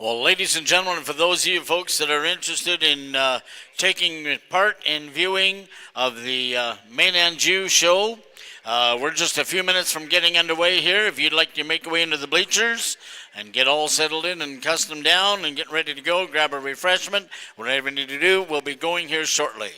Well, ladies and gentlemen, for those of you folks that are interested in taking part in viewing of the Maine-Anjou show, we're just a few minutes from getting underway here. If you'd like to make your way into the bleachers and get all settled in and custom down and get ready to go, grab a refreshment, whatever you need to do, we'll be going here shortly.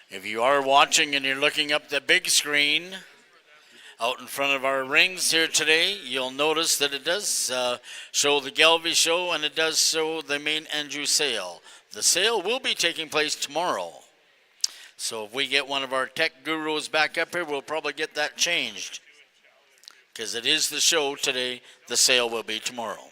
If you are watching and you're looking up the big screen out in front of our rings here today, you'll notice that it does show the Gelby show and it does show the Maine-Anjou sale. The sale will be taking place tomorrow. So if we get one of our tech gurus back up here, we'll probably get that changed. Because it is the show today, the sale will be tomorrow.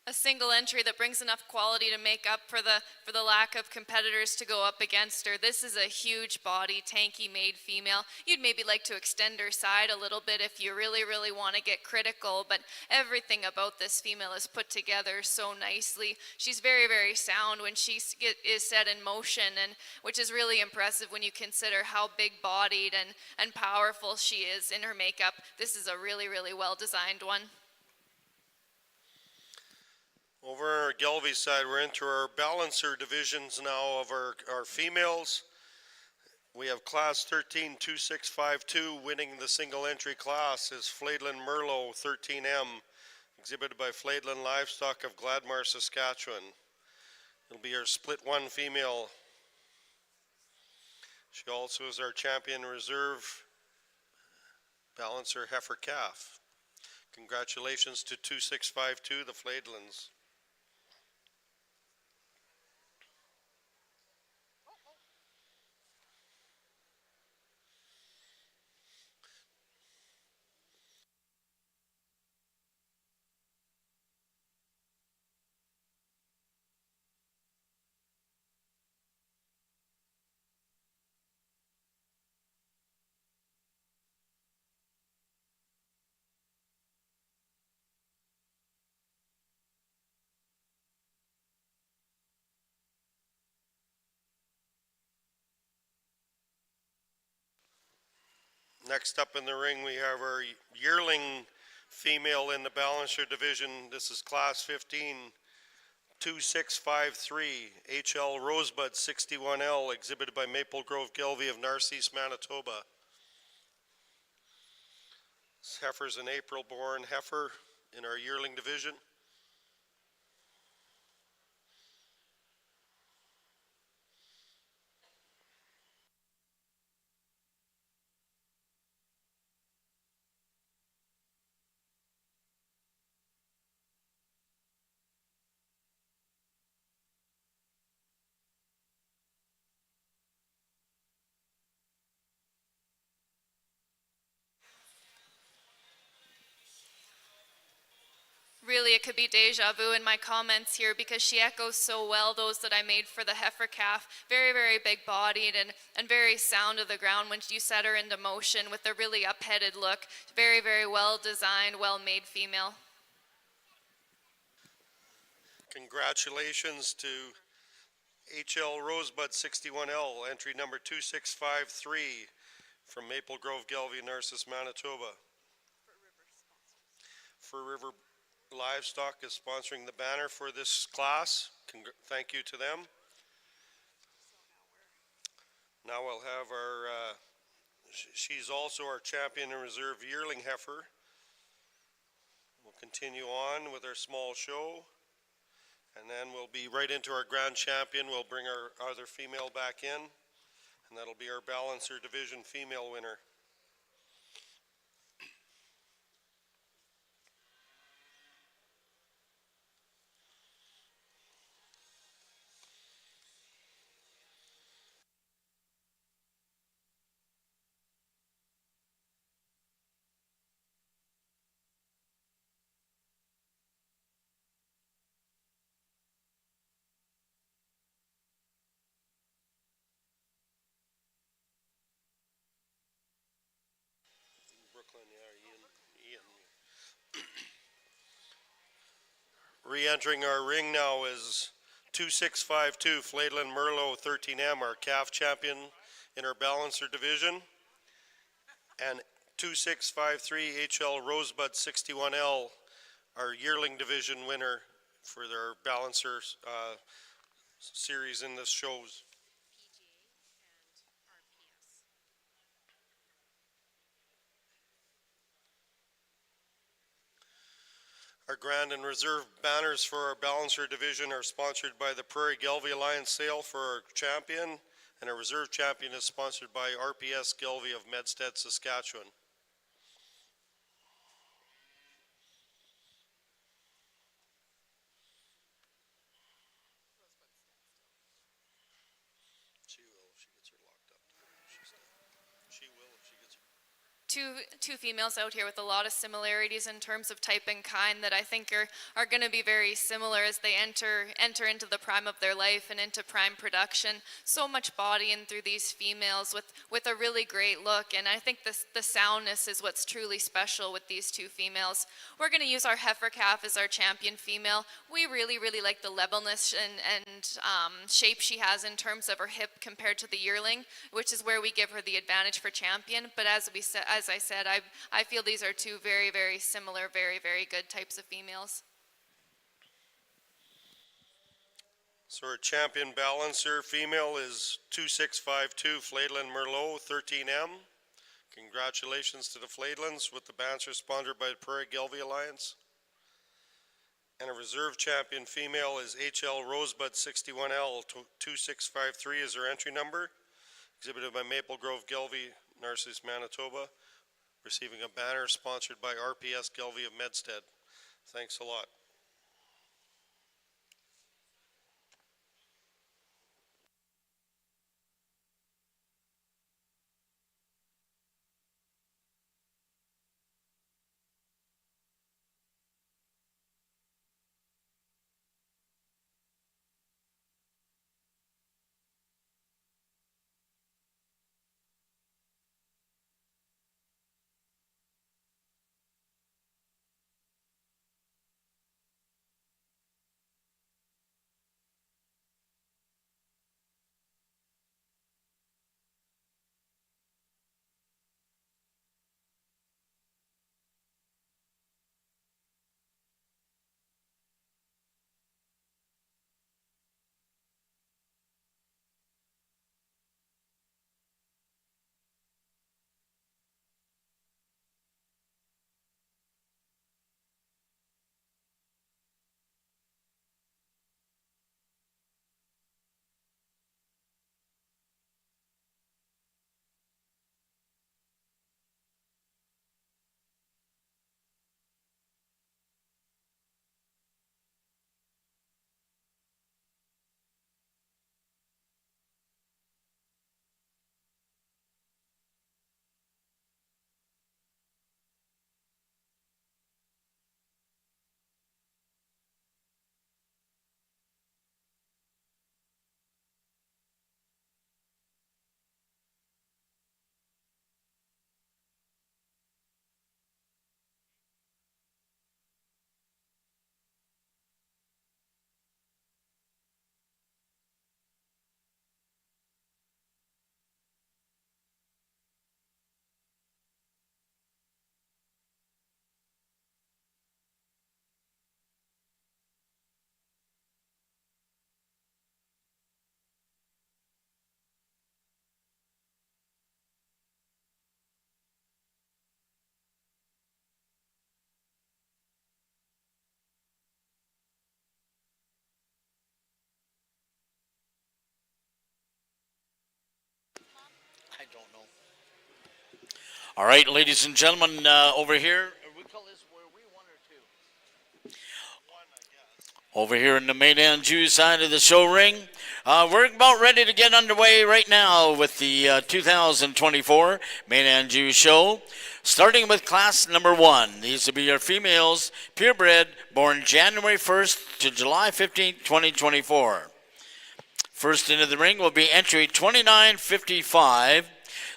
A single entry that brings enough quality to make up for the lack of competitors to go up against her. This is a huge body, tanky made female. You'd maybe like to extend her side a little bit if you really want to get critical, but everything about this female is put together so nicely. She's very sound when she is set in motion, and which is really impressive when you consider how big bodied and powerful she is in her makeup. This is a really well designed one. Over on our Gelby side, we're into our balancer divisions now of our females. We have class 13-2652 winning the single entry class is Flaidlin Merlot 13M, exhibited by Flaidlin Livestock of Gladmar, Saskatchewan. It'll be our split one female. She also is our champion reserve balancer heifer calf. Congratulations to 2652, the Flaidlins. Next up in the ring, we have our yearling female in the balancer division. This is class 15-2653, HL Rosebud 61L, exhibited by Maple Grove Gelby of Narcisse, Manitoba. This heifer's an April-born heifer in our yearling division. Really, it could be deja vu in my comments here because she echoes so well those that I made for the heifer calf. Very big bodied and very sound of the ground when you set her into motion with a really up-headed look. Very well designed, well made female. Congratulations to HL Rosebud 61L, entry number 2653 from Maple Grove Gelby, Narcisse, Manitoba. Fur River Livestock is sponsoring the banner for this class. Thank you to them. Now we'll have our, she's also our champion and reserve yearling heifer. We'll continue on with our small show. And then we'll be right into our grand champion. We'll bring our other female back in. And that'll be our balancer division female winner. Brooklyn, yeah, Ian. Re-entering our ring now is 2652 Flaidlin Merlot 13M, our calf champion in our balancer division, and 2653 HL Rosebud 61L, our yearling division winner for their balancer series in this shows. Our grand and reserve banners for our balancer division are sponsored by the Prairie Gelby Alliance Sale for our champion, and our reserve champion is sponsored by RPS Gelby of Medstead, Saskatchewan. She will if she gets her locked up. She will if she gets her. two females out here with a lot of similarities in terms of type and kind that I think are going to be very similar as they enter into the prime of their life and into prime production. So much body in through these females with a really great look, and I think the soundness is what's truly special with these two females. We're going to use our heifer calf as our champion female. We really like the levelness and shape she has in terms of her hip compared to the yearling, which is where we give her the advantage for champion. But as I said, I feel these are two very similar, very good types of females. So our champion balancer female is 2652 Flaidland Merlot 13M. Congratulations to the Flaidlands with the banter sponsored by the Prairie Gelby Alliance. And a reserve champion female is HL Rosebud 61L 2653 is her entry number. Exhibited by Maple Grove Gelby, Narcissus, Manitoba. Receiving a banner sponsored by RPS Gelby of Medstead. Thanks a lot. I don't know. All right, ladies and gentlemen, over here, we call this where we one or two? Over here in the Maine-Anjou side of the show ring, we're about ready to get underway right now with the 2024 Maine-Anjou show, starting with class number 1. These will be your females, purebred, born January 1st to July 15th, 2024. First into the ring will be entry 2955.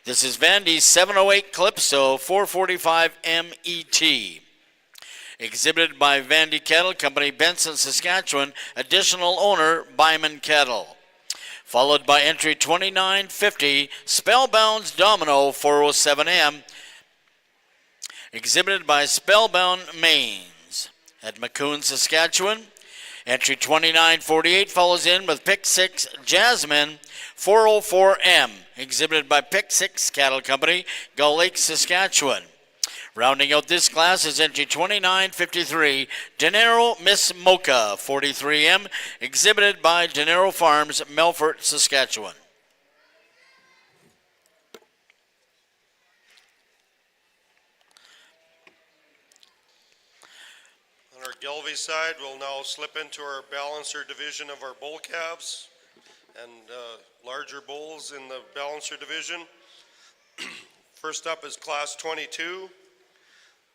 This is Vandy's 708 Calypso 445 MET. Exhibited by Vandy Cattle Company, Benson, Saskatchewan. Additional owner, Byman Cattle. Followed by entry 2950, Spellbound's Domino 407M. Exhibited by Spellbound Maines at McCoon, Saskatchewan. Entry 2948 follows in with Pick 6 Jasmine 404M, exhibited by Pick 6 Cattle Company, Gull Lake, Saskatchewan. Rounding out this class is entry 2953 Dinero Miss Mocha 43M, exhibited by Dinero Farms, Melfort, Saskatchewan. On our Gelby side, we'll now slip into our balancer division of our bull calves and larger bulls in the balancer division. First up is Class 22.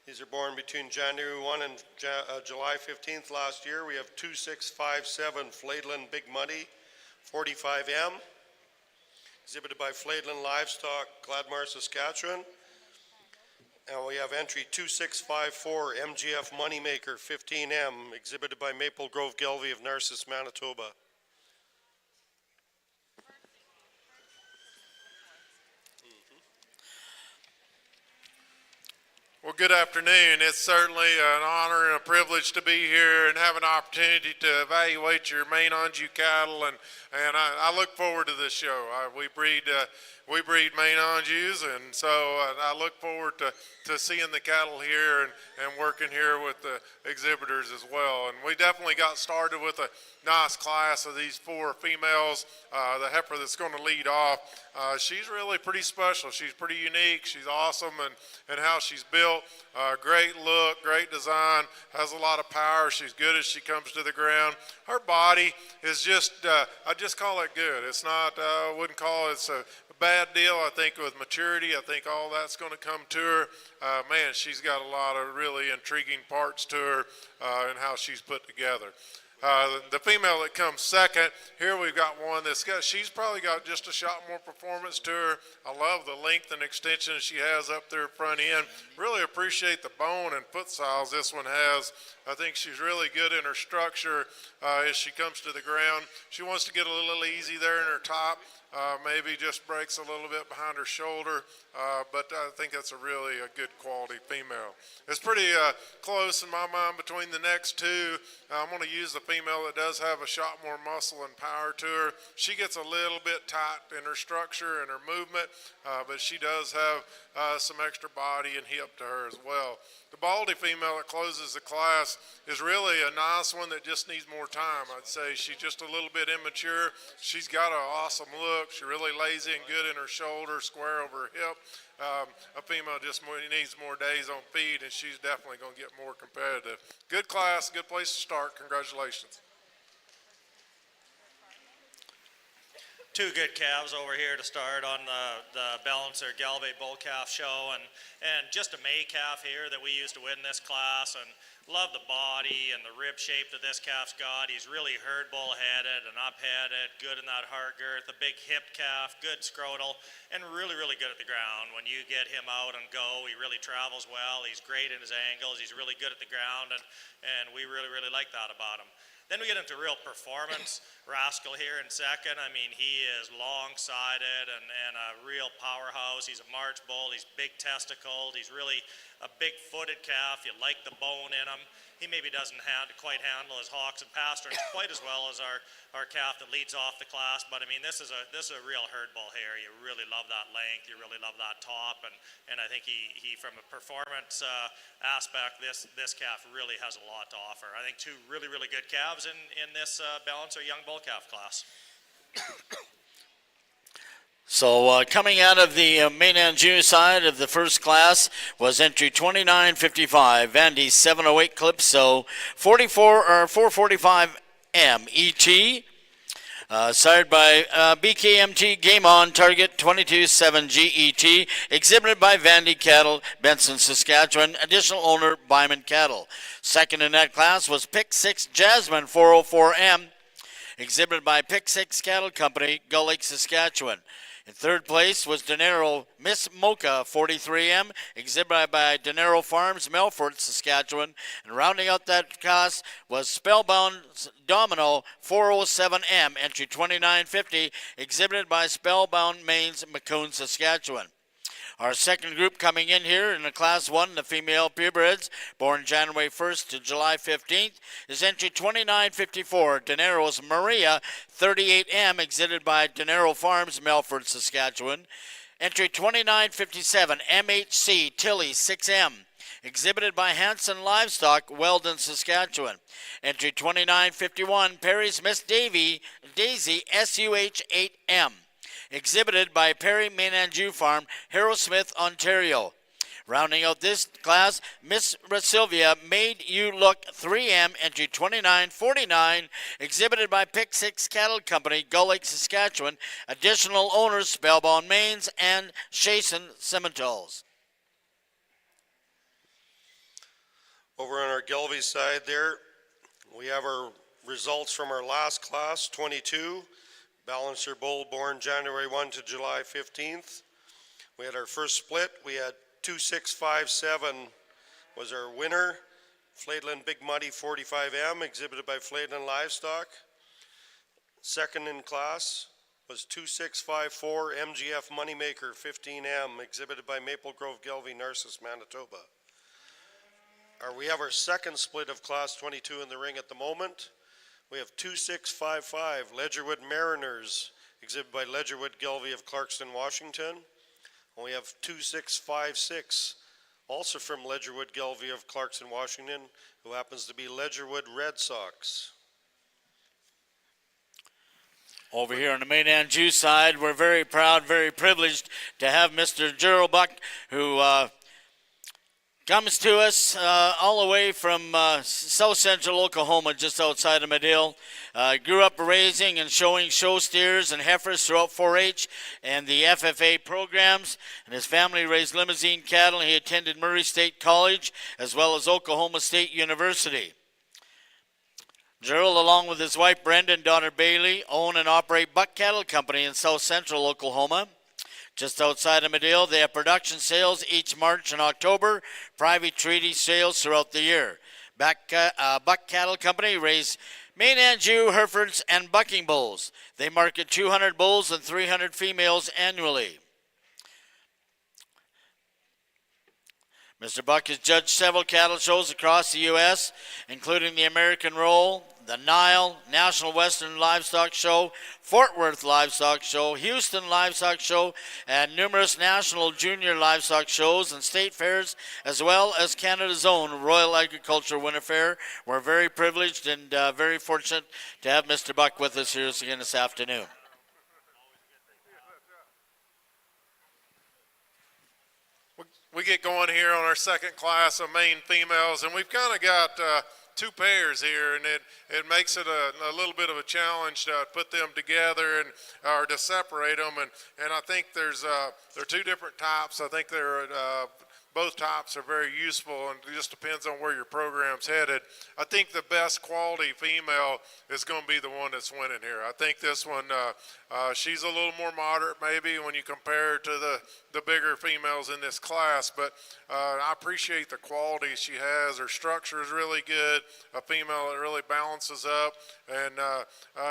These are born between January 1 and July 15th last year. We have 2657 Flaidland Big Muddy, 45M, exhibited by Flaidland Livestock, Gladmar, Saskatchewan. And we have entry 2654 MGF Moneymaker, 15M, exhibited by Maple Grove Gelby of Narcissus, Manitoba. Well, good afternoon. It's certainly an honor and a privilege to be here and have an opportunity to evaluate your Maine-Anjou cattle, and I look forward to this show. We breed Maine-Anjous, and so I look forward to seeing the cattle here and working here with the exhibitors as well. And we definitely got started with a nice class of these 4 females. The heifer that's going to lead off, she's really pretty special. She's pretty unique. She's awesome, and how she's built. Great look, great design, has a lot of power. She's good as she comes to the ground. Her body is just, I just call it good. It's not, I wouldn't call it a bad deal. I think with maturity, I think all that's going to come to her. Man, she's got a lot of really intriguing parts to her and how she's put together. The female that comes second, here we've got one she's probably got just a shot more performance to her. I love the length and extension she has up there front end. Really appreciate the bone and foot size this one has. I think she's really good in her structure as she comes to the ground. She wants to get a little easy there in her top. Maybe just breaks a little bit behind her shoulder, but I think that's a good quality female. It's pretty close in my mind between the next 2. I'm going to use the female that does have a shot more muscle and power to her. She gets a little bit tight in her structure and her movement, but she does have some extra body and hip to her as well. The Baldy female that closes the class is really a nice one that just needs more time. I'd say she's just a little bit immature. She's got an awesome look. She's really lazy and good in her shoulder, square over her hip. A female just needs more days on feed, and she's definitely going to get more competitive. Good class, good place to start. Congratulations. 2 good calves over here to start on the Balancer Galway Bull Calf Show, and just a May calf here that we used to win this class, and love the body and the rib shape that this calf's got. He's really herd bull headed and up headed, good in that heart girth, a big hip calf, good scrotal, and really good at the ground. When you get him out and go, he really travels well. He's great in his angles. He's really good at the ground, and we really like that about him. Then we get into real performance. Rascal here in second. I mean, he is long-sided and a real powerhouse. He's a March bull. He's big testicled. He's really a big-footed calf. You like the bone in him. He maybe doesn't quite handle his hawks and pasterns quite as well as our calf that leads off the class. But I mean, this is a real herd bull here. You really love that length. You really love that top, and I think he from a performance aspect, this calf really has a lot to offer. I think 2 really good calves in this Balancer young bull calf class. So coming out of the Maine-Anjou side of the first class was entry 2955, Vandy 708 Calypso, 445 MET, sired by BKMT Game On Target 227 GET, exhibited by Vandy Cattle, Benson, Saskatchewan, additional owner Byman Cattle. Second in that class was Pick 6 Jasmine 404M, exhibited by Pick 6 Cattle Company, Gull Lake, Saskatchewan. In third place was Dinero Miss Mocha 43M, exhibited by Dinero Farms, Melfort, Saskatchewan. And rounding out that class was Spellbound Domino 407M, entry 2950, exhibited by Spellbound Maine's, Macomb, Saskatchewan. Our second group coming in here in the Class 1, the female purebreds, born January 1st to July 15th, is entry 2954, Dinero's Maria 38M, exhibited by Dinero Farms, Melfort, Saskatchewan. Entry 2957, MHC Tilly 6M, exhibited by Hanson Livestock, Weldon, Saskatchewan. Entry 2951, Perry's Miss Daisy SUH 8M, exhibited by Perry Maine-Anjou Farm, Harrow Smith, Ontario. Rounding out this class, Miss Sylvia Made You Look 3M, entry 2949, exhibited by Pick 6 Cattle Company, Gull Lake, Saskatchewan. Additional owners, Spellbound Mains and Chasen Simmentals. Over on our Gelby side there, we have our results from our last class, 22. Balancer bull born January 1 to July 15th. We had our first split. We had 2657 was our winner. Flaidland Big Muddy 45M, exhibited by Flaidland Livestock. Second in class was 2654 MGF Moneymaker 15M, exhibited by Maple Grove Gelby, Narcissus, Manitoba. We have our second split of class 22 in the ring at the moment. We have 2655 Ledgerwood Mariners, exhibited by Ledgerwood Gelby of Clarkston, Washington. And we have 2656, also from Ledgerwood Gelby of Clarkston, Washington, who happens to be Ledgerwood Red Sox. Over here on the Maine-Anjou side, we're very proud, very privileged to have Mr. Gerald Buck, who comes to us all the way from south central Oklahoma, just outside of Medill. Grew up raising and showing show steers and heifers throughout 4-H and the FFA programs, and his family raised limousine cattle. He attended Murray State College as well as Oklahoma State University. Gerald, along with his wife Brenda and daughter Bailey, own and operate Buck Cattle Company in south central Oklahoma. Just outside of Medill, they have production sales each March and October, private treaty sales throughout the year. Buck Cattle Company raise Maine-Anjou, Herefords, and bucking bulls. They market 200 bulls and 300 females annually. Mr. Buck has judged several cattle shows across the U.S., including the American Roll, the Nile, National Western Livestock Show, Fort Worth Livestock Show, Houston Livestock Show, and numerous national junior livestock shows and state fairs, as well as Canada's own Royal Agriculture Winter Fair. We're very privileged and very fortunate to have Mr. Buck with us here again this afternoon. We get going here on our second class of Maine females, and we've kind of got two pairs here, and it makes it a little bit of a challenge to put them together and or to separate them. And I think they're two different types. I think they're both types are very useful, and it just depends on where your program's headed. I think the best quality female is going to be the one that's winning here. I think this one, she's a little more moderate maybe when you compare her to the bigger females in this class, but I appreciate the quality she has. Her structure is really good, a female that really balances up, and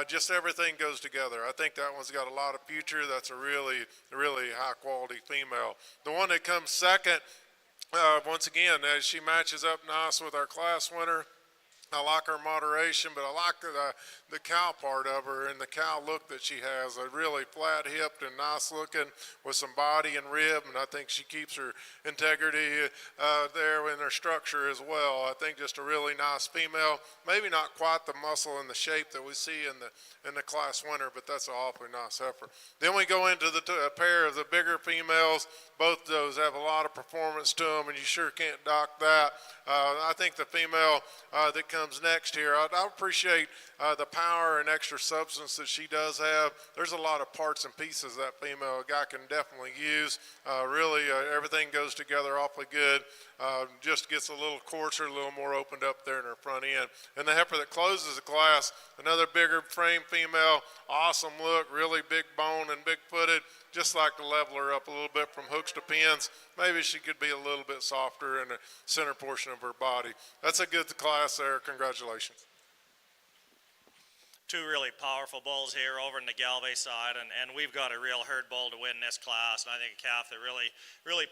just everything goes together. I think that one's got a lot of future. That's a really, really high quality female. The one that comes second, once again, she matches up nice with our class winner. I like her moderation, but I like the cow part of her and the cow look that she has. A really flat-hipped and nice looking with some body and rib, and I think she keeps her integrity there in her structure as well. I think just a really nice female. Maybe not quite the muscle and the shape that we see in the class winner, but that's an awfully nice heifer. Then we go into a pair of the bigger females. Both of those have a lot of performance to them, and you sure can't dock that. I think the female that comes next here, I appreciate the power and extra substance that she does have. There's a lot of parts and pieces that female guy can definitely use. Really, everything goes together awfully good. Just gets a little coarser, a little more opened up there in her front end. And the heifer that closes the class, another bigger frame female, awesome look, really big bone and big footed. Just like to level her up a little bit from hooks to pins. Maybe she could be a little bit softer in the center portion of her body. That's a good class there. Congratulations. Two really powerful bulls here over in the Galway side, and we've got a real herd bull to win this class, and I think a calf that really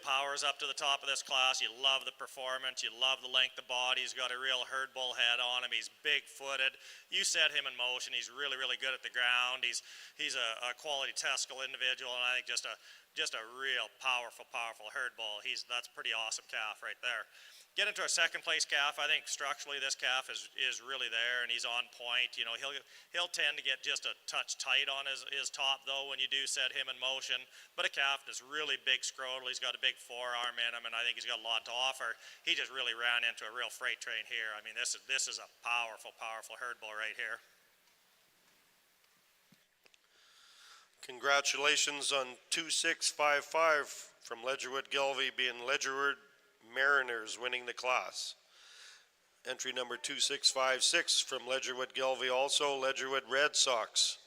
powers up to the top of this class. You love the performance, you love the length of body. He's got a real herd bull head on him. He's big-footed. You set him in motion. He's really good at the ground. He's a quality testicle individual, and I think just a real powerful herd bull. That's a pretty awesome calf right there. get into our second place calf. I think structurally this calf is really there and he's on point. You know, he'll tend to get just a touch tight on his top though when you do set him in motion. But a calf that's really big scrotal, he's got a big forearm in him, and I think he's got a lot to offer. He just really ran into a real freight train here. I mean, this is a powerful herd bull right here. Congratulations on 2655 from Ledgerwood Gelvie, being Ledgerwood Mariners winning the class. Entry number 2656 from Ledgerwood Gelvie, also Ledgerwood Red Sox.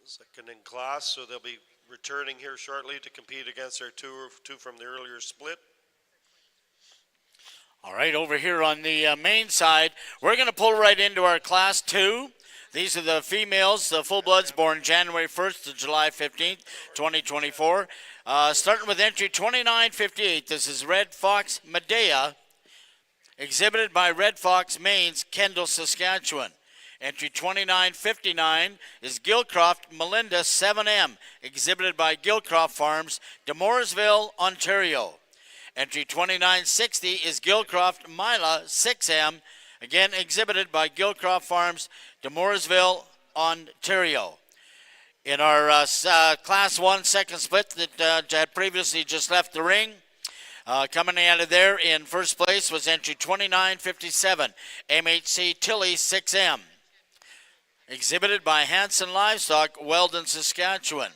Second in class, so they'll be returning here shortly to compete against their two from the earlier split. All right, over here on the main side, we're going to pull right into our Class 2. These are the females, the full-bloods born January 1st to July 15th, 2024. Starting with entry 2958, this is Red Fox Medea, exhibited by Red Fox Maines, Kendall, Saskatchewan. Entry 2959 is Gilcroft Melinda 7M, exhibited by Gilcroft Farms, Demoursville, Ontario. Entry 2960 is Gilcroft Mila 6M, again exhibited by Gilcroft Farms, Demoursville, Ontario. In our Class 1 second split that had previously just left the ring, coming out of there in first place was entry 2957, MHC Tilly 6M, exhibited by Hanson Livestock, Weldon, Saskatchewan.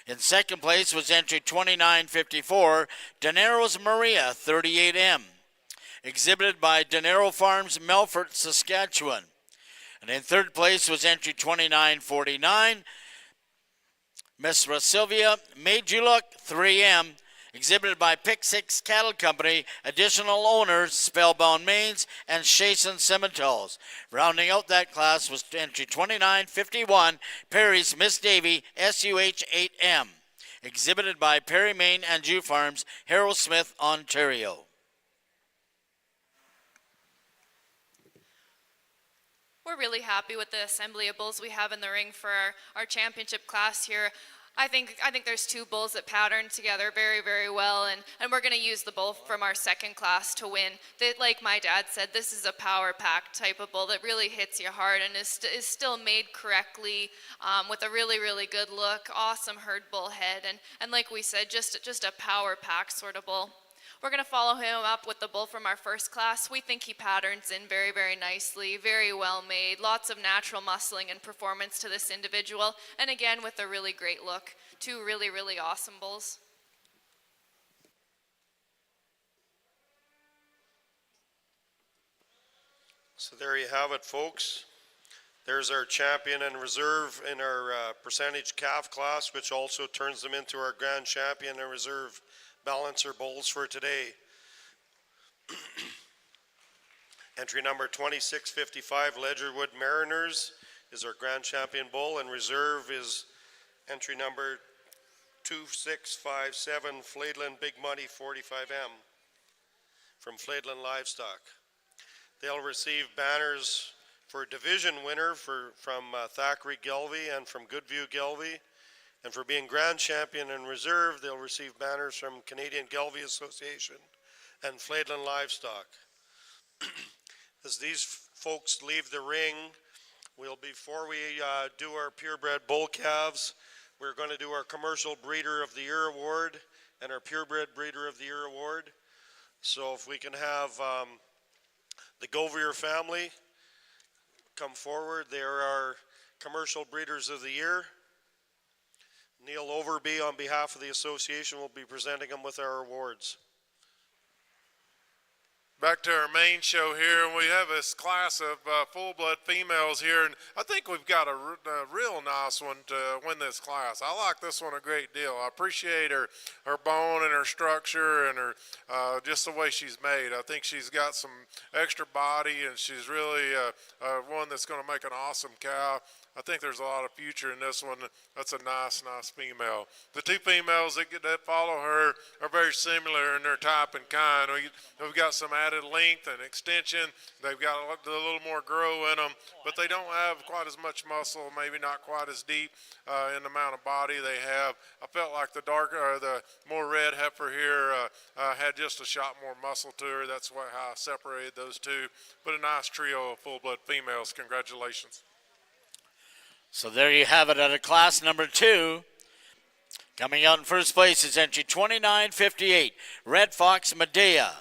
In second place was entry 2954, Danero's Maria 38M, exhibited by Danero Farms, Melfort, Saskatchewan. And in third place was entry 2949, Miss Sylvia Majuluk 3M, exhibited by Pick 6 Cattle Company, additional owners Spellbound Maines and Chasen Simmentals. Rounding out that class was entry 2951, Perry's Miss Davy SUH8M, exhibited by Perry Maine-Anjou Farms, Harold Smith, Ontario. We're really happy with the assembly of bulls we have in the ring for our championship class here. I think there's two bulls that pattern together very, very well, and we're going to use the bull from our second class to win. Like my dad said, this is a power pack type of bull that really hits you hard and is still made correctly with a really, really good look, awesome herd bull head, and like we said, just a power pack sort of bull. We're going to follow him up with the bull from our first class. We think he patterns in very, very nicely, very well made, lots of natural muscling and performance to this individual, and again with a really great look. Two really, really awesome bulls. So there you have it, folks. There's our champion and reserve in our percentage calf class, which also turns them into our grand champion and reserve balancer bulls for today. Entry number 2655, Ledgerwood Mariners, is our grand champion bull, and reserve is entry number 2657, Flaidland Big Money 45M from Flaidland Livestock. They'll receive banners for division winner from Thackeray Gelvie and from Goodview Gelvie. And for being grand champion and reserve, they'll receive banners from Canadian Gelvie Association and Flaidland Livestock. As these folks leave the ring, before we do our purebred bull calves, we're going to do our Commercial Breeder of the Year Award and our Purebred Breeder of the Year Award. So if we can have the Govier family come forward, they're our Commercial Breeders of the Year. Neil Overby, on behalf of the association, will be presenting them with our awards. Back to our main show here, and we have this class of full-blood females here, and I think we've got a real nice one to win this class. I like this one a great deal. I appreciate her bone and her structure and her just the way she's made. I think she's got some extra body, and she's really one that's going to make an awesome cow. I think there's a lot of future in this one. That's a nice female. The two females that follow her are very similar in their type and kind. We've got some added length and extension. They've got a little more grow in them, but they don't have quite as much muscle, maybe not quite as deep in the amount of body they have. I felt like the more red heifer here had just a shot more muscle to her. That's how I separated those two. But a nice trio of full-blood females. Congratulations. So there you have it out of class number 2. Coming out in first place is entry 2958, Red Fox Medea.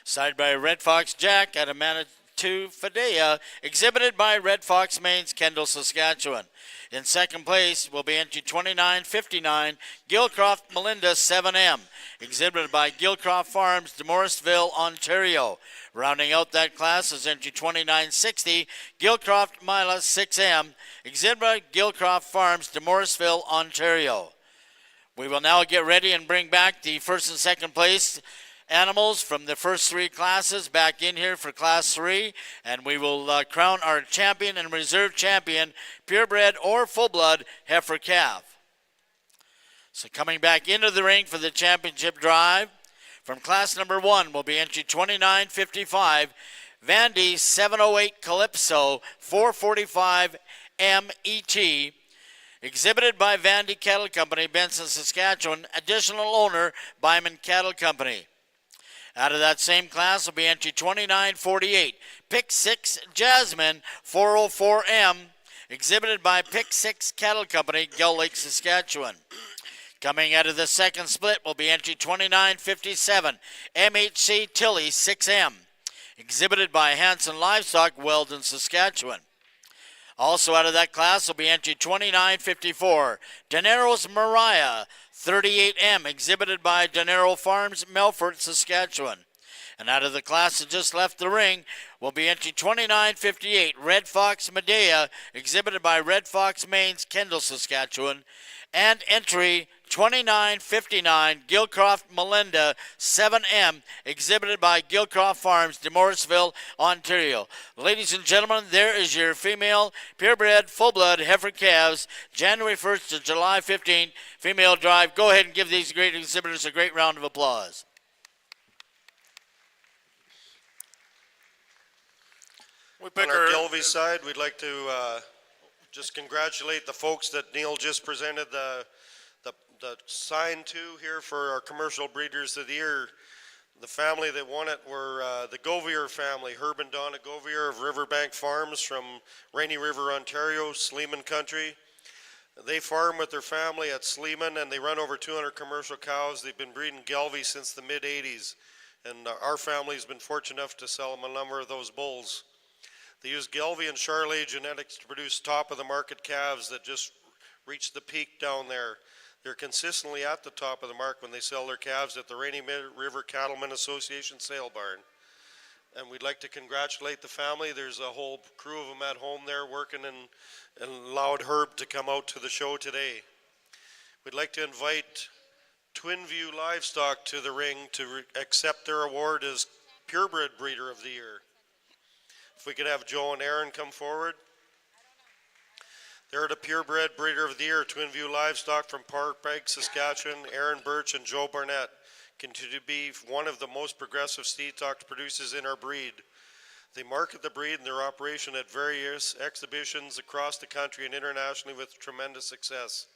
Side by Red Fox Jack out of Manitou Fidea, exhibited by Red Fox Maine's Kendall, Saskatchewan. In second place will be entry 2959, Gilcroft Melinda 7M, exhibited by Gilcroft Farms, de Morrisville, Ontario. Rounding out that class is entry 2960, Gilcroft Mila 6M, exhibited by Gilcroft Farms, de Morrisville, Ontario. We will now get ready and bring back the first and second place animals from the first 3 classes back in here for class 3, and we will crown our champion and reserve champion, purebred or full-blood heifer calf. So coming back into the ring for the championship drive, from class number 1 will be entry 2955, Vandy 708 Calypso 445 MET, exhibited by Vandy Cattle Company, Benson, Saskatchewan, additional owner, Byman Cattle Company. Out of that same class will be entry 2948, Pick 6 Jasmine 404M, exhibited by Pick 6 Cattle Company, Gull Lake, Saskatchewan. Coming out of the second split will be entry 2957, MHC Tilly 6M, exhibited by Hanson Livestock, Weldon, Saskatchewan. Also out of that class will be entry 2954, Danero's Mariah 38M, exhibited by Danero Farms, Melfort, Saskatchewan. And out of the class that just left the ring will be entry 2958, Red Fox Medea, exhibited by Red Fox Maine's Kendall, Saskatchewan. And entry 2959, Gilcroft Melinda 7M, exhibited by Gilcroft Farms, de Morrisville, Ontario. Ladies and gentlemen, there is your female purebred full-blood heifer calves, January 1st to July 15th, female drive. Go ahead and give these great exhibitors a great round of applause. On our Gelby side, we'd like to just congratulate the folks that Neil just presented the sign to here for our commercial breeders of the year. The family that won it were the Govier family, Herb and Donna Govier of Riverbank Farms from Rainy River, Ontario, Sleeman country. They farm with their family at Sleeman, and they run over 200 commercial cows. They've been breeding Gelby since the mid-'80s, and our family's been fortunate enough to sell them a number of those bulls. They use Gelby and Charolais genetics to produce top-of-the-market calves that just reach the peak down there. They're consistently at the top of the mark when they sell their calves at the Rainy River Cattlemen Association sale barn. And we'd like to congratulate the family. There's a whole crew of them at home there working and allowed Herb to come out to the show today. We'd like to invite Twin View Livestock to the ring to accept their award as Purebred Breeder of the Year. If we could have Joe and Aaron come forward. They're the Purebred Breeder of the Year, Twin View Livestock from Purebred, Saskatchewan. Aaron Birch and Joe Barnett continue to be one of the most progressive seed stock producers in our breed. They market the breed and their operation at various exhibitions across the country and internationally with tremendous success.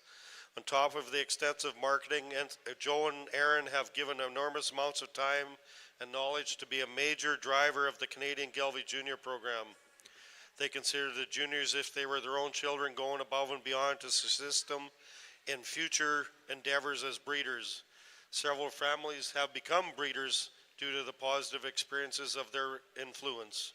On top of the extensive marketing, Joe and Aaron have given enormous amounts of time and knowledge to be a major driver of the Canadian Gelby Junior program. They consider the juniors if they were their own children, going above and beyond to assist them in future endeavors as breeders. Several families have become breeders due to the positive experiences of their influence.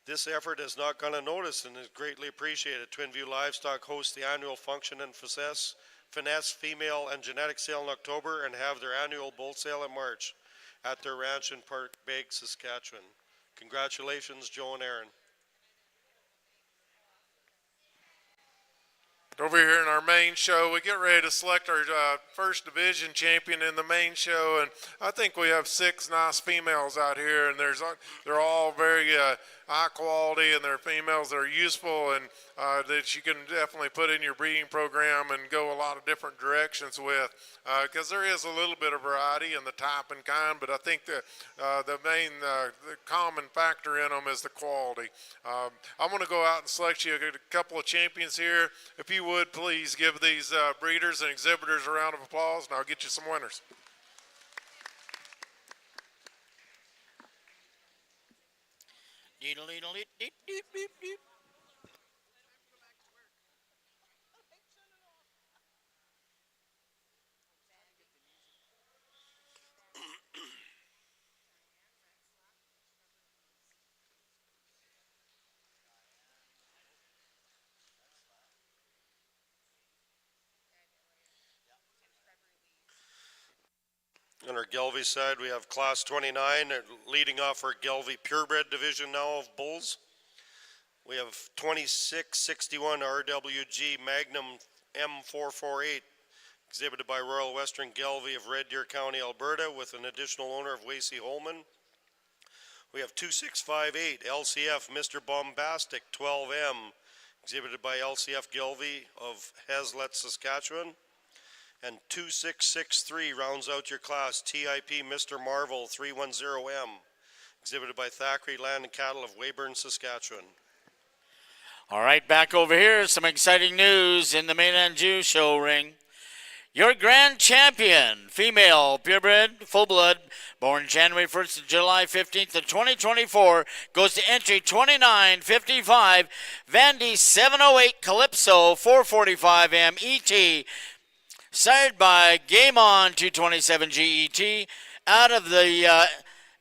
This effort has not gone unnoticed and is greatly appreciated. Twin View Livestock hosts the annual Function and Finesse Female and Genetic Sale in October and have their annual Bull Sale in March at their ranch in Purebred, Saskatchewan. Congratulations, Joe and Aaron. Over here in our main show, we get ready to select our first division champion in the main show, and I think we have 6 nice females out here, and they're all very high quality, and they're females that are useful and that you can definitely put in your breeding program and go a lot of different directions with, because there is a little bit of variety in the type and kind, but I think that the main the common factor in them is the quality. I'm going to go out and select you a couple of champions here. If you would, please give these breeders and exhibitors a round of applause, and I'll get you some winners. On our Gelbvieh side, we have Class 29, leading off our Gelbvieh Purebred division now of bulls. We have 2661 RWG Magnum M448, exhibited by Royal Western Gelbvieh of Red Deer County, Alberta, with an additional owner of Wacy Holman. We have 2658 LCF Mr. Bombastic 12M, exhibited by LCF Gelbvieh of Haslett, Saskatchewan. And 2663 rounds out your class, TIP Mr. Marvel 310M, exhibited by Thackeray Land and Cattle of Weyburn, Saskatchewan. All right, back over here, some exciting news in the Maine-Anjou show ring. Your grand champion, female, purebred, full-blood, born January 1st to July 15th of 2024, goes to entry 2955, Vandy 708 Calypso 445M ET, sired by Game On 227 GET, out of the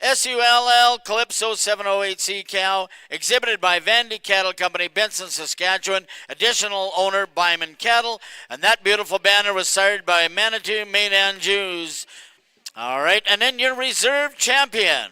SULL Calypso 708C cow, exhibited by Vandy Cattle Company, Benson, Saskatchewan, additional owner Byman Cattle, and that beautiful banner was sired by Manitou Maine-Anjou's. All right, and then your reserve champion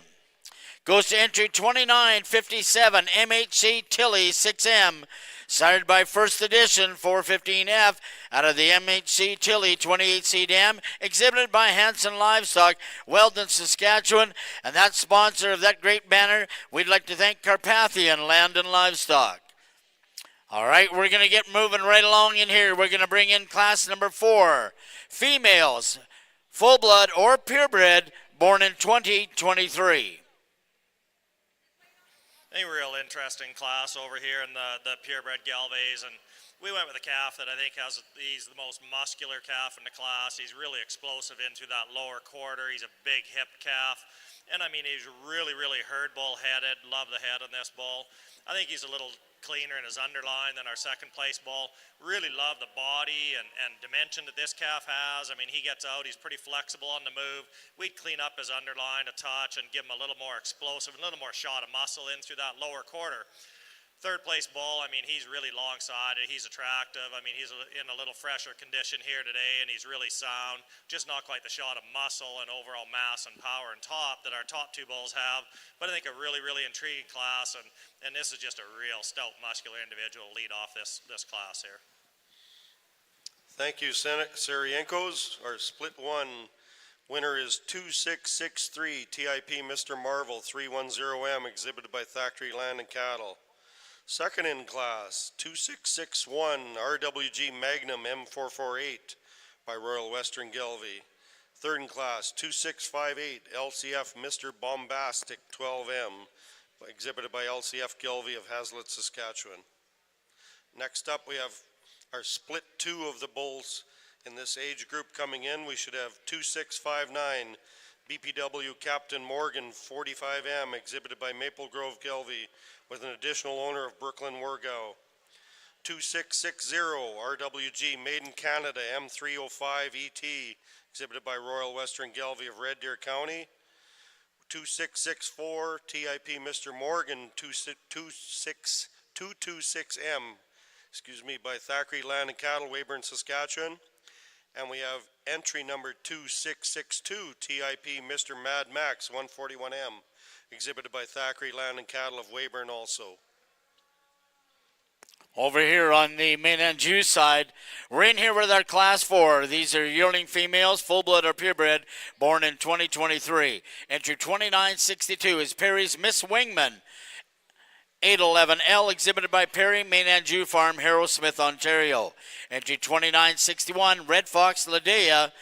goes to entry 2957 MHC Tilly 6M, sired by First Edition 415F out of the MHC Tilly 28C dam, exhibited by Hanson Livestock, Weldon, Saskatchewan, and that sponsor of that great banner, we'd like to thank Carpathian Land and Livestock. All right, we're going to get moving right along in here. We're going to bring in class number 4, females, full-blood or purebred, born in 2023. A real interesting class over here in the purebred Gelbviehs, and we went with a calf that I think he's the most muscular calf in the class. He's really explosive into that lower quarter. He's a big hip calf, and I mean, he's really, really herd bull headed. Love the head on this bull. I think he's a little cleaner in his underline than our second place bull. Really love the body and dimension that this calf has. I mean, he gets out, he's pretty flexible on the move. We'd clean up his underline a touch and give him a little more explosive, a little more shot of muscle in through that lower quarter. Third place bull, I mean, he's really long-sided, he's attractive. I mean, he's in a little fresher condition here today, and he's really sound. Just not quite the shot of muscle and overall mass and power and top that our top 2 bulls have. But I think a really, really intriguing class, and this is just a real stout, muscular individual lead off this class here. Thank you, Sarienkos. Our split 1 winner is 2663 TIP Mr. Marvel 310M, exhibited by Thackeray Land and Cattle. Second in class, 2661 RWG Magnum M448 by Royal Western Gelbvieh. Third in class, 2658 LCF Mr. Bombastic 12M, exhibited by LCF Gelbvieh of Haslett, Saskatchewan. Next up, we have our split 2 of the bulls in this age group coming in. We should have 2659 BPW Captain Morgan 45M, exhibited by Maple Grove Gelbvieh, with an additional owner of Brooklyn Wargau. 2660 RWG Maiden Canada M305 ET, exhibited by Royal Western Gelbvieh of Red Deer County. 2664 TIP Mr. Morgan 226M, by Thackeray Land and Cattle, Weyburn, Saskatchewan. And we have entry number 2662 TIP Mr. Mad Max 141M, exhibited by Thackeray Land and Cattle of Weyburn also. Over here on the Maine-Anjou side, we're in here with our Class 4. These are yearling females, full-blood or purebred, born in 2023. Entry 2962 is Perry's Miss Wingman, 811L, exhibited by Perry, Maine-Anjou Farm, Harrow-Smith, Ontario. Entry 2961, Red Fox Ladea,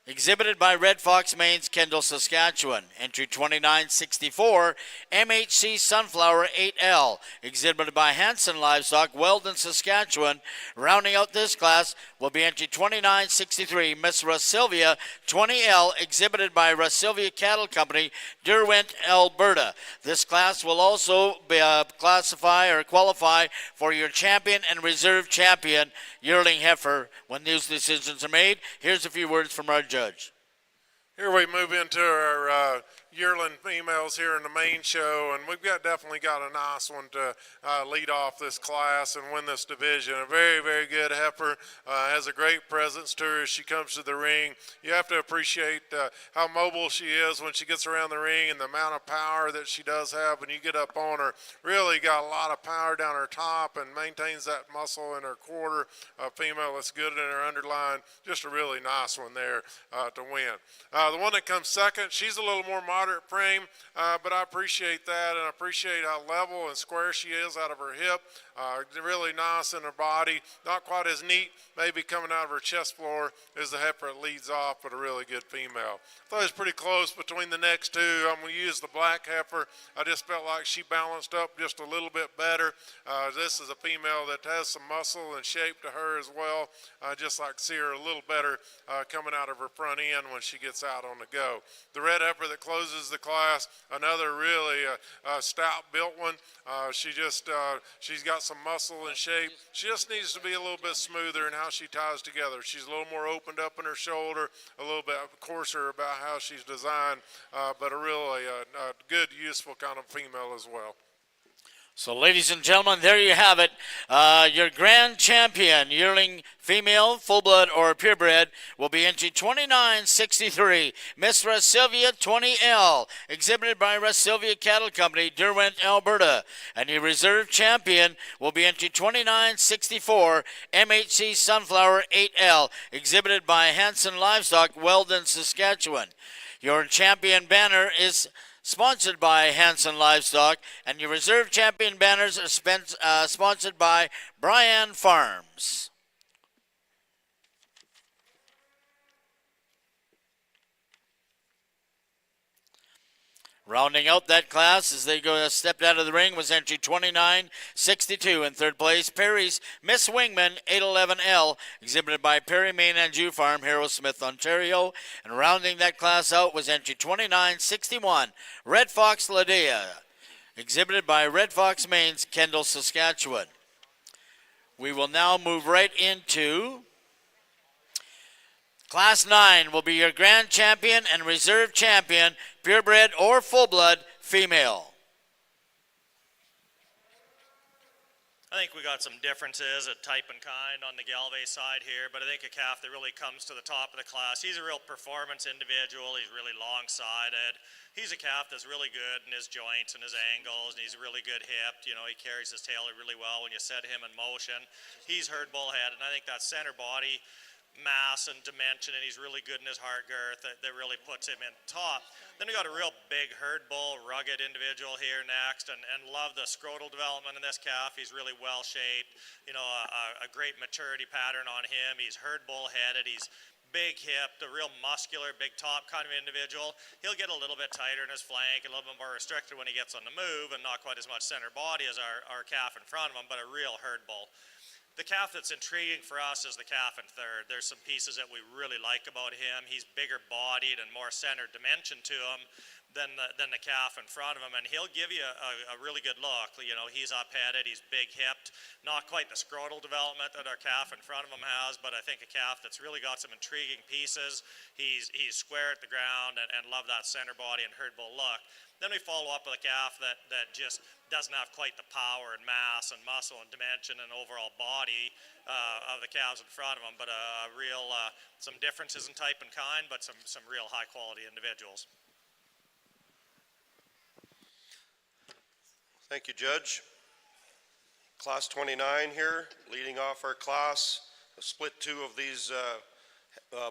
exhibited by Red Fox Mains, Kendall, Saskatchewan. Entry 2964, MHC Sunflower 8L, exhibited by Hanson Livestock, Weldon, Saskatchewan. Rounding out this class will be entry 2963, Miss Russylvia 20L, exhibited by Russylvia Cattle Company, Derwent, Alberta. This class will also be, qualify for your champion and reserve champion yearling heifer when these decisions are made. Here's a few words from our judge. Here we move into our yearling females here in the main show, and we've definitely got a nice one to lead off this class and win this division. A very, very good heifer, has a great presence to her as she comes to the ring. You have to appreciate how mobile she is when she gets around the ring and the amount of power that she does have when you get up on her. Really got a lot of power down her top and maintains that muscle in her quarter. Female that's good in her underline. Just a really nice one there to win. The one that comes second, she's a little more moderate frame, but I appreciate that, and I appreciate how level and square she is out of her hip. Really nice in her body. Not quite as neat, maybe coming out of her chest floor as the heifer that leads off, but a really good female. I thought it was pretty close between the next two. I'm going to use the black heifer. I just felt like she balanced up just a little bit better. This is a female that has some muscle and shape to her as well. I just like to see her a little better coming out of her front end when she gets out on the go. The red heifer that closes the class, another really stout built one. She's got some muscle and shape. She just needs to be a little bit smoother in how she ties together. She's a little more opened up in her shoulder, a little bit coarser about how she's designed, but a really good, useful kind of female as well. So, ladies and gentlemen, there you have it. Your grand champion, yearling female, full-blood, or purebred, will be entry 2963, Miss Russylvia 20L, exhibited by Russylvia Cattle Company, Derwent, Alberta. And your reserve champion will be entry 2964, MHC Sunflower 8L, exhibited by Hanson Livestock, Weldon, Saskatchewan. Your champion banner is sponsored by Hanson Livestock, and your reserve champion banners are sponsored by Bryan Farms. Rounding out that class as they stepped out of the ring was entry 2962. In third place, Perry's Miss Wingman 811L, exhibited by Perry, Maine-Anjou Farm, Harrow-Smith, Ontario. And rounding that class out was entry 2961, Red Fox Ladea, exhibited by Red Fox Mains, Kendall, Saskatchewan. We will now move right into Class 9 will be your grand champion and reserve champion, purebred or full-blood female. I think we got some differences at type and kind on the Galway side here, but I think a calf that really comes to the top of the class. He's a real performance individual. He's really long-sided. He's a calf that's really good in his joints and his angles, and he's really good hipped. You know, he carries his tail really well when you set him in motion. He's herd bull head, and I think that center body mass and dimension, and he's really good in his heart girth that really puts him in top. Then we got a real big herd bull, rugged individual here next, and love the scrotal development in this calf. He's really well shaped, you know, a great maturity pattern on him. He's herd bull headed, he's big hipped, a real muscular, big top kind of individual. He'll get a little bit tighter in his flank, a little bit more restricted when he gets on the move, and not quite as much center body as our calf in front of him, but a real herd bull. The calf that's intriguing for us is the calf in third. There's some pieces that we really like about him. He's bigger bodied and more centered dimension to him than the calf in front of him, and he'll give you a really good look. You know, he's up-headed, he's big-hipped, not quite the scrotal development that our calf in front of him has, but I think a calf that's really got some intriguing pieces. He's square at the ground and love that center body and herd bull look. Then we follow up with a calf that just doesn't have quite the power and mass and muscle and dimension and overall body of the calves in front of them, but a real some differences in type and kind, but some real high-quality individuals. Thank you, Judge. Class 29 here, leading off our class. The split two of these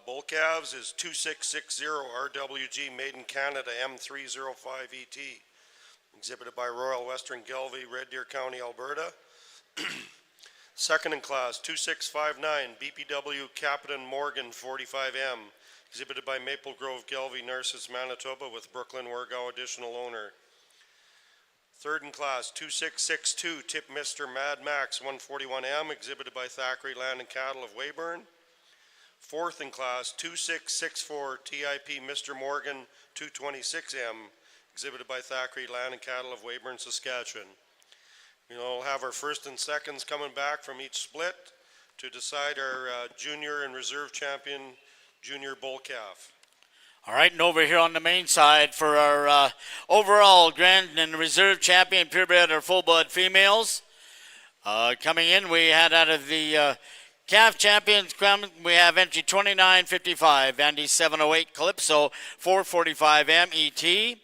bull calves is 2660 RWG Made in Canada M305 ET, exhibited by Royal Western Gelbvieh, Red Deer County, Alberta. Second in class, 2659 BPW Captain Morgan 45M, exhibited by Maple Grove Gelbvieh, Narcissus, Manitoba, with Brooklyn Wargow additional owner. Third in class, 2662 Tip Mr. Mad Max 141M, exhibited by Thackeray Land and Cattle of Weyburn. Fourth in class, 2664 TIP Mr. Morgan 226M, exhibited by Thackeray Land and Cattle of Weyburn, Saskatchewan. We'll have our first and seconds coming back from each split to decide our junior and reserve champion junior bull calf. All right, and over here on the main side for our overall grand and reserve champion purebred or full-blood females. Coming in, we had out of the calf champions, we have entry 2955, Vandy 708 Calypso 445M ET,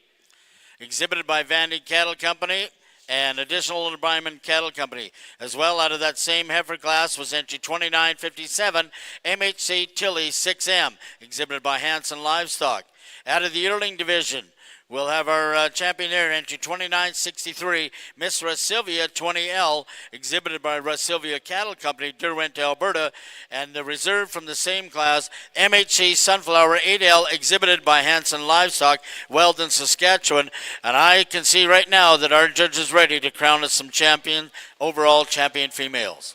exhibited by Vandy Cattle Company and additional owner Byman Cattle Company. As well, out of that same heifer class was entry 2957 MHC Tilly 6M, exhibited by Hanson Livestock. Out of the yearling division, we'll have our champion there, entry 2963 Miss Russylvia 20L, exhibited by Russylvia Cattle Company, Derwent, Alberta. And the reserve from the same class, MHC Sunflower 8L, exhibited by Hanson Livestock, Weldon, Saskatchewan. And I can see right now that our judge is ready to crown us some overall champion females.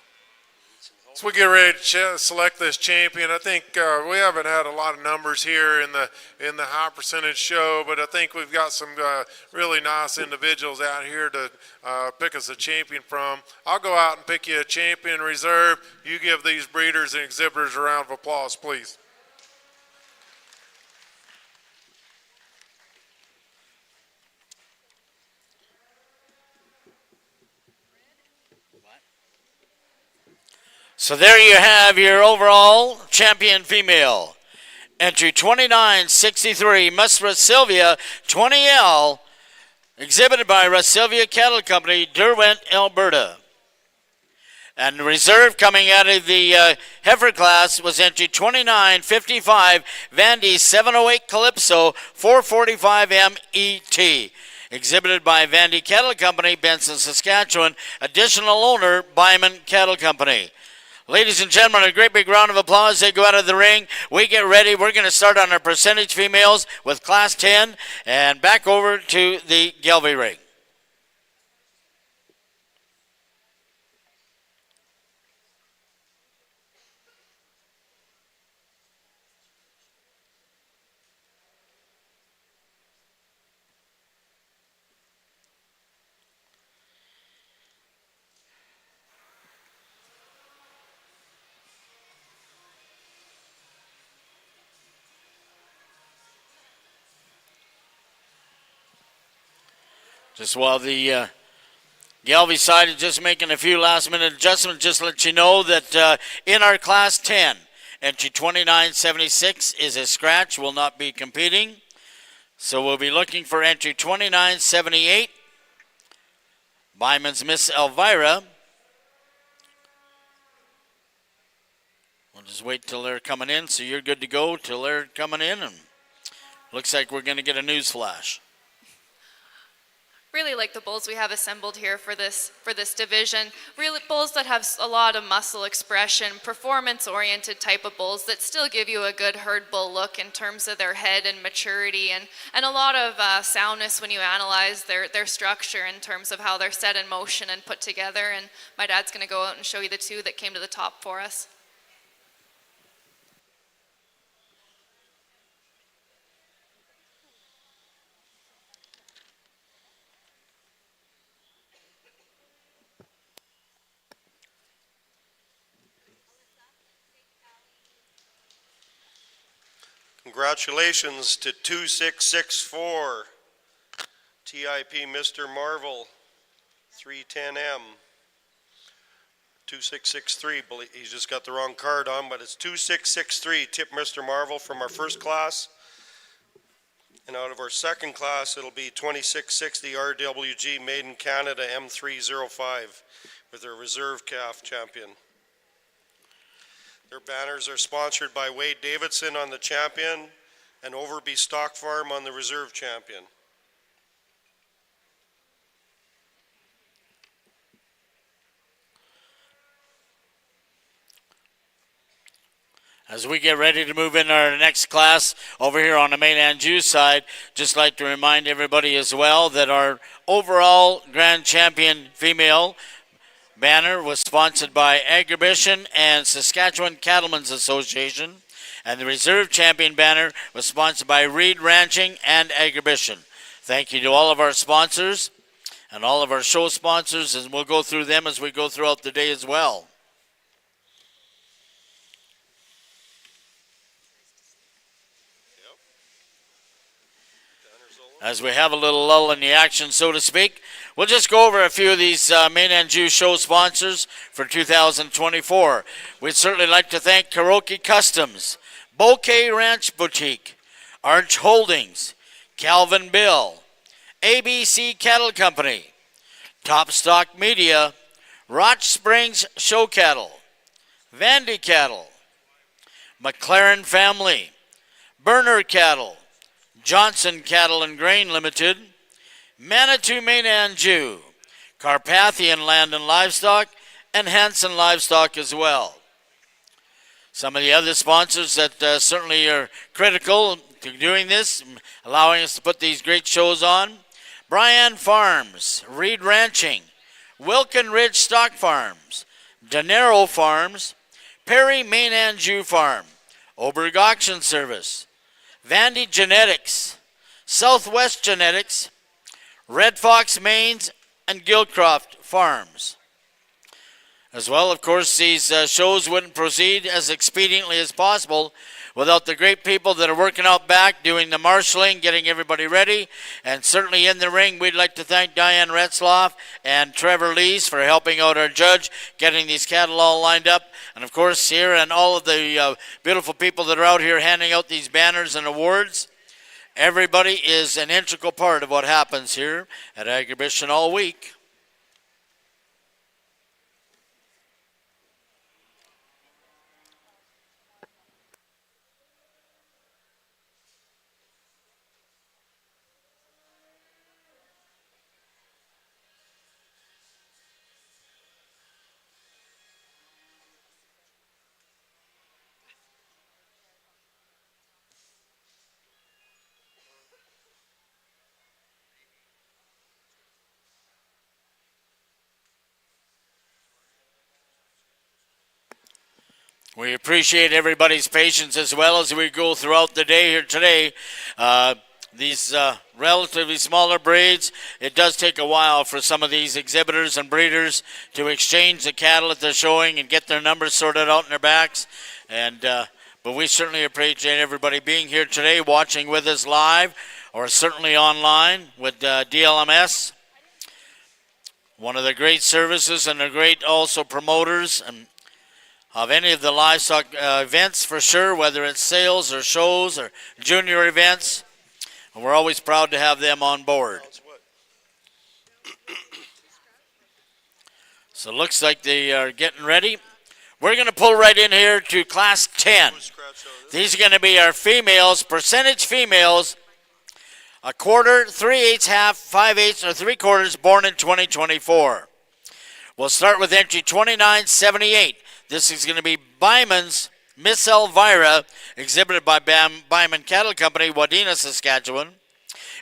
As we get ready to select this champion, I think we haven't had a lot of numbers here in the high percentage show, but I think we've got some really nice individuals out here to pick us a champion from. I'll go out and pick you a champion reserve. You give these breeders and exhibitors a round of applause, please. So there you have your overall champion female. Entry 2963, Miss Russylvia 20L, exhibited by Russylvia Cattle Company, Derwent, Alberta. And the reserve coming out of the heifer class was entry 2955, Vandy 708 Calypso 445M ET, exhibited by Vandy Cattle Company, Benson, Saskatchewan, additional owner Byman Cattle Company. Ladies and gentlemen, a great big round of applause. They go out of the ring. We get ready. We're going to start on our percentage females with Class 10 and back over to the Gelbvieh ring. Just while the Gelbvieh side is just making a few last-minute adjustments, just to let you know that in our Class 10, entry 2976 is a scratch, will not be competing. So we'll be looking for entry 2978, Byman's Miss Elvira. We'll just wait till they're coming in, so you're good to go till they're coming in, and looks like we're going to get a news flash. Really like the bulls we have assembled here for this division. Really bulls that have a lot of muscle expression, performance-oriented type of bulls that still give you a good herd bull look in terms of their head and maturity, and a lot of soundness when you analyze their structure in terms of how they're set in motion and put together. And my dad's going to go out and show you the two that came to the top for us. Congratulations to 2664 TIP Mr. Marvel 310M. 2663, he's just got the wrong card on, but it's 2663 Tip Mr. Marvel from our first class. And out of our second class, it'll be 2660 RWG Made in Canada M305. with their reserve calf champion. Their banners are sponsored by Wade Davidson on the champion and Overby Stock Farm on the reserve champion. As we get ready to move in our next class over here on the Maine-Anjou side, just like to remind everybody as well that our overall grand champion female banner was sponsored by Agribition and Saskatchewan Cattlemen's Association, and the reserve champion banner was sponsored by Reed Ranching and Agribition. Thank you to all of our sponsors and all of our show sponsors, and we'll go through them as we go throughout the day as well. As we have a little lull in the action, so to speak, we'll just go over a few of these Maine-Anjou show sponsors for 2024. We'd certainly like to thank Kuroki Customs, Bouquet Ranch Boutique, Arch Holdings, Calvin Bill, ABC Cattle Company, Top Stock Media, Roch Springs Show Cattle, Vandy Cattle, McLaren Family, Burner Cattle, Johnson Cattle and Grain Limited, Manitou Maine-Anjou, Carpathian Land and Livestock, and Hanson Livestock as well. Some of the other sponsors that certainly are critical to doing this, allowing us to put these great shows on: Bryan Farms, Reed Ranching, Wilkin Ridge Stock Farms, Denero Farms, Perry Maine-Anjou Farm, Oberg Auction Service, Vandy Genetics, Southwest Genetics, Red Fox Maines, and Gilcroft Farms. As well, of course, these shows wouldn't proceed as expediently as possible without the great people that are working out back, doing the marshaling, getting everybody ready, and certainly in the ring, we'd like to thank Diane Retzloff and Trevor Lees for helping out our judge, getting these cattle all lined up, and of course here and all of the beautiful people that are out here handing out these banners and awards. Everybody is an integral part of what happens here at Agribition all week. We appreciate everybody's patience as well as we go throughout the day here today. These relatively smaller breeds, it does take a while for some of these exhibitors and breeders to exchange the cattle that they're showing and get their numbers sorted out in their backs. But we certainly appreciate everybody being here today, watching with us live or certainly online with DLMS. One of the great services and the great also promoters and of any of the livestock events for sure, whether it's sales or shows or junior events. And we're always proud to have them on board. So it looks like they are getting ready. We're going to pull right in here to Class 10. These are going to be our females, percentage females, a quarter, 3/8, half, 5/8, or 3/4, born in 2024. We'll start with entry 2978. This is going to be Byman's Miss Elvira, exhibited by Byman Cattle Company, Wadena, Saskatchewan.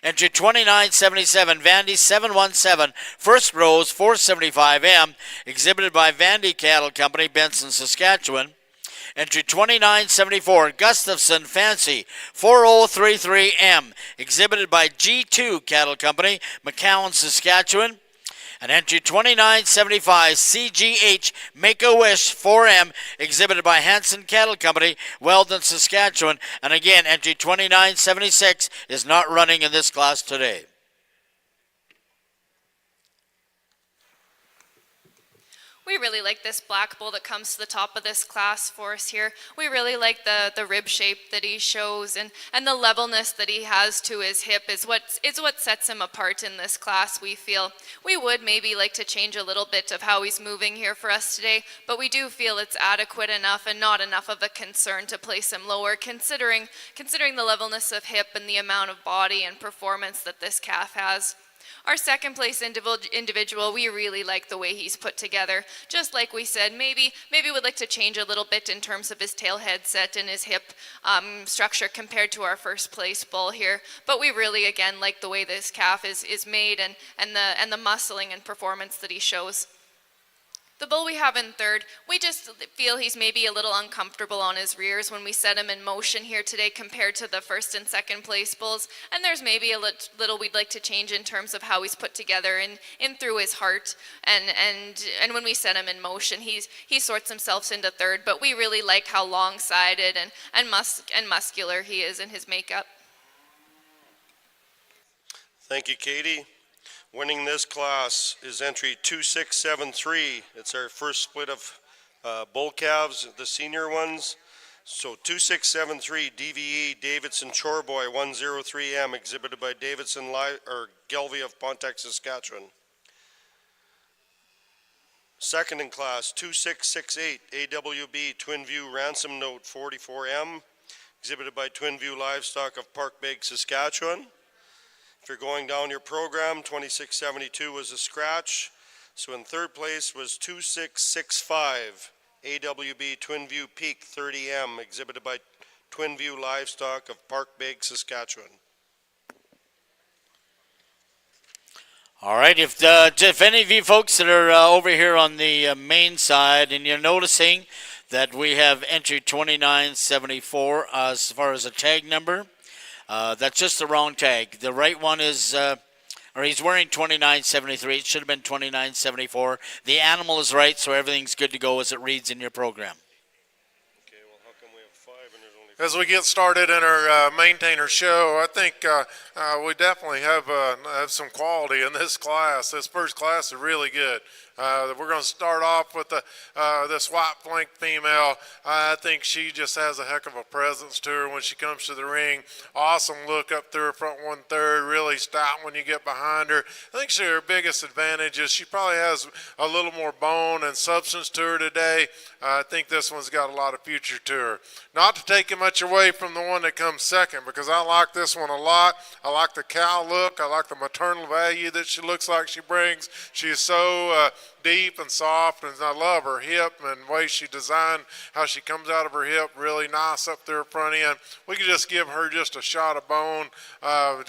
Entry 2977, Vandy 717, First Rose 475M, exhibited by Vandy Cattle Company, Benson, Saskatchewan. Entry 2974, Gustafson Fancy 4033M, exhibited by G2 Cattle Company, McCowan, Saskatchewan. And entry 2975, CGH Make-A-Wish 4M, exhibited by Hanson Cattle Company, Weldon, Saskatchewan. And again, entry 2976 is not running in this class We We really like this black bull that comes to the top of this class for us here. We really like the rib shape that he shows, and the levelness that he has to his hip is what sets him apart in this class, we feel. We would maybe like to change a little bit of how he's moving here for us today, but we do feel it's adequate enough and not enough of a concern to place him lower, considering the levelness of hip and the amount of body and performance that this calf has. Our second place individual, we really like the way he's put together. Just like we said, maybe we'd like to change a little bit in terms of his tail head set and his hip structure compared to our first place bull here. But we really, again, like the way this calf is made and the muscling and performance that he shows. The bull we have in third, we just feel he's maybe a little uncomfortable on his rears when we set him in motion here today compared to the first and second place bulls. And there's maybe a little we'd like to change in terms of how he's put together in through his heart. And when we set him in motion, he sorts himself into third. But we really like how long-sided and muscular he is in his makeup. Thank you, Katie. Winning this class is entry 2673. It's our first split of bull calves, the senior ones. So 2673 DVE Davidson Chorboy 103M, exhibited by Davidson Gelvy of Pontiac, Saskatchewan. Second in class 2668 AWB Twin View Ransom Note 44M, exhibited by Twin View Livestock of Parkbeg, Saskatchewan. If you're going down your program, 2672 was a scratch. So in third place was 2665, AWB Twin View Peak 30M, exhibited by Twin View Livestock of Parkbeg, Saskatchewan. All right, if any of you folks that are over here on the main side and you're noticing that we have entry 2974 as far as a tag number, that's just the wrong tag. The right one is, or he's wearing 2973. It should have been 2974. The animal is right, so everything's good to go as it reads in your program. Okay, well, how come we have 5 and there's only 4? As we get started in our maintainer show, I think we definitely have some quality in this class. This first class is really good. We're going to start off with this white flank female. I think she just has a heck of a presence to her when she comes to the ring. Awesome look up through her front 1/3, really stout when you get behind her. I think her biggest advantage is she probably has a little more bone and substance to her today. I think this one's got a lot of future to her. Not to take much away from the one that comes second, because I like this one a lot. I like the cow look. I like the maternal value that she looks like she brings. She is so deep and soft, and I love her hip and the way she designed how she comes out of her hip, really nice up there front end. We could just give her just a shot of bone.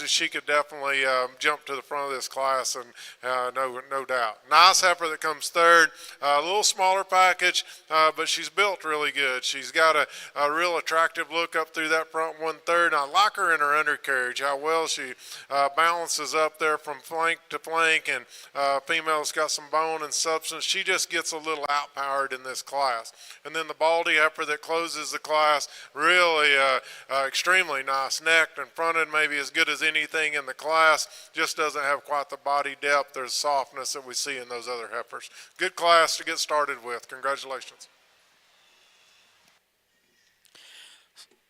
She could definitely jump to the front of this class, and no doubt. Nice heifer that comes third, a little smaller package, but she's built really good. She's got a real attractive look up through that front 1/3, and I like her in her undercarriage, how well she balances up there from flank to flank, and female's got some bone and substance. She just gets a little outpowered in this class. And then the baldy heifer that closes the class, really extremely nice, necked and fronted, maybe as good as anything in the class, just doesn't have quite the body depth or softness that we see in those other heifers. Good class to get started with. Congratulations.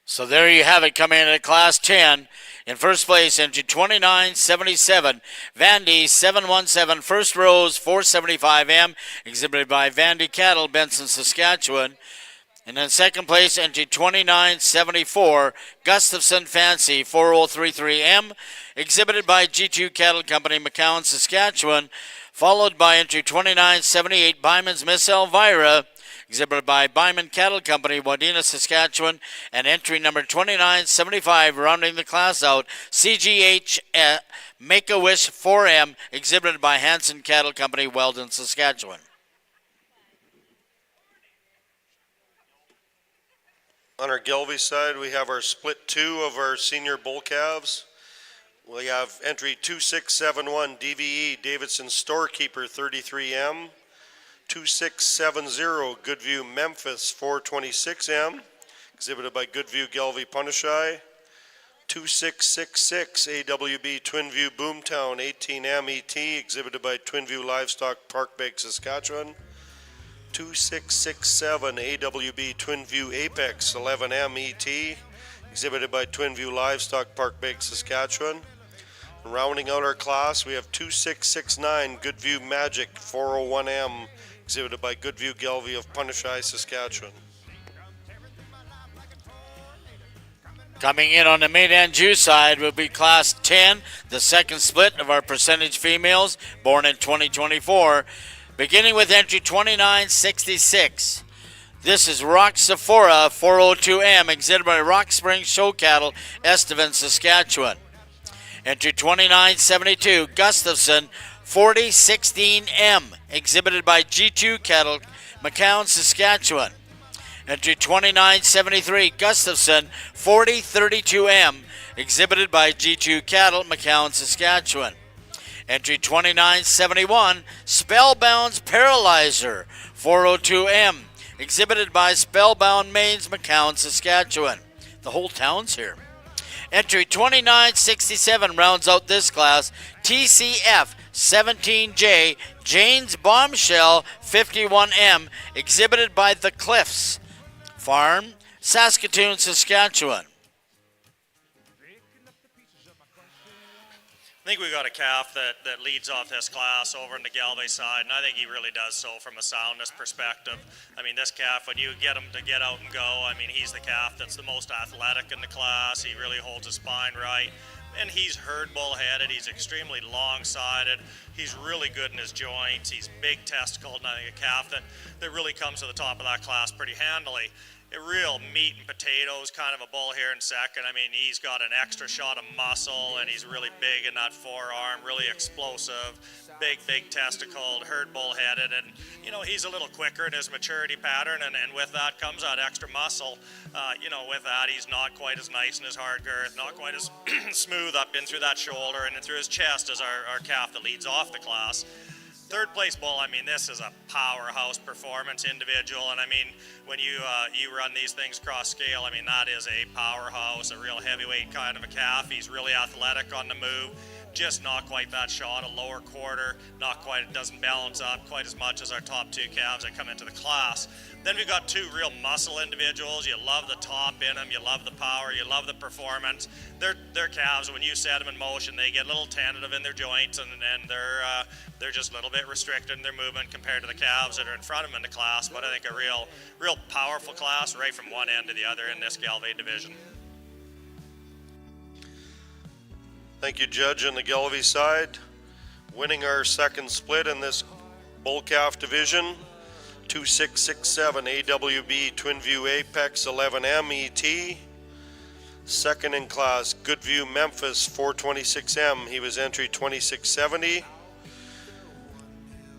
So there you have it, coming in at Class 10. In first place, entry 2977, Vandy 717, first rows 475M, exhibited by Vandy Cattle, Benson, Saskatchewan. And then second place, entry 2974, Gustafson Fancy 4033M, exhibited by G2 Cattle Company, McCowan, Saskatchewan, followed by entry 2978, Byman's Miss Elvira, exhibited by Byman Cattle Company, Wadena, Saskatchewan, and entry number 2975, rounding the class out, CGH Make-A-Wish 4M, exhibited by Hanson Cattle Company, Weldon, Saskatchewan. On our Gelvy side, we have our split 2 of our senior bull calves. We have entry 2671 DVE Davidson Storekeeper 33M. 2670 Goodview Memphis 426M, exhibited by Goodview Gelvy Punishai. 2666 AWB Twinview Boomtown 18M ET, exhibited by Twinview Livestock Parkbeg, Saskatchewan. 2667 AWB Twin View Apex 11M ET, exhibited by Twin View Livestock Park, Big, Saskatchewan. Rounding out our class, we have 2669 Goodview Magic 401M, exhibited by Goodview Gelvie of Punishai, Saskatchewan. Coming in on the Maine-Anjou side will be Class 10, the second split of our percentage females born in 2024, beginning with entry 2966. This is Rock Sephora 402M, exhibited by Rock Springs Show Cattle, Estevan, Saskatchewan. Entry 2972, Gustafson 4016M, exhibited by G2 Cattle, McCown, Saskatchewan. Entry 2973, Gustafson 4032M, exhibited by G2 Cattle, McCown, Saskatchewan. Entry 2971, Spellbound's Paralyzer 402M, exhibited by Spellbound Mains, McCown, Saskatchewan. The whole town's here. Entry 2967 rounds out this class. TCF 17J, Jane's Bombshell 51M, exhibited by The Cliffs Farm, Saskatoon, Saskatchewan. I think we got a calf that leads off this class over in the Galway side, and I think he really does so from a soundness perspective. I mean, this calf, when you get him to get out and go, I mean, he's the calf that's the most athletic in the class. He really holds his spine right, and he's herd bull-headed. He's extremely long-sided. He's really good in his joints. He's big testicled, and I think a calf that really comes to the top of that class pretty handily. A real meat and potatoes kind of a bull here in second. I mean, he's got an extra shot of muscle, and he's really big in that forearm, really explosive, big testicled, herd bull-headed, and, you know, he's a little quicker in his maturity pattern, and with that comes that extra muscle. You know, with that, he's not quite as nice in his hard girth, not quite as smooth up in through that shoulder and in through his chest as our calf that leads off the class. Third place bull, I mean, this is a powerhouse performance individual, and I mean, when you run these things cross scale, I mean, that is a powerhouse, a real heavyweight kind of a calf. He's really athletic on the move, just not quite that shot, a lower quarter, not quite, it doesn't balance up quite as much as our top two calves that come into the class. Then we've got two real muscle individuals. You love the top in them, you love the power, you love the performance. They're calves, when you set them in motion, they get a little tentative in their joints, and they're just a little bit restricted in their movement compared to the calves that are in front of them in the class. But I think a real powerful class right from one end to the other in this Galway division. Thank you, Judge, on the Gelvie side. Winning our second split in this bull calf division, 2667 AWB Twin View Apex 11M ET. Second in class, Goodview Memphis 426M. He was entry 2670.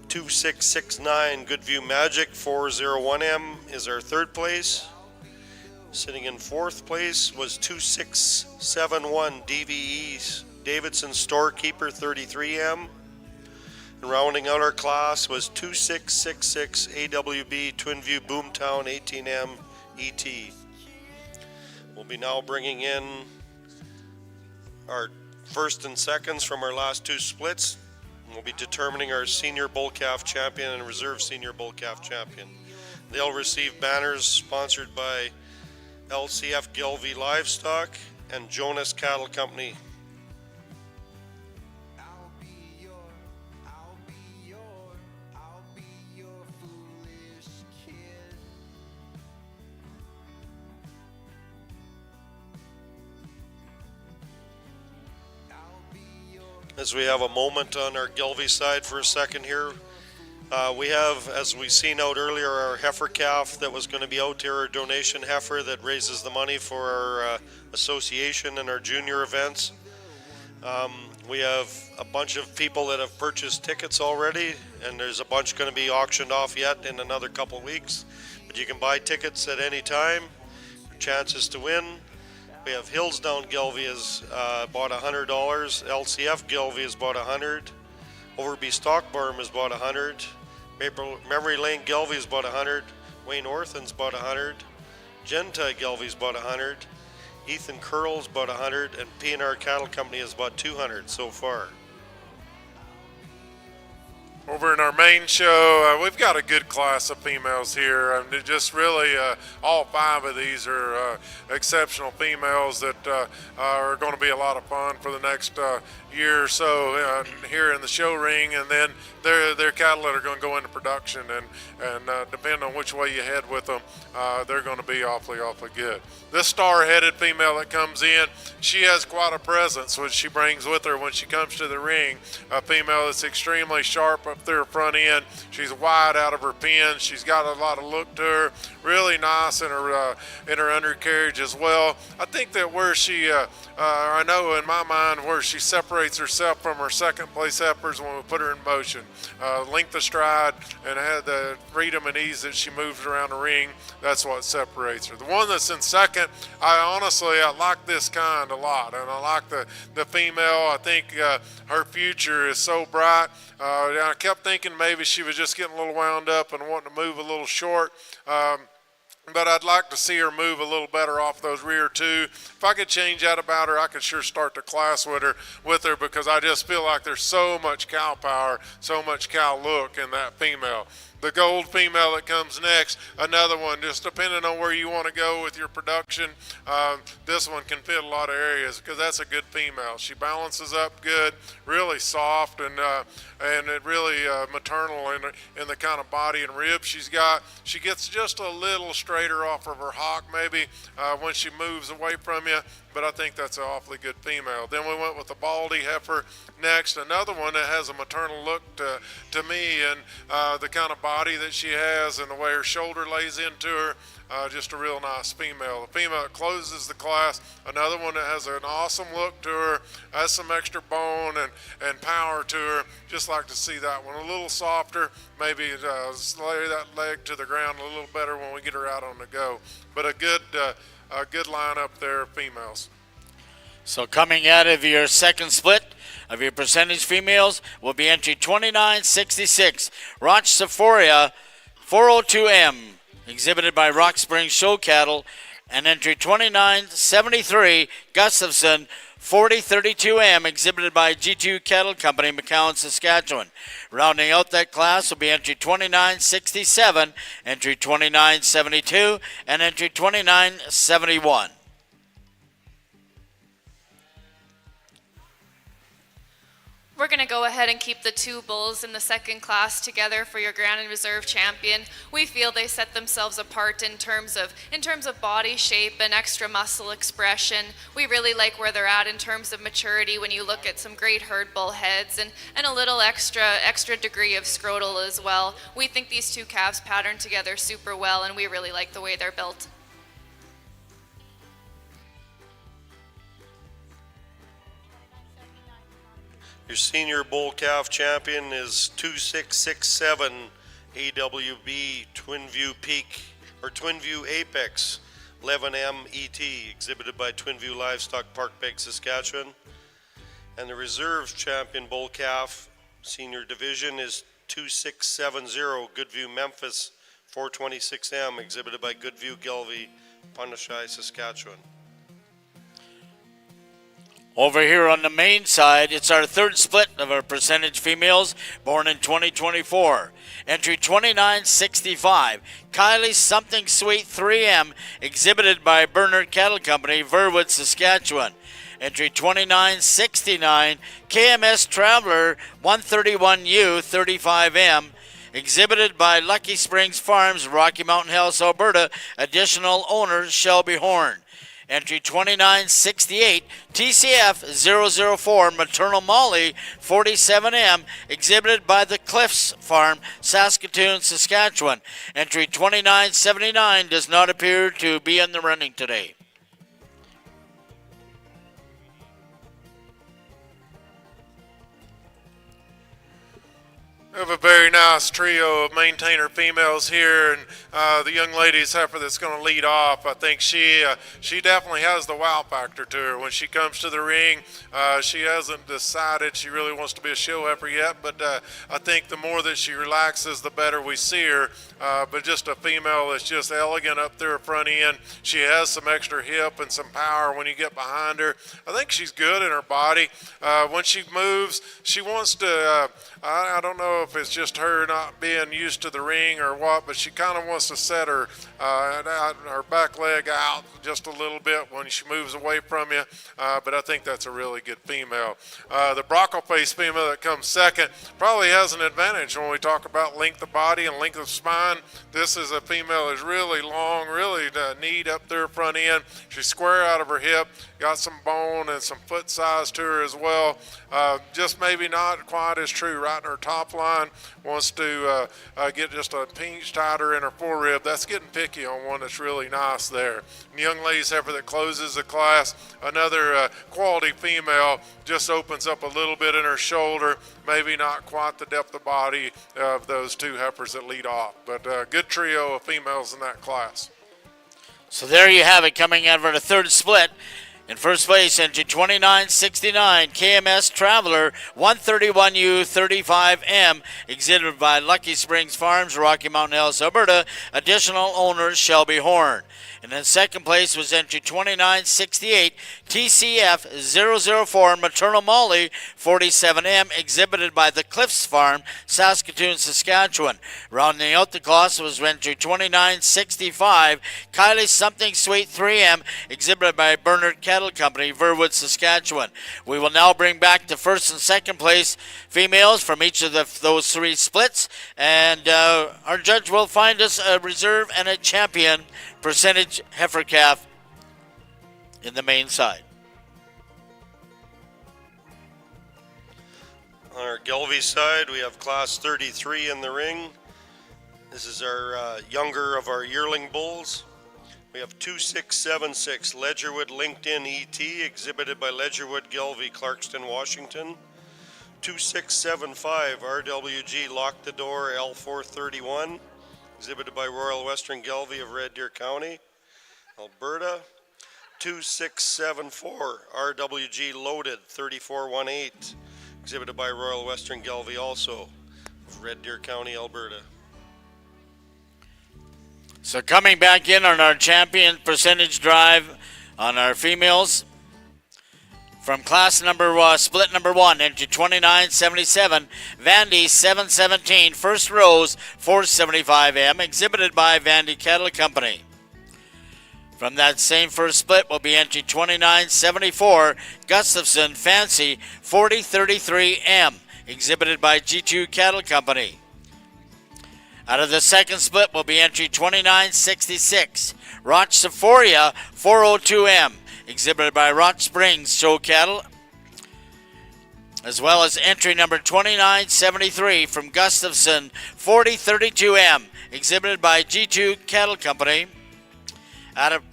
2669 Goodview Magic 401M is our third place. Sitting in fourth place was 2671 DVE's Davidson Storekeeper 33M. And rounding out our class was 2666 AWB Twin View Boomtown 18M ET. We'll be now bringing in our first and seconds from our last two splits. We'll be determining our senior bull calf champion and reserve senior bull calf champion. They'll receive banners sponsored by LCF Gelvie Livestock and Jonas Cattle Company. As we have a moment on our Gelvie side for a second here, we have, as we seen out earlier, our heifer calf that was going to be out here, our donation heifer that raises the money for our association and our junior events. We have a bunch of people that have purchased tickets already, and there's a bunch going to be auctioned off yet in another couple weeks. But you can buy tickets at any time, chances to win. We have Hillsdown Gelvie is bought $100. LCF Gelvie is bought $100. Overby Stockbarm is bought $100. Memory Lane Gelvie is bought $100. Wayne Orthan's bought $100. Gentile Gelvie's bought $100. Ethan Curl's bought $100, and P&R Cattle Company has bought $200 so far. over in our main show. We've got a good class of females here. They're just really, all 5 of these are exceptional females that are going to be a lot of fun for the next year or so here in the show ring, and then they're cattle that are going to go into production, and depending on which way you head with them, they're going to be awfully good. This star-headed female that comes in, she has quite a presence which she brings with her when she comes to the ring. A female that's extremely sharp up there front end. She's wide out of her pen. She's got a lot of look to her. Really nice in her undercarriage as well. I think that where she, I know in my mind where she separates herself from her second place heifers when we put her in motion. Length of stride and had the freedom and ease that she moves around the ring. That's what separates her. The one that's in second, I like this kind a lot, and I like the female. I think her future is so bright. I kept thinking maybe she was just getting a little wound up and wanting to move a little short. But I'd like to see her move a little better off those rear 2. If I could change that about her, I could sure start the class with her because I just feel like there's so much cow power, so much cow look in that female. The gold female that comes next, another one, just depending on where you want to go with your production, this one can fit a lot of areas because that's a good female. She balances up good, really soft, and it really maternal in the kind of body and ribs she's got. She gets just a little straighter off of her hock maybe when she moves away from you, but I think that's an awfully good female. Then we went with the baldy heifer next, another one that has a maternal look to me, and the kind of body that she has and the way her shoulder lays into her. Just a real nice female. The female that closes the class, another one that has an awesome look to her, has some extra bone and power to her. Just like to see that one a little softer, maybe lay that leg to the ground a little better when we get her out on the go. But a good lineup there of females. So coming out of your second split of your percentage females will be entry 2966, Roch Sephoria 402M, exhibited by Rock Springs Show Cattle, and entry 2973, Gustafson 4032M, exhibited by G2 Cattle Company, McCowan, Saskatchewan. Rounding out that class will be entry 2967, entry 2972, and entry 2971. We're going to go ahead and keep the 2 bulls in the second class together for your Grand and Reserve champion. We feel they set themselves apart in terms of body shape and extra muscle expression. We really like where they're at in terms of maturity when you look at some great herd bull heads and a little extra degree of scrotal as well. We think these 2 calves pattern together super well, and we really like the way they're built. Your senior bull calf champion is 2667 AWB Twinview Peak or Twinview Apex 11M ET, exhibited by Twinview Livestock Park, Beg, Saskatchewan. And the reserve champion bull calf senior division is 2670 Goodview Memphis 426M, exhibited by Goodview Gelvie, Punashai, Saskatchewan. Over here on the main side, it's our third split of our percentage females born in 2024. Entry 2965, Kylie Something Sweet 3M, exhibited by Bernard Cattle Company, Verwood, Saskatchewan. Entry 2969, KMS Traveler 131U 35M, exhibited by Lucky Springs Farms, Rocky Mountain House, Alberta. Additional owner Shelby Horn. Entry 2968, TCF 004, Maternal Molly 47M, exhibited by the Cliffs Farm, Saskatoon, Saskatchewan. Entry 2979 does not appear to be in the running today. We have a very nice trio of maintainer females here, and the young lady's heifer that's going to lead off. I think she definitely has the wow factor to her. When she comes to the ring, she hasn't decided she really wants to be a show heifer yet, but I think the more that she relaxes, the better we see her. But just a female that's just elegant up there front end. She has some extra hip and some power when you get behind her. I think she's good in her body. When she moves, she wants to, I don't know if it's just her not being used to the ring or what, but she kind of wants to set her her back leg out just a little bit when she moves away from you. But I think that's a really good female. The Brockle-faced female that comes second probably has an advantage when we talk about length of body and length of spine. This is a female that's really long, really neat up there front end. She's square out of her hip, got some bone and some foot size to her as well. Just maybe not quite as true right in her top line. Wants to get just a pinch tighter in her forerib. That's getting picky on one that's really nice there. And young lady's heifer that closes the class, another quality female, just opens up a little bit in her shoulder. Maybe not quite the depth of body of those two heifers that lead off, but a good trio of females in that class. So there you have it, coming out of the third split. In first place, entry 2969, KMS Traveler, 131U 35M, exhibited by Lucky Springs Farms, Rocky Mountain Hills, Alberta. Additional owners Shelby Horn. And in second place was entry 2968, TCF 004, Maternal Molly, 47M, exhibited by the Cliffs Farm, Saskatoon, Saskatchewan. Rounding out the class was entry 2965, Kylie Something Sweet 3M, exhibited by Bernard Cattle Company, Verwood, Saskatchewan. We will now bring back the first and second place females from each of those three splits, and our judge will find us a reserve and a champion percentage heifer calf in the main side. On our Gelby side, we have class 33 in the ring. This is our younger of our yearling bulls. We have 2676 Ledgerwood LinkedIn ET, exhibited by Ledgerwood Gelby, Clarkston, Washington. 2675 RWG Lock the Door L431, exhibited by Royal Western Gelby of Red Deer County, Alberta. 2674 RWG Loaded 3418, exhibited by Royal Western Gelby also of Red Deer County, Alberta. So coming back in on our champion percentage drive on our females, from class split number 1, entry 2977, Vandy 717, first rows 475M, exhibited by Vandy Cattle Company. From that same first split will be entry 2974, Gustafson Fancy 4033M, exhibited by G2 Cattle Company. Out of the second split will be entry 2966, Roch Sephoria 402M, exhibited by Roch Springs Show Cattle, as well as entry number 2973 from Gustafson 4032M, exhibited by G2 Cattle Company. Out of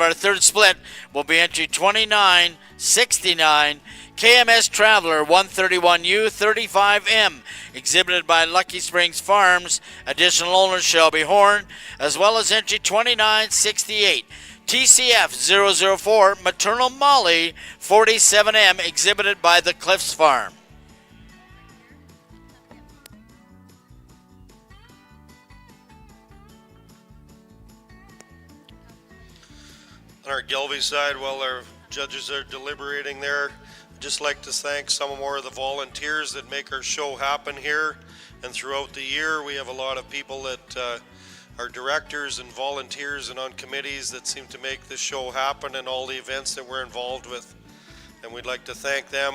our third split will be entry 2969, KMS Traveler 131U 35M, exhibited by Lucky Springs Farms, additional owners Shelby Horn, as well as entry 2968, TCF 004, Maternal Molly 47M, exhibited by the Cliffs Farm. On our Gelby side, while our judges are deliberating there, I'd just like to thank some more of the volunteers that make our show happen here. And throughout the year, we have a lot of people that are directors and volunteers and on committees that seem to make this show happen and all the events that we're involved with. And we'd like to thank them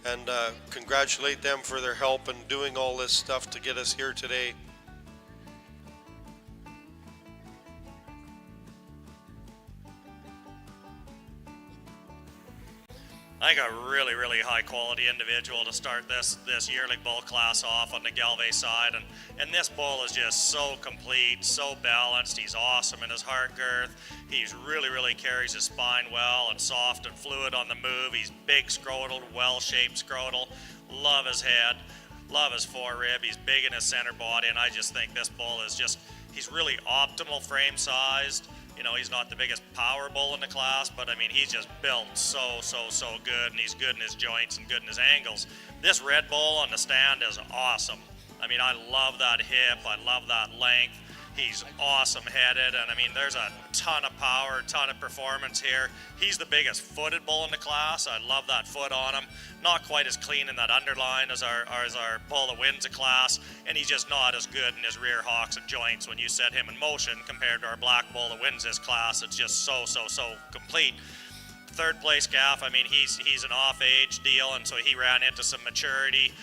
and congratulate them for their help in doing all this stuff to get us here today. I think a really, really high quality individual to start this yearling bull class off on the Gelby side. And this bull is just so complete, so balanced. He's awesome in his heart girth. He's really carries his spine well and soft and fluid on the move. He's big scrotal, well-shaped scrotal. Love his head, love his forerib. He's big in his center body, and I just think this bull is he's really optimal frame sized. You know, he's not the biggest power bull in the class, but I mean, he's just built so good, and he's good in his joints and good in his angles. This red bull on the stand is awesome. I mean, I love that hip, I love that length. He's awesome headed, and I mean, there's a ton of power, ton of performance here. He's the biggest footed bull in the class. I love that foot on him. Not quite as clean in that underline as our bull that wins the class, and he's just not as good in his rear hocks and joints when you set him in motion compared to our black bull that wins this class. It's just so complete. Third place calf, I mean, he's an off-age deal, and so he ran into some maturity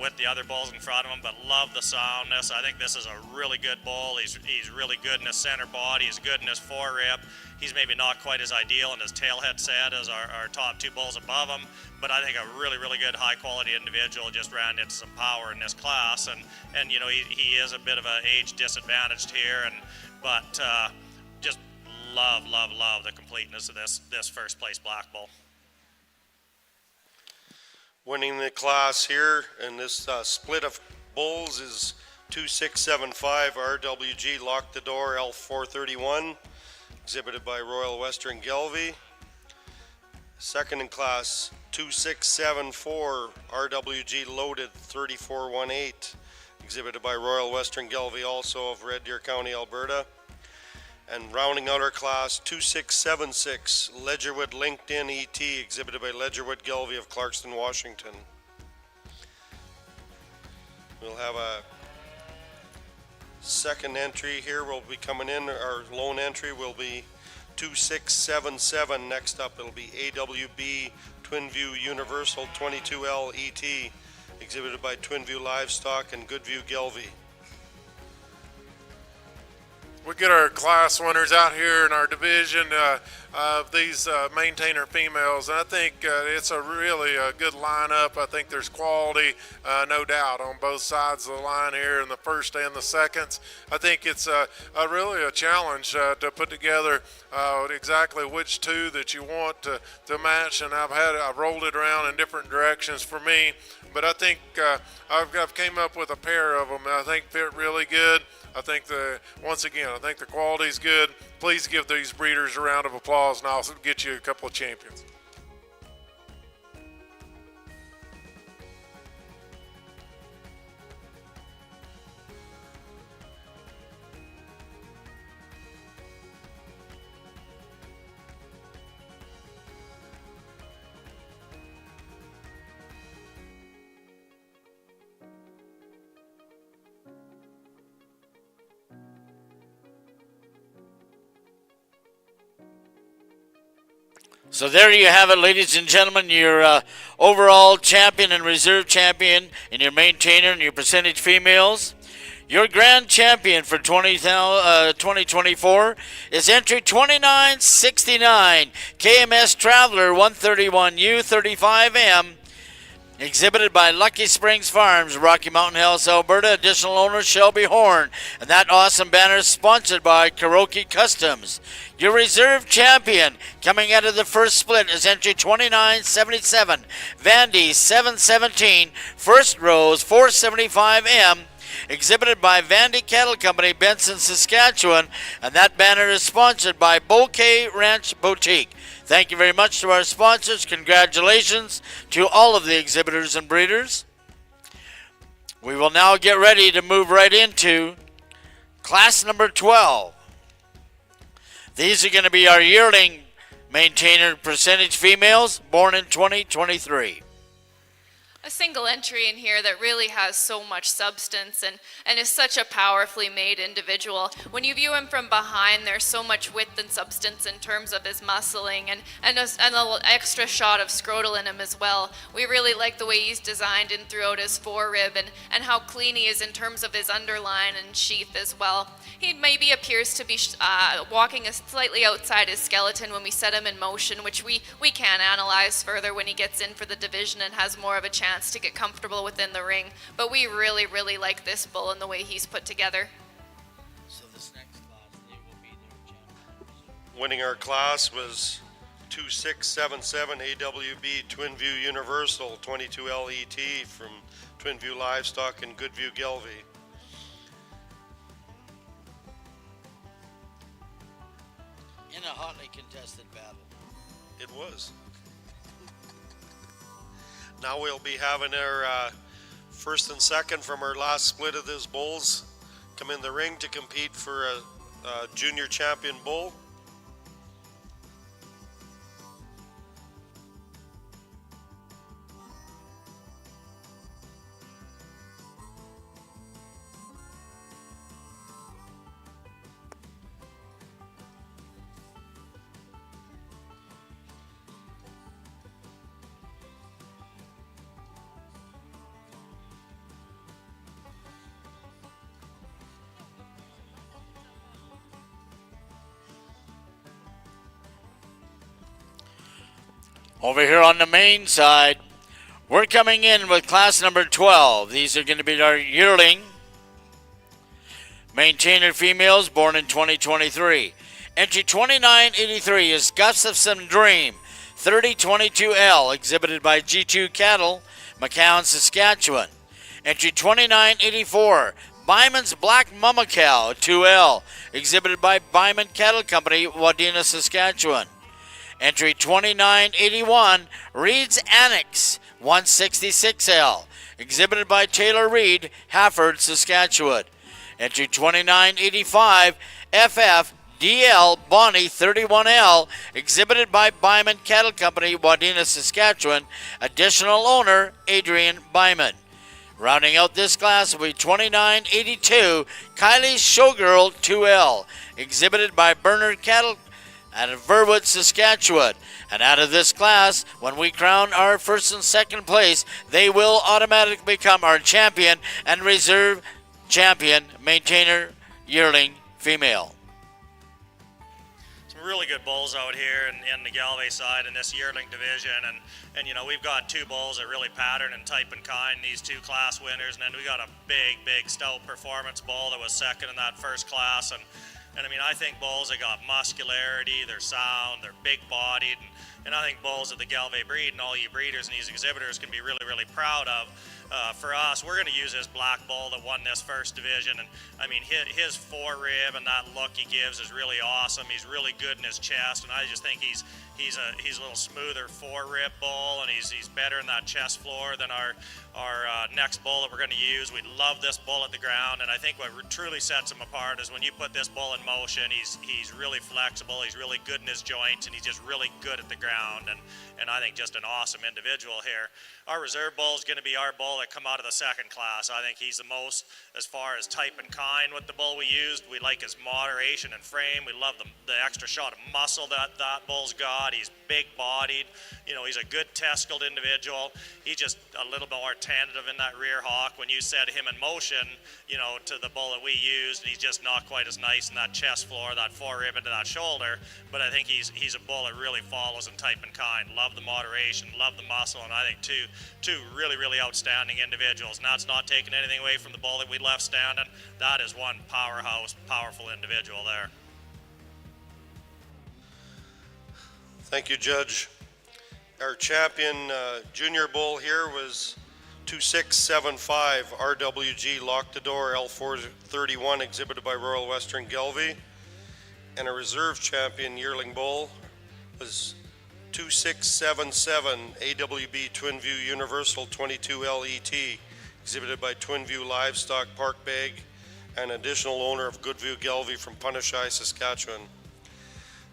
with the other bulls in front of him, but love the soundness. I think this is a really good bull. He's really good in his center body. He's good in his forerib. He's maybe not quite as ideal in his tailhead set as our top two bulls above him, but I think a really good high-quality individual. Just ran into some power in this class, and you know, he is a bit of an age disadvantaged here, but just love the completeness of this first place black bull. Winning the class here in this split of bulls is 2675 RWG Lock the Door L431, exhibited by Royal Western Gelbvieh. Second in class 2674 RWG Loaded 3418, exhibited by Royal Western Gelbvieh, also of Red Deer County, Alberta. And rounding out our class, 2676 Ledgerwood LinkedIn ET, exhibited by Ledgerwood Gelbvieh of Clarkston, Washington. We'll have a second entry here. Will be coming in. Our lone entry will be 2677. Next up, it'll be AWB Twinview Universal 22L ET, exhibited by Twinview Livestock and Goodview Gelbvieh. We get our class winners out here in our division of these maintainer females, and I think it's a really good lineup. I think there's quality, no doubt, on both sides of the line here in the first and the seconds. I think it's really a challenge to put together exactly which two that you want to match, and I've rolled it around in different directions for me, but I think I've came up with a pair of them that I think fit really good. I think once again, I think the quality's good. Please give these breeders a round of applause, and I'll get you a couple of champions. So there you have it, ladies and gentlemen, your overall champion and reserve champion in your maintainer and your percentage females. Your grand champion for 2024 is entry 2969, KMS Traveler 131U35M, exhibited by Lucky Springs Farms, Rocky Mountain Hills, Alberta. Additional owner Shelby Horn, and that awesome banner is sponsored by Kuroki Customs. Your reserve champion coming out of the first split is entry 2977, Vandy 717, First Rose 475M, exhibited by Vandy Cattle Company, Benson, Saskatchewan, and that banner is sponsored by Bouquet Ranch Boutique. Thank you very much to our sponsors. Congratulations to all of the exhibitors and breeders. We will now get ready to move right into class number 12. These are going to be our yearling maintainer percentage females born in 2023. A single entry in here that really has so much substance and is such a powerfully made individual. When you view him from behind, there's so much width and substance in terms of his muscling and a little extra shot of scrotal in him as well. We really like the way he's designed in throughout his forerib and how clean he is in terms of his underline and sheath as well. He maybe appears to be walking slightly outside his skeleton when we set him in motion, which we can analyze further when he gets in for the division and has more of a chance to get comfortable within the ring. But we really like this bull and the way he's put together. So this next class, they will be their champions. Winning our class was 2677 AWB Twinview Universal 22L ET from Twinview Livestock and Goodview Gelbvieh. In a hotly contested battle. It was. Now we'll be having our first and second from our last split of these bulls come in the ring to compete for a junior champion bull. Over here on the main side, we're coming in with class number 12. These are going to be our yearling maintainer females born in 2023. Entry 2983 is Gustafson Dream 3022L, exhibited by G2 Cattle, McCowan, Saskatchewan. Entry 2984, Byman's Black Mama Cow 2L, exhibited by Byman Cattle Company, Wadena, Saskatchewan. Entry 2981, Reed's Annex 166L, exhibited by Taylor Reed, Hafford, Saskatchewan. Entry 2985, FFDL Bonnie 31L, exhibited by Byman Cattle Company, Wadena, Saskatchewan. Additional owner, Adrian Byman. Rounding out this class will be 2982, Kylie's Showgirl 2L, exhibited by Bernard Cattle out of Verwood, Saskatchewan. And out of this class, when we crown our first and second place, they will automatically become our champion and reserve champion maintainer yearling female. Some really good bulls out here in the Galway side in this yearling division, and you know, we've got two bulls that really pattern and type and kind, these two class winners, and then we got a big stout performance bull that was second in that first class. And I mean, I think bulls that got muscularity, they're sound, they're big-bodied, and I think bulls of the Galway breed and all you breeders and these exhibitors can be really proud of. For us, we're going to use this black bull that won this first division, and I mean, his forerib and that look he gives is really awesome. He's really good in his chest, and I just think he's a little smoother forerib bull, and he's better in that chest floor than our next bull that we're going to use. We love this bull at the ground, and I think what truly sets him apart is when you put this bull in motion, he's really flexible, he's really good in his joints, and he's just really good at the ground, and I think just an awesome individual here. Our reserve bull is going to be our bull that come out of the second class. I think he's the most, as far as type and kind with the bull we used. We like his moderation and frame. We love the extra shot of muscle that bull's got. He's big-bodied. You know, he's a good testicled individual. He's just a little bit more tentative in that rear hock. When you set him in motion, you know, to the bull that we used, he's just not quite as nice in that chest floor, that forerib into that shoulder. But I think he's a bull that really follows in type and kind. Love the moderation, love the muscle, and I think two really outstanding individuals. And that's not taking anything away from the bull that we left standing. That is one powerhouse, powerful individual there. Thank you, Judge. Our champion junior bull here was 2675 RWG Lock the Door L431, exhibited by Royal Western Gelby. And a reserve champion yearling bull was 2677 AWB Twinview Universal 22 LET, exhibited by Twinview Livestock Park Bag, and additional owner of Goodview Gelby from Punashai, Saskatchewan.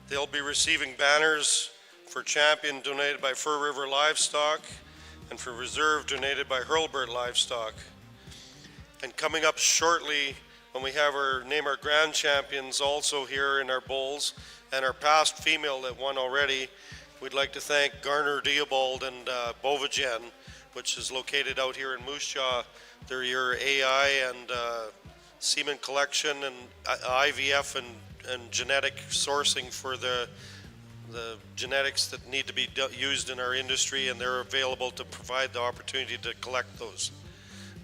They'll be receiving banners for champion donated by Fur River Livestock and for reserve donated by Hurlburt Livestock. And coming up shortly, when we have name our grand champions also here in our bulls and our past female that won already, we'd like to thank Garner Diebold and Bovagen, which is located out here in Moose Jaw. They're your AI and semen collection and IVF and genetic sourcing for the genetics that need to be used in our industry, and they're available to provide the opportunity to collect those.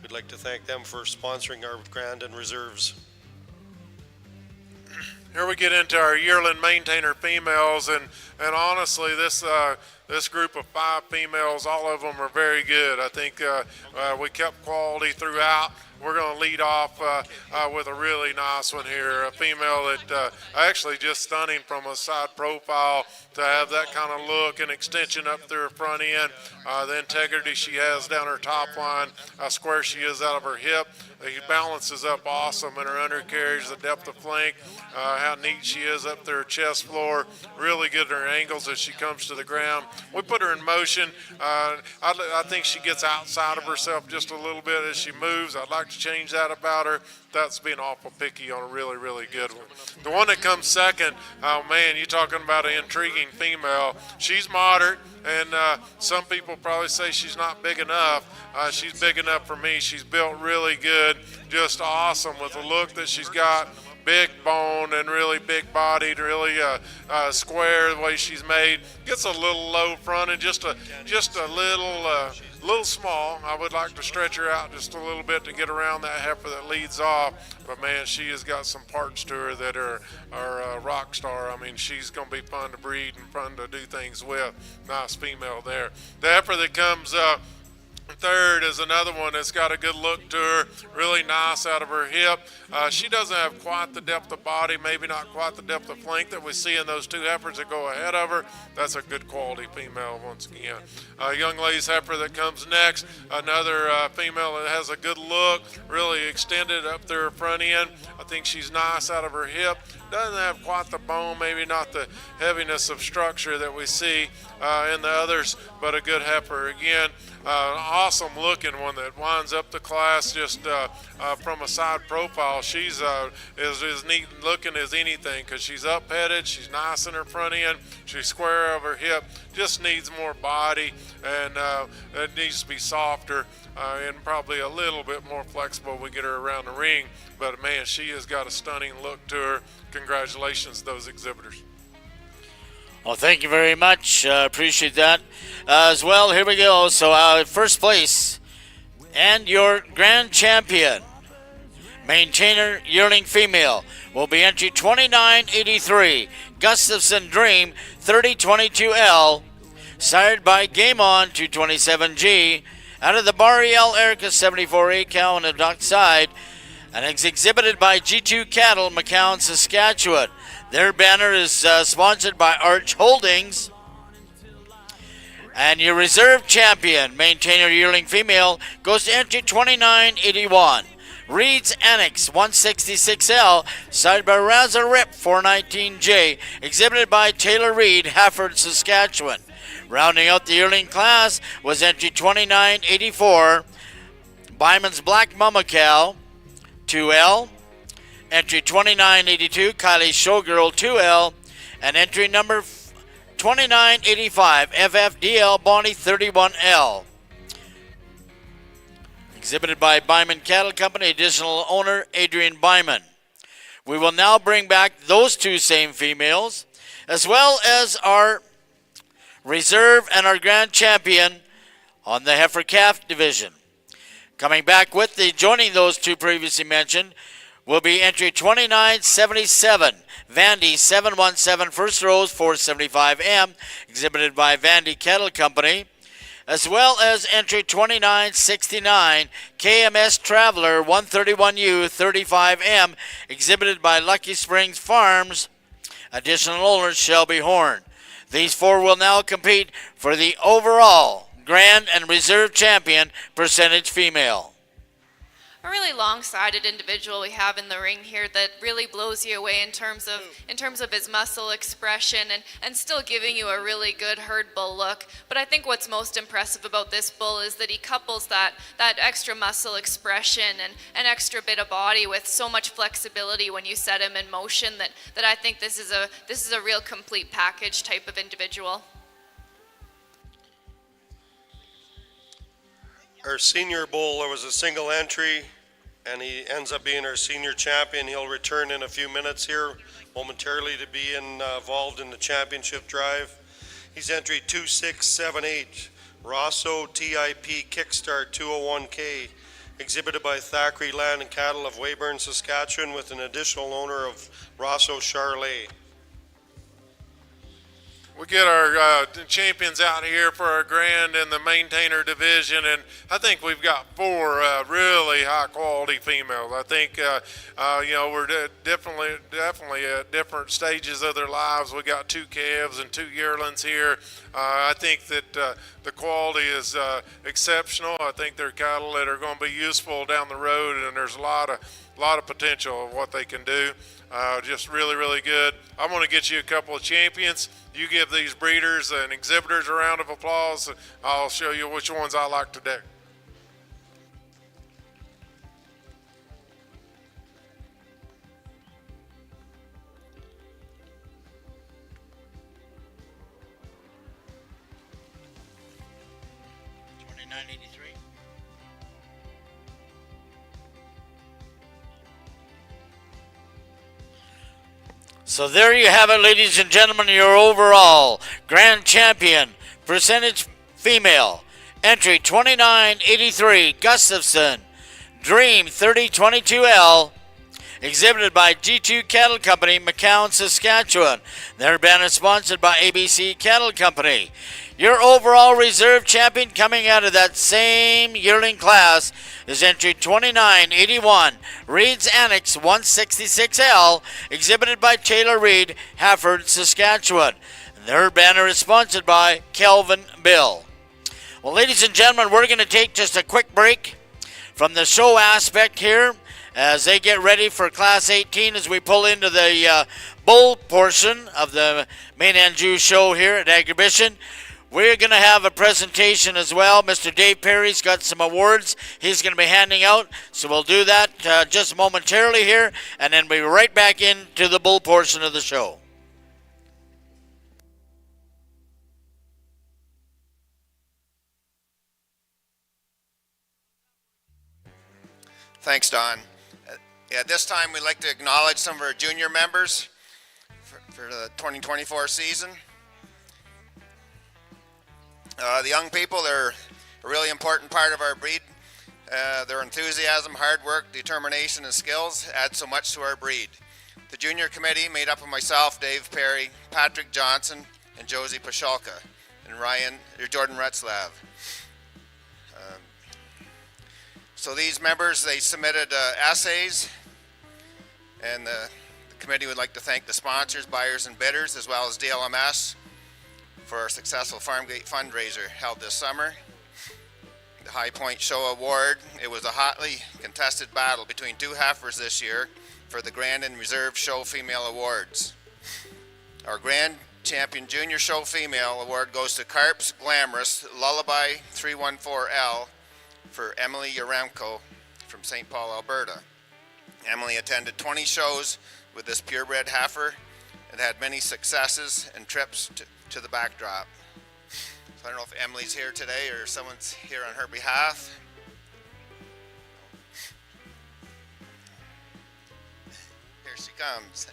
We'd like to thank them for sponsoring our grand and reserves. Here we get into our yearling maintainer females, and honestly, this group of 5 females, all of them are very good. I think we kept quality throughout. We're going to lead off with a really nice one here, a female that actually just stunning from a side profile to have that kind of look and extension up through her front end. The integrity she has down her top line, how square she is out of her hip. She balances up awesome in her undercarriage, the depth of flank, how neat she is up through her chest floor, really good at her angles as she comes to the ground. We put her in motion. I think she gets outside of herself just a little bit as she moves. I'd like to change that about her. That's being awful picky on a really, really good one. The one that comes second, oh man, you're talking about an intriguing female. She's moderate, and some people probably say she's not big enough. She's big enough for me. She's built really good, just awesome with the look that she's got. Big bone and really big bodied, really square the way she's made. Gets a little low front and just a little small. I would like to stretch her out just a little bit to get around that heifer that leads off. But man, she has got some parts to her that are a rock star. I mean, she's going to be fun to breed and fun to do things with. Nice female there. The heifer that comes third is another one that's got a good look to her, really nice out of her hip. She doesn't have quite the depth of body, maybe not quite the depth of flank that we see in those 2 heifers that go ahead of her. That's a good quality female once again. Young lady's heifer that comes next, another female that has a good look, really extended up through her front end. I think she's nice out of her hip. Doesn't have quite the bone, maybe not the heaviness of structure that we see in the others, but a good heifer. Again, awesome looking one that winds up the class just from a side profile. She's as neat looking as anything because she's up-headed, she's nice in her front end, she's square of her hip, just needs more body, and it needs to be softer and probably a little bit more flexible when we get her around the ring. But man, she has got a stunning look to her. Congratulations to those exhibitors. Well, thank you very much. Appreciate that. As well, here we go. So first place and your grand champion, maintainer yearling female, will be entry 2983, Gustafson Dream 3022L, sired by Game On 227G, out of the Bariel Erica 74A cow on the dock side, and it's exhibited by G2 Cattle, McCown, Saskatchewan. Their banner is sponsored by Arch Holdings. And your reserve champion, maintainer yearling female, goes to entry 2981. Reed's Annex 166L, sired by Raza Rip 419J, exhibited by Taylor Reed, Hafford, Saskatchewan. Rounding out the yearling class was entry 2984, Byman's Black Mama Cow 2L, entry 2982, Kylie Showgirl 2L, and entry number 2985, FFDL Bonnie 31L. Exhibited by Byman Cattle Company, additional owner Adrian Byman. We will now bring back those 2 same females, as well as our reserve and our grand champion on the heifer calf division. Coming back with joining those 2 previously mentioned will be entry 2977, Vandy 717 First Rose 475M, exhibited by Vandy Cattle Company, as well as entry 2969, KMS Traveler 131U 35M, exhibited by Lucky Springs Farms, additional owner Shelby Horn. These 4 will now compete for the overall grand and reserve champion percentage female. A really long-sided individual we have in the ring here that really blows you away in terms of his muscle expression and still giving you a really good herd bull look. But I think what's most impressive about this bull is that he couples that extra muscle expression and an extra bit of body with so much flexibility when you set him in motion that I think this is a real complete package type of individual. Our senior bull, there was a single entry, and he ends up being our senior champion. He'll return in a few minutes here momentarily to be involved in the championship drive. He's entry 2678, Rosso TIP Kickstart 201K, exhibited by Thackeray Land and Cattle of Weyburn, Saskatchewan, with an additional owner of Rosso Charlet. We get our champions out here for our grand in the maintainer division, and I think we've got 4 really high quality females. I think we're definitely at different stages of their lives. We got 2 calves and 2 yearlings here. I think that the quality is exceptional. I think they're cattle that are going to be useful down the road, and there's a lot of potential of what they can do. Just really, really good. I'm going to get you a couple of champions. You give these breeders and exhibitors a round of applause. I'll show you which ones I like today. $29.83. So there you have it, ladies and gentlemen, your overall grand champion, percentage female, entry 2983 Gustafson, Dream 3022L, exhibited by G2 Cattle Company, McCowan, Saskatchewan. Their banner sponsored by ABC Cattle Company. Your overall reserve champion coming out of that same yearling class is entry 2981, Reed's Annex 166L, exhibited by Taylor Reed, Hafford, Saskatchewan. Their banner is sponsored by Kelvin Bill. Well, ladies and gentlemen, we're going to take just a quick break from the show aspect here as they get ready for Class 18 as we pull into the bull portion of the Maine-Anjou show here at Agribition. We're going to have a presentation as well. Mr. Dave Perry's got some awards he's going to be handing out, so we'll do that just momentarily here, and then we'll be right back into the bull portion of the show. Thanks, Don. At this time, we'd like to acknowledge some of our junior members for the 2024 season. The young people, they're a really important part of our breed. Their enthusiasm, hard work, determination, and skills add so much to our breed. The junior committee, made up of myself, Dave Perry, Patrick Johnson, and Josie Pashalka, and Jordan Retzlav. So these members, they submitted essays, and the committee would like to thank the sponsors, buyers, and bidders, as well as DLMS for our successful Farmgate fundraiser held this summer. The High Point Show Award, it was a hotly contested battle between 2 heifers this year for the Grand and Reserve Show Female Awards. Our Grand Champion Junior Show Female Award goes to Carp's Glamorous Lullaby 314L for Emily Yaramko from St. Paul, Alberta. Emily attended 20 shows with this purebred heifer and had many successes and trips to the backdrop. So I don't know if Emily's here today or someone's here on her behalf. Here she comes.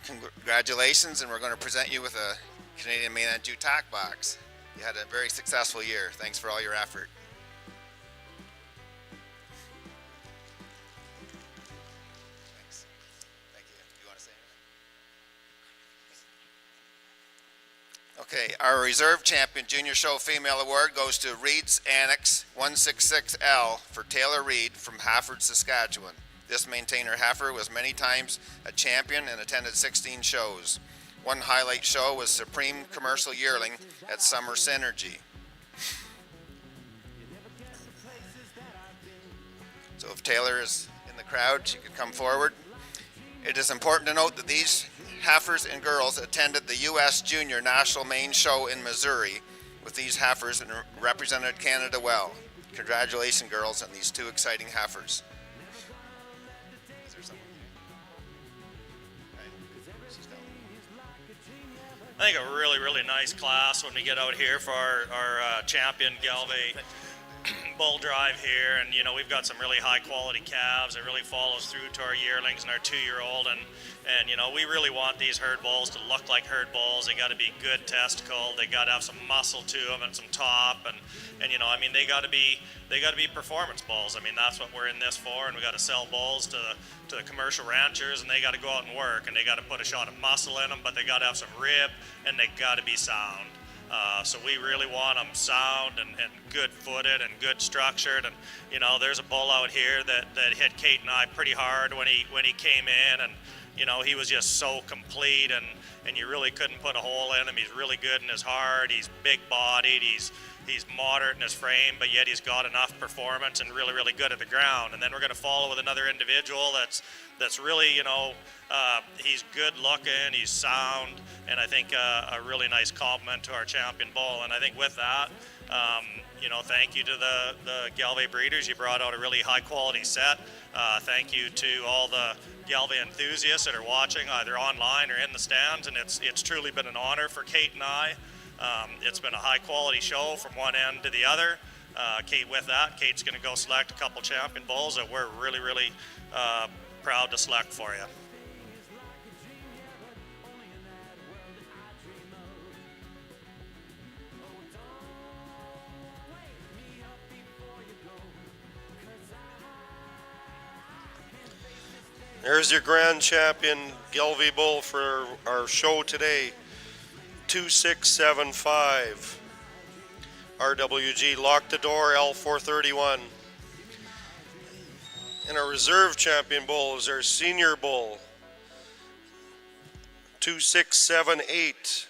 Congratulations, and we're going to present you with a Canadian Maine-Anjou tack box. You had a very successful year. Thanks for all your effort. Thanks. Thank you. Do you want to say anything? Okay, our Reserve Champion Junior Show Female Award goes to Reed's Annex 166L for Taylor Reed from Hafford, Saskatchewan. This maintainer heifer was many times a champion and attended 16 shows. One highlight show was Supreme Commercial Yearling at Summer Synergy. So if Taylor is in the crowd, she could come forward. It is important to note that these heifers and girls attended the U.S. Junior National Maine Show in Missouri with these heifers and represented Canada well. Congratulations, girls, on these 2 exciting heifers. I think a really, really nice class when we get out here for our champion Galway bull drive here, and you know we've got some really high quality calves. It really follows through to our yearlings and our 2-year-old, and you know we really want these herd bulls to look like herd bulls. They got to be good testicle. They got to have some muscle to them and some top, and you know I mean they got to be performance bulls. I mean that's what we're in this for, and we got to sell bulls to the commercial ranchers, and they got to go out and work, and they got to put a shot of muscle in them, but they got to have some rib, and they got to be sound. So we really want them sound and good-footed and good structured. And you know, there's a bull out here that hit Kate and I pretty hard when he came in, and you know, he was just so complete, and you really couldn't put a hole in him. He's really good in his heart. He's big-bodied. He's moderate in his frame, but yet he's got enough performance and really, really good at the ground. And then we're going to follow with another individual that's really, you know, he's good looking, he's sound, and I think a really nice compliment to our champion bull. And I think with that, you know, thank you to the Galway breeders. You brought out a really high quality set. Thank you to all the Galway enthusiasts that are watching either online or in the stands, and it's truly been an honor for Kate and I. It's been a high quality show from one end to the other. Kate, with that, Kate's going to go select a couple champion bulls that we're really, really proud to select for you. There's your grand champion Galway bull for our show today. 2675. RWG, lock the door, L431. And our reserve champion bull is our senior bull. 2678.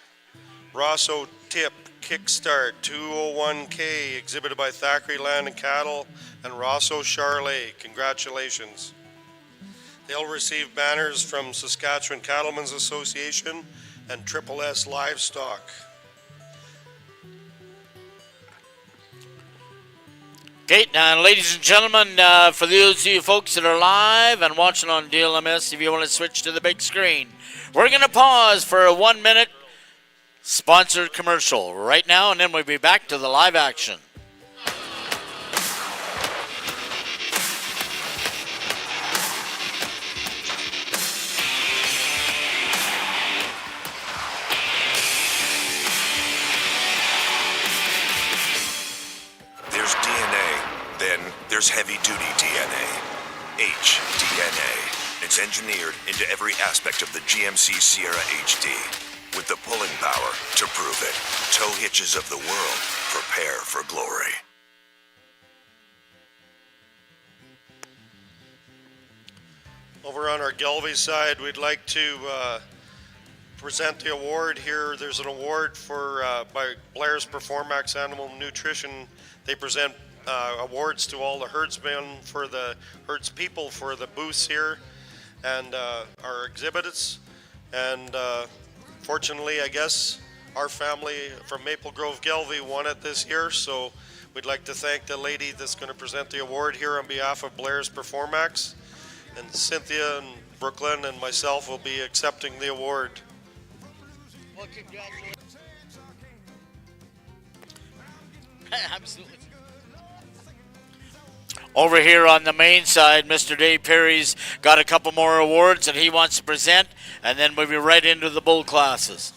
Rosso Tip Kickstart 201K, exhibited by Thackeray Land and Cattle and Rosso Charlet. Congratulations. They'll receive banners from Saskatchewan Cattlemen's Association and Triple S Livestock. Okay, now, ladies and gentlemen, for those of you folks that are live and watching on DLMS, if you want to switch to the big screen, we're going to pause for a 1-minute sponsored commercial right now, and then we'll be back to the live action. There's DNA, then there's heavy-duty DNA. HDNA. It's engineered into every aspect of the GMC Sierra HD, with the pulling power to prove it. Tow hitches of the world, prepare for glory. Over on our Galway side, we'd like to present the award here. There's an award for by Blair's Performax Animal Nutrition. They present awards to all the herdsmen for the herds people for the booths here and our exhibits. And fortunately, I guess our family from Maple Grove Galway won it this year. So we'd like to thank the lady that's going to present the award here on behalf of Blair's Performax. And Cynthia and Brooklyn and myself will be accepting the award. Well, congratulations. Absolutely. Over here on the main side, Mr. Dave Perry's got a couple more awards that he wants to present, and then we'll be right into the bull classes.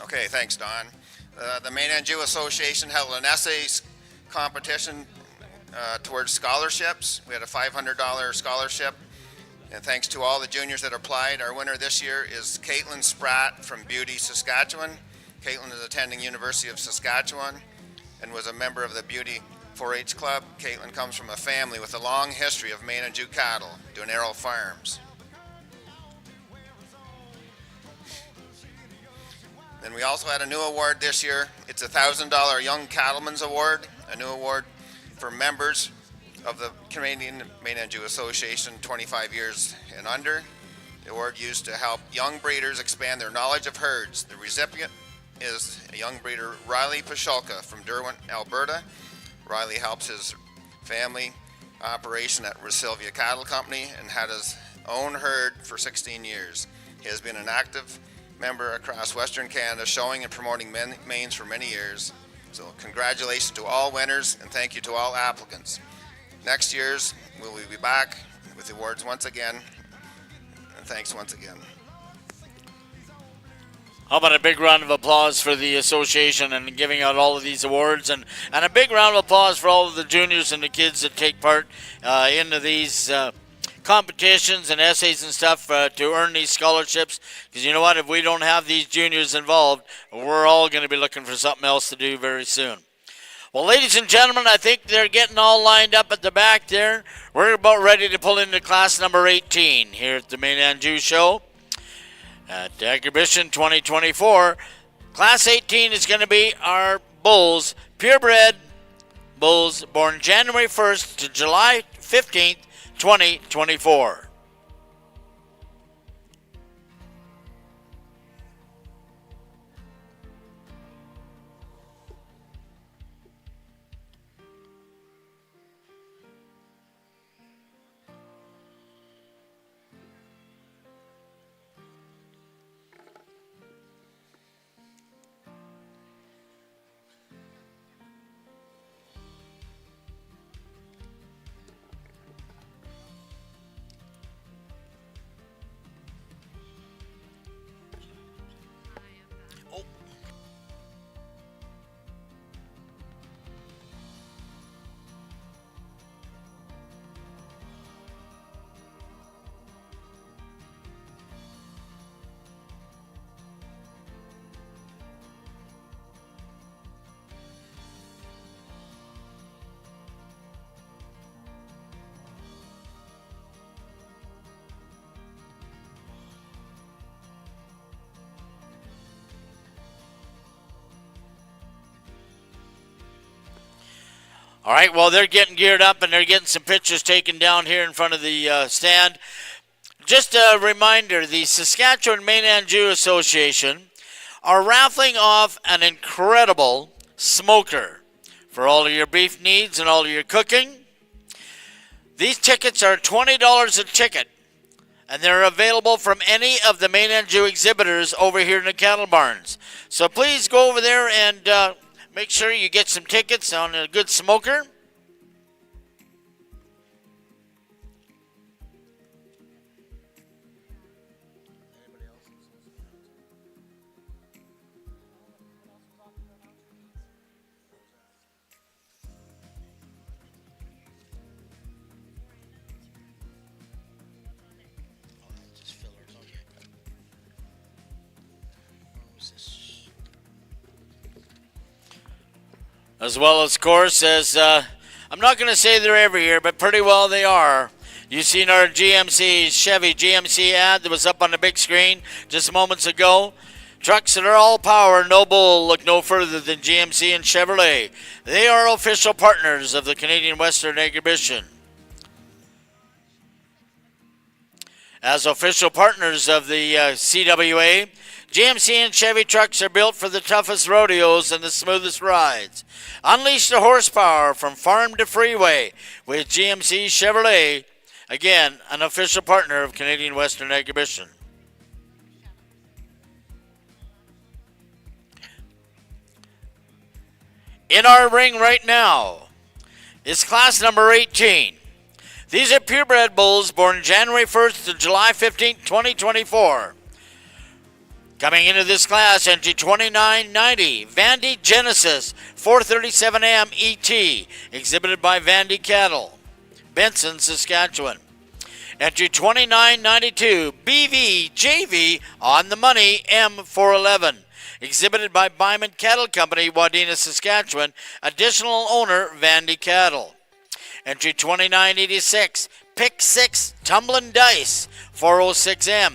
Okay, thanks, Don. The Maine-Anjou Association held an essays competition towards scholarships. We had a $500 scholarship, and thanks to all the juniors that applied, our winner this year is Caitlin Spratt from Beauty, Saskatchewan. Caitlin is attending University of Saskatchewan and was a member of the Beauty 4-H Club. Caitlin comes from a family with a long history of Maine-Anjou cattle, Dunero Farms. Then we also had a new award this year. It's a $1,000 Young Cattleman's Award, a new award for members of the Canadian Maine-Anjou Association 25 years and under. The award used to help young breeders expand their knowledge of herds. The recipient is a young breeder, Riley Pashulka from Derwent, Alberta. Riley helps his family operation at Rosilvia Cattle Company and had his own herd for 16 years. He has been an active member across Western Canada, showing and promoting mains for many years. So congratulations to all winners and thank you to all applicants. Next year's, we'll be back with the awards once again. And thanks once again. How about a big round of applause for the association and giving out all of these awards, and a big round of applause for all of the juniors and the kids that take part into these competitions and essays and stuff to earn these scholarships. Because you know what, if we don't have these juniors involved, we're all going to be looking for something else to do very soon. Well, ladies and gentlemen, I think they're getting all lined up at the back there. We're about ready to pull into class number 18 here at the Maine-Anjou show at Agribition 2024. Class 18 is going to be our bulls, purebred bulls, born January 1st to July 15th, 2024. All right, well, they're getting geared up and they're getting some pictures taken down here in front of the stand. Just a reminder, the Saskatchewan Maine-Anjou Association are raffling off an incredible smoker for all of your beef needs and all of your cooking. These tickets are $20 a ticket, and they're available from any of the Maine-Anjou exhibitors over here in the cattle barns. So please go over there and make sure you get some tickets on a good smoker. As well as, of course, as I'm not going to say they're every year, but pretty well they are. You've seen our Chevy GMC ad that was up on the big screen just moments ago. Trucks that are all power, no bull, look no further than GMC and Chevrolet. They are official partners of the Canadian Western Agribition. As official partners of the CWA, GMC and Chevy trucks are built for the toughest rodeos and the smoothest rides. Unleash the horsepower from farm to freeway with GMC Chevrolet, again, an official partner of Canadian Western Agribition. In our ring right now is class number 18. These are purebred bulls born January 1st to July 15th, 2024. Coming into this class, entry 2990, Vandy Genesis 437am ET, exhibited by Vandy Cattle, Benson, Saskatchewan. Entry 2992, BV JV on the money M411, exhibited by Byman Cattle Company, Wadena, Saskatchewan, additional owner Vandy Cattle. Entry 2986, Pick 6 Tumbling Dice 406M,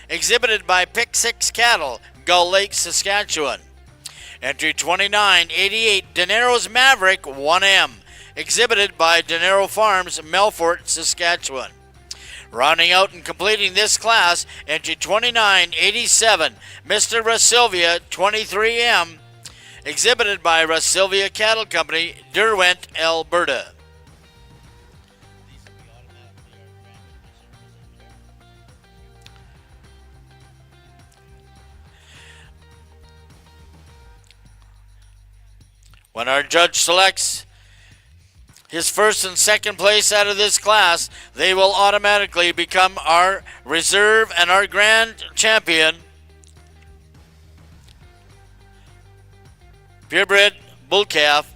exhibited by Pick 6 Cattle, Gull Lake, Saskatchewan. Entry 2988, Dinero's Maverick 1M, exhibited by Dinero Farms, Melfort, Saskatchewan. Rounding out and completing this class, entry 2987, Mr. Rasilvia 23M, exhibited by Rasilvia Cattle Company, Derwent, Alberta. When our judge selects his first and second place out of this class, they will automatically become our reserve and our grand champion. Purebred bull calf.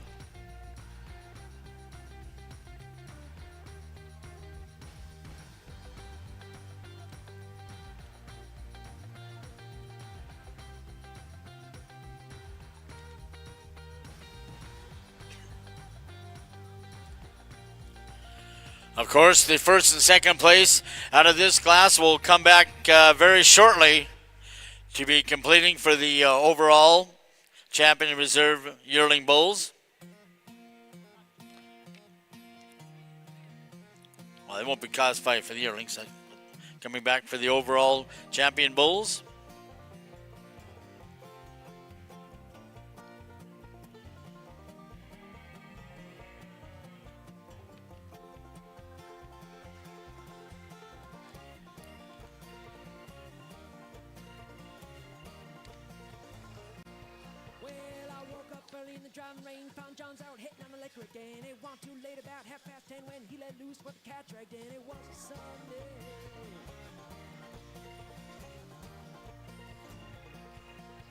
Of course, the first and second place out of this class will come back very shortly to be completing for the overall champion reserve yearling bulls. Well, they won't be classified for the yearlings. Coming back for the overall champion bulls. Driving rain, found John's out hitting on the liquor again. It wasn't too late, about 10:30 when he let loose what the cat dragged in. It was a Sunday.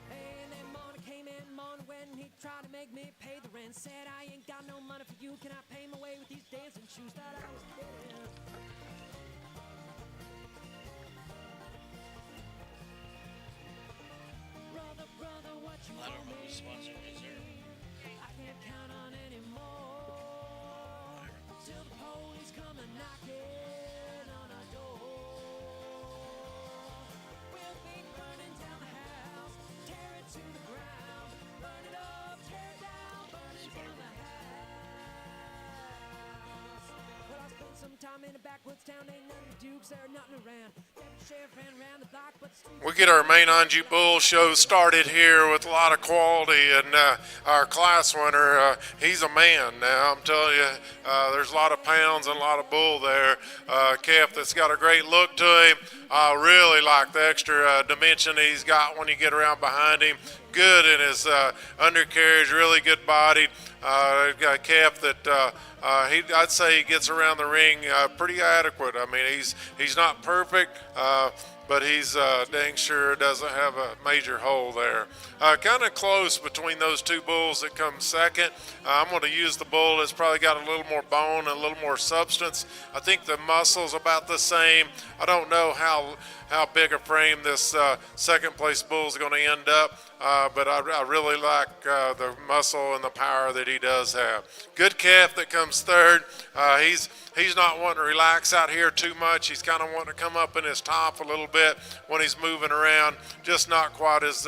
And then morning came in, morning when he tried to make me pay the rent. Said I ain't got no money for you, can I pay my way with these dancing shoes that I was getting? Brother, what you I don't want know me? who's sponsoring reserve. I can't count on anymore. Till the police come and knocking on our door. We'll be burning down the house, tear it to the ground, burn it up, tear it down, burning down the house. Well, I spent some time in a backwoods town, ain't nothing to do 'cause there ain't nothing around. Deputy sheriff ran around the block, but We get our Maine-Anjou bull show started here with a lot of quality, and our class winner, he's a man now. I'm telling you, there's a lot of pounds and a lot of bull there. Calf that's got a great look to him. I really like the extra dimension he's got when you get around behind him. Good in his undercarriage, really good bodied. Got a calf that I'd say he gets around the ring pretty adequate. I mean, he's not perfect, but he's dang sure doesn't have a major hole there. Kind of close between those two bulls that come second. I'm going to use the bull that's probably got a little more bone and a little more substance. I think the muscle's about the same. I don't know how big a frame this second place bull is going to end up, but I really like the muscle and the power that he does have. Good calf that comes third. He's not wanting to relax out here too much. He's kind of wanting to come up in his top a little bit when he's moving around. Just not quite as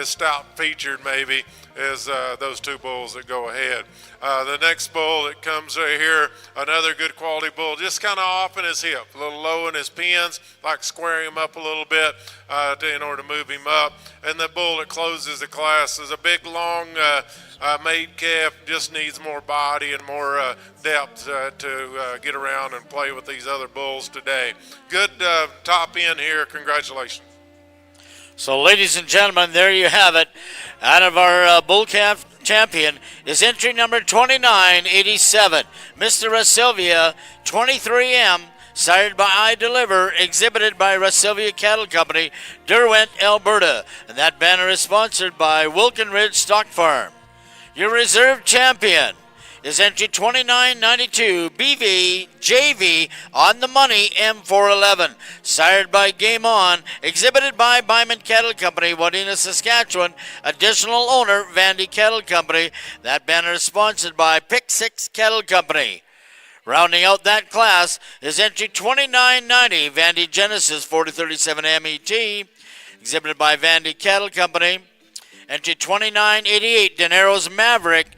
stout featured maybe as those two bulls that go ahead. The next bull that comes right here, another good quality bull, just kind of off in his hip, a little low in his pins, like square him up a little bit in order to move him up. And the bull that closes the class is a big, long made calf, just needs more body and more depth to get around and play with these other bulls today. Good top end here. Congratulations. So, ladies and gentlemen, there you have it. Out of our bull calf champion is entry number 2987, Mr. Rasilvia 23M, sired by I Deliver, exhibited by Rasilvia Cattle Company, Derwent, Alberta. And that banner is sponsored by Wilkin Ridge Stock Farm. Your reserve champion is entry 2992 BV JV on the money M411, sired by Game On, exhibited by Byman Cattle Company, Wadena, Saskatchewan, additional owner Vandy Cattle Company. That banner is sponsored by Pick 6 Cattle Company. Rounding out that class is entry 2990 Vandy Genesis 4037 MET, exhibited by Vandy Cattle Company. Entry 2988 Dinero's Maverick,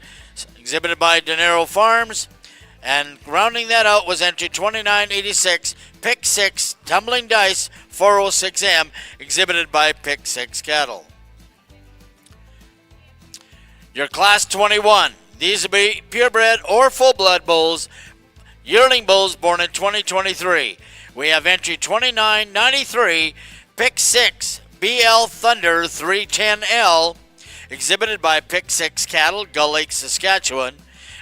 exhibited by Dinero Farms. And rounding that out was entry 2986 Pick 6 Tumbling Dice 406M, exhibited by Pick 6 Cattle. Your class 21. These will be purebred or full-blood bulls, yearling bulls born in 2023. We have entry 2993 Pick 6 BL Thunder 310L, exhibited by Pick 6 Cattle, Gull Lake, Saskatchewan.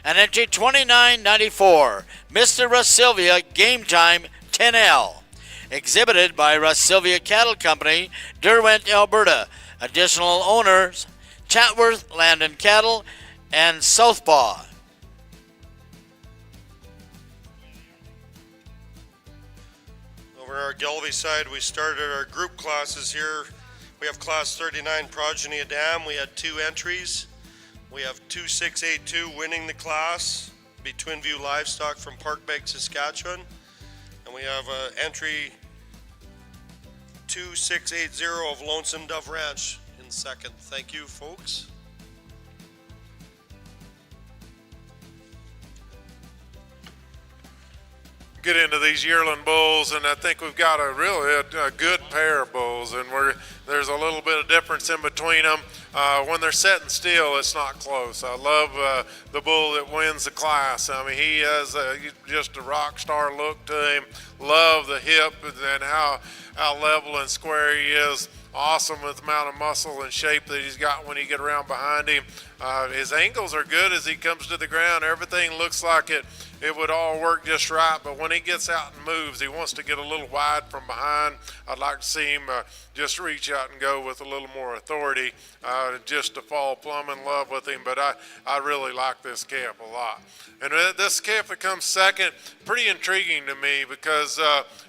And entry 2994, Mr. Russ Sylvia, Game Time 10L, exhibited by Russ Sylvia Cattle Company, Derwent, Alberta. Additional owners, Chatworth Land and Cattle and Southpaw. Over on our Gelby side, we started our group classes here. We have class 39 Progeny of Dam. We had 2 entries. We have 2682 winning the class, be Twin View Livestock from Parkbank, Saskatchewan. And we have entry 2680 of Lonesome Dove Ranch in second. Thank you, folks. Get into these yearling bulls, and I think we've got a really a good pair of bulls, and there's a little bit of difference in between them. When they're sitting still, it's not close. I love the bull that wins the class. I mean, he has just a rock star look to him. Love the hip and how level and square he is. Awesome with the amount of muscle and shape that he's got when you get around behind him. His angles are good as he comes to the ground. Everything looks like it would all work just right, but when he gets out and moves, he wants to get a little wide from behind. I'd like to see him just reach out and go with a little more authority, just to fall plumb in love with him, but I really like this calf a lot. And this calf that comes second, pretty intriguing to me because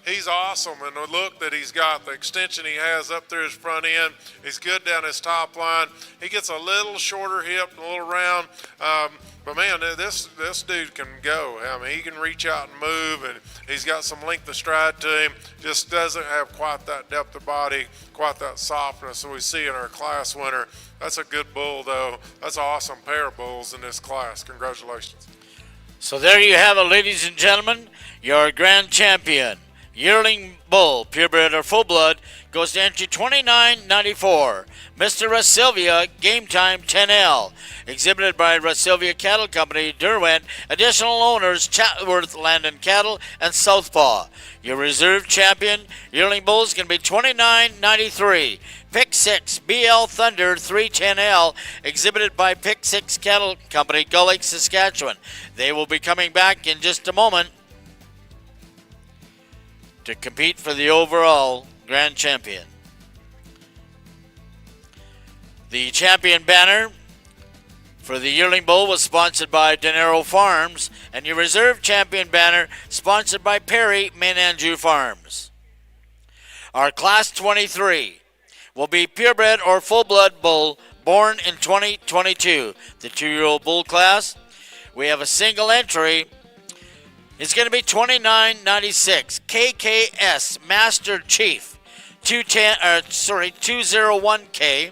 he's awesome, and the look that he's got, the extension he has up through his front end, he's good down his top line. He gets a little shorter hip and a little round, but man, this dude can go. I mean, he can reach out and move, and he's got some length of stride to him. Just doesn't have quite that depth of body, quite that softness that we see in our class winner. That's a good bull, though. That's an awesome pair of bulls in this class. Congratulations. So there you have it, ladies and gentlemen. Your grand champion, Yearling Bull, purebred or full blood, goes to entry 2994. Mr. Russ Sylvia, Game Time 10L, exhibited by Russ Sylvia Cattle Company, Derwent. Additional owners, Chatworth Land and Cattle and Southpaw. Your reserve champion, Yearling Bull, is going to be 2993. Pick 6, BL Thunder 310L, exhibited by Pick 6 Cattle Company, Gull Lake, Saskatchewan. They will be coming back in just a moment to compete for the overall grand champion. The champion banner for the Yearling Bull was sponsored by Dinero Farms, and your reserve champion banner sponsored by Perry Maine-Anjou Farms. Our class 23 will be purebred or full-blood bull born in 2022. The 2-year-old bull class, we have a single entry. It's going to be 2996 KKS Master Chief 201K,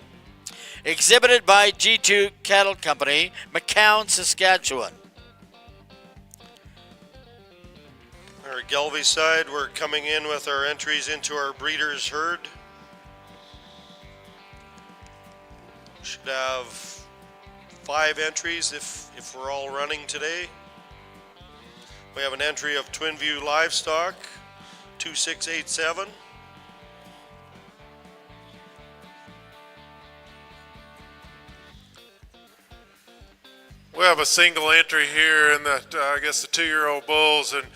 exhibited by G2 Cattle Company, McCown, Saskatchewan. Our Gelby side, we're coming in with our entries into our breeders' herd. Should have 5 entries if we're all running today. We have an entry of Twin View Livestock, 2687. We have a single entry here in the, I guess, the 2-year-old bulls, and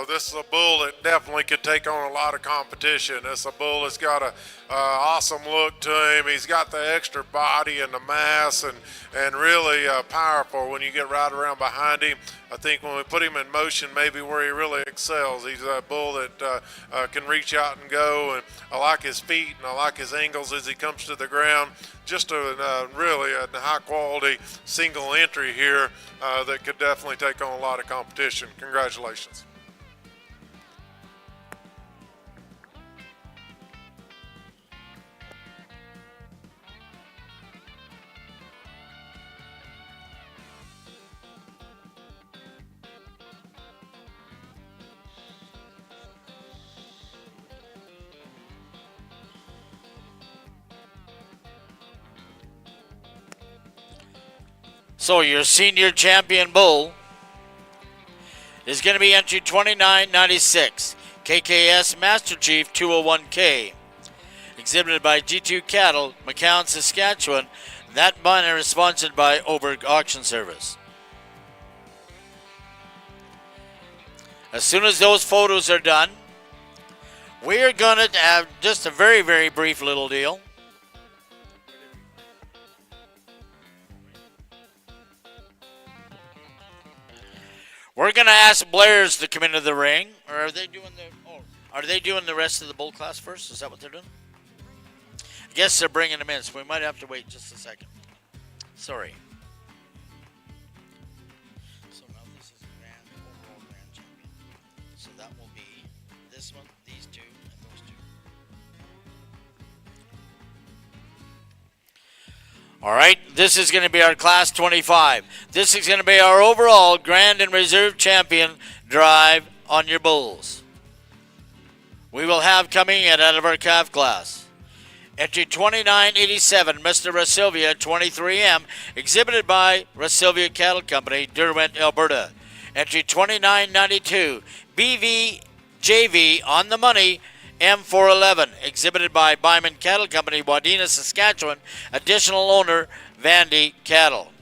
this is a bull that definitely could take on a lot of competition. This is a bull that's got a awesome look to him. He's got the extra body and the mass, and really powerful when you get right around behind him. I think when we put him in motion, maybe where he really excels. He's a bull that can reach out and go, and I like his feet and I like his angles as he comes to the ground. Just a really a high quality single entry here that could definitely take on a lot of competition. Congratulations. So your senior champion bull is going to be entry 2996, KKS Master Chief 201K, exhibited by G2 Cattle, McCown, Saskatchewan. That banner is sponsored by Oberg Auction Service. As soon as those photos are done, we are going to have just a very, very brief little deal. We're going to ask Blair's to come into the ring. Or are they doing are they doing the rest of the bull class first? Is that what they're doing? I guess they're bringing them in, so we might have to wait just a second. Sorry. So now this is overall grand champion. So that will be this one, these two, and those two. All right, this is going to be our Class 25. This is going to be our overall Grand and Reserve Champion drive on your bulls. We will have coming in out of our calf class. Entry 2987, Mr. Rasilvia 23M, exhibited by Rasilvia Cattle Company, Derwent, Alberta. Entry 2992, BVJV on the money, M411, exhibited by Byman Cattle Company, Wadena, Saskatchewan, additional owner, Vandy Cattle.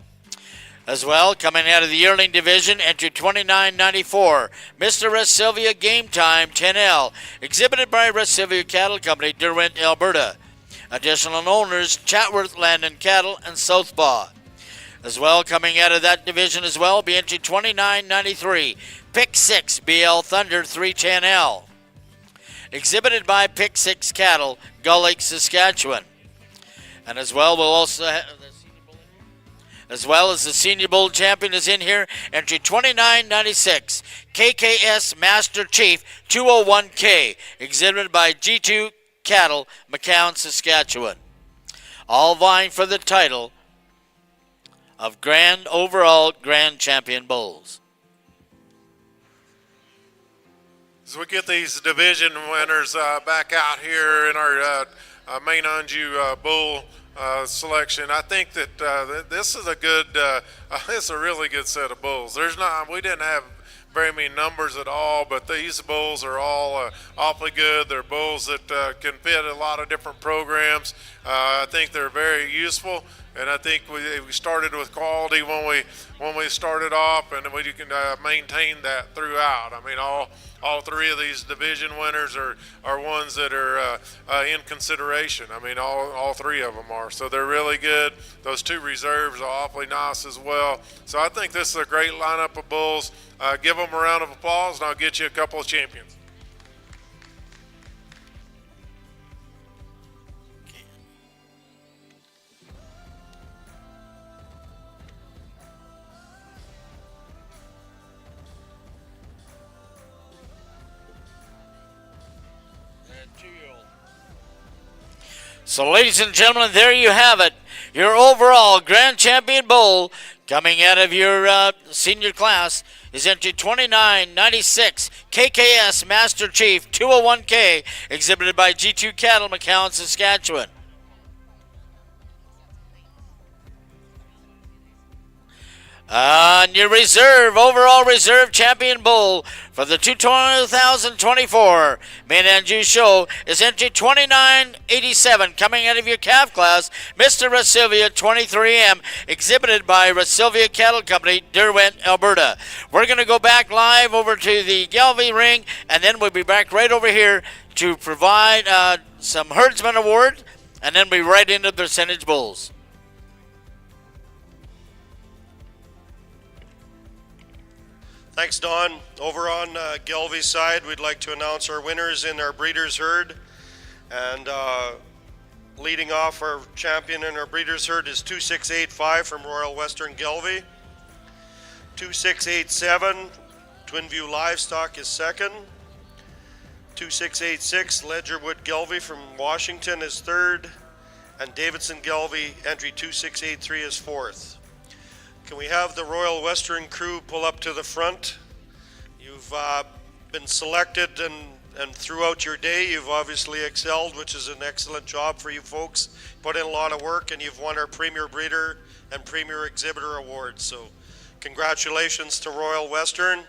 As well, coming out of the Yearling division, entry 2994, Mr. Rasilvia Game Time 10L, exhibited by Rasilvia Cattle Company, Derwent, Alberta. Additional owners, Chatworth Land and Cattle and Southpaw. As well, coming out of that division as well, be entry 2993, Pick 6 BL Thunder 310L, exhibited by Pick 6 Cattle, Gull Lake, Saskatchewan. And as well, we'll also have as well as the Senior Bull Champion is in here, entry 2996, KKS Master Chief 201K, exhibited by G2 Cattle, McCown, Saskatchewan. All vying for the title of overall Grand Champion Bulls. As we get these division winners back out here in our Maine-Anjou bull selection, I think that this is a really good set of bulls. We didn't have very many numbers at all, but these bulls are all awfully good. They're bulls that can fit a lot of different programs. I think they're very useful, and I think we started with quality when we started off, and we can maintain that throughout. I mean, all three of these division winners are ones that are in consideration. I mean, all three of them are. So they're really good. Those two reserves are awfully nice as well. So I think this is a great lineup of bulls. Give them a round of applause, and I'll get you a couple of champions. So, ladies and gentlemen, there you have it. Your overall Grand Champion Bull coming out of your senior class is entry 2996, KKS Master Chief 201K, exhibited by G2 Cattle, McCown, Saskatchewan. And your overall reserve champion bull for the 2024 Maine-Anjou show is entry 2987, coming out of your calf class, Mr. Rasilvia 23M, exhibited by Rasilvia Cattle Company, Derwent, Alberta. We're going to go back live over to the Galvey ring, and then we'll be back right over here to provide some Herdsman Award, and then we'll be right into the percentage bulls. Thanks, Don. Over on Gelvy's side, we'd like to announce our winners in our breeders' herd. And leading off our champion in our breeders' herd is 2685 from Royal Western Gelvy. 2687, Twinview Livestock is second. 2686, Ledgerwood Gelvy from Washington is third. And Davidson Gelvy, entry 2683, is fourth. Can we have the Royal Western crew pull up to the front? You've been selected and throughout your day you've obviously excelled, which is an excellent job for you folks. Put in a lot of work and you've won our Premier Breeder and Premier Exhibitor Awards. So congratulations to Royal Western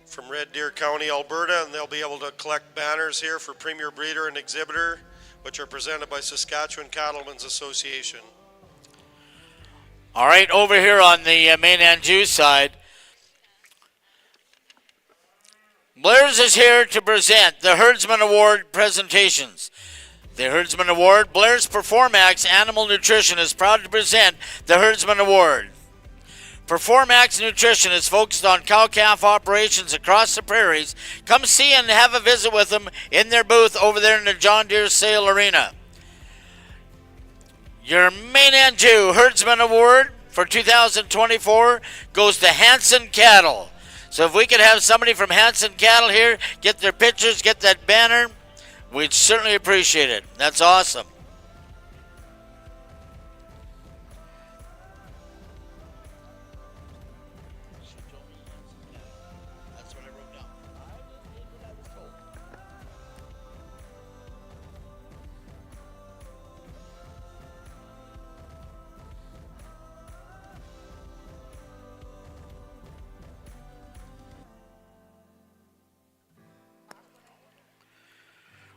from Red Deer County, Alberta, and they'll be able to collect banners here for Premier Breeder and Exhibitor, which are presented by Saskatchewan Cattlemen's Association. All right, over here on the Maine-Anjou side, Blair's is here to present the Herdsman Award presentations. The Herdsman Award, Blair's Performax Animal Nutrition is proud to present the Herdsman Award. Performax Nutrition is focused on cow-calf operations across the prairies. Come see and have a visit with them in their booth over there in the John Deere Sale Arena. Your Maine-Anjou Herdsman Award for 2024 goes to Hanson Cattle. So if we could have somebody from Hanson Cattle here, get their pictures, get that banner, we'd certainly appreciate it. That's awesome.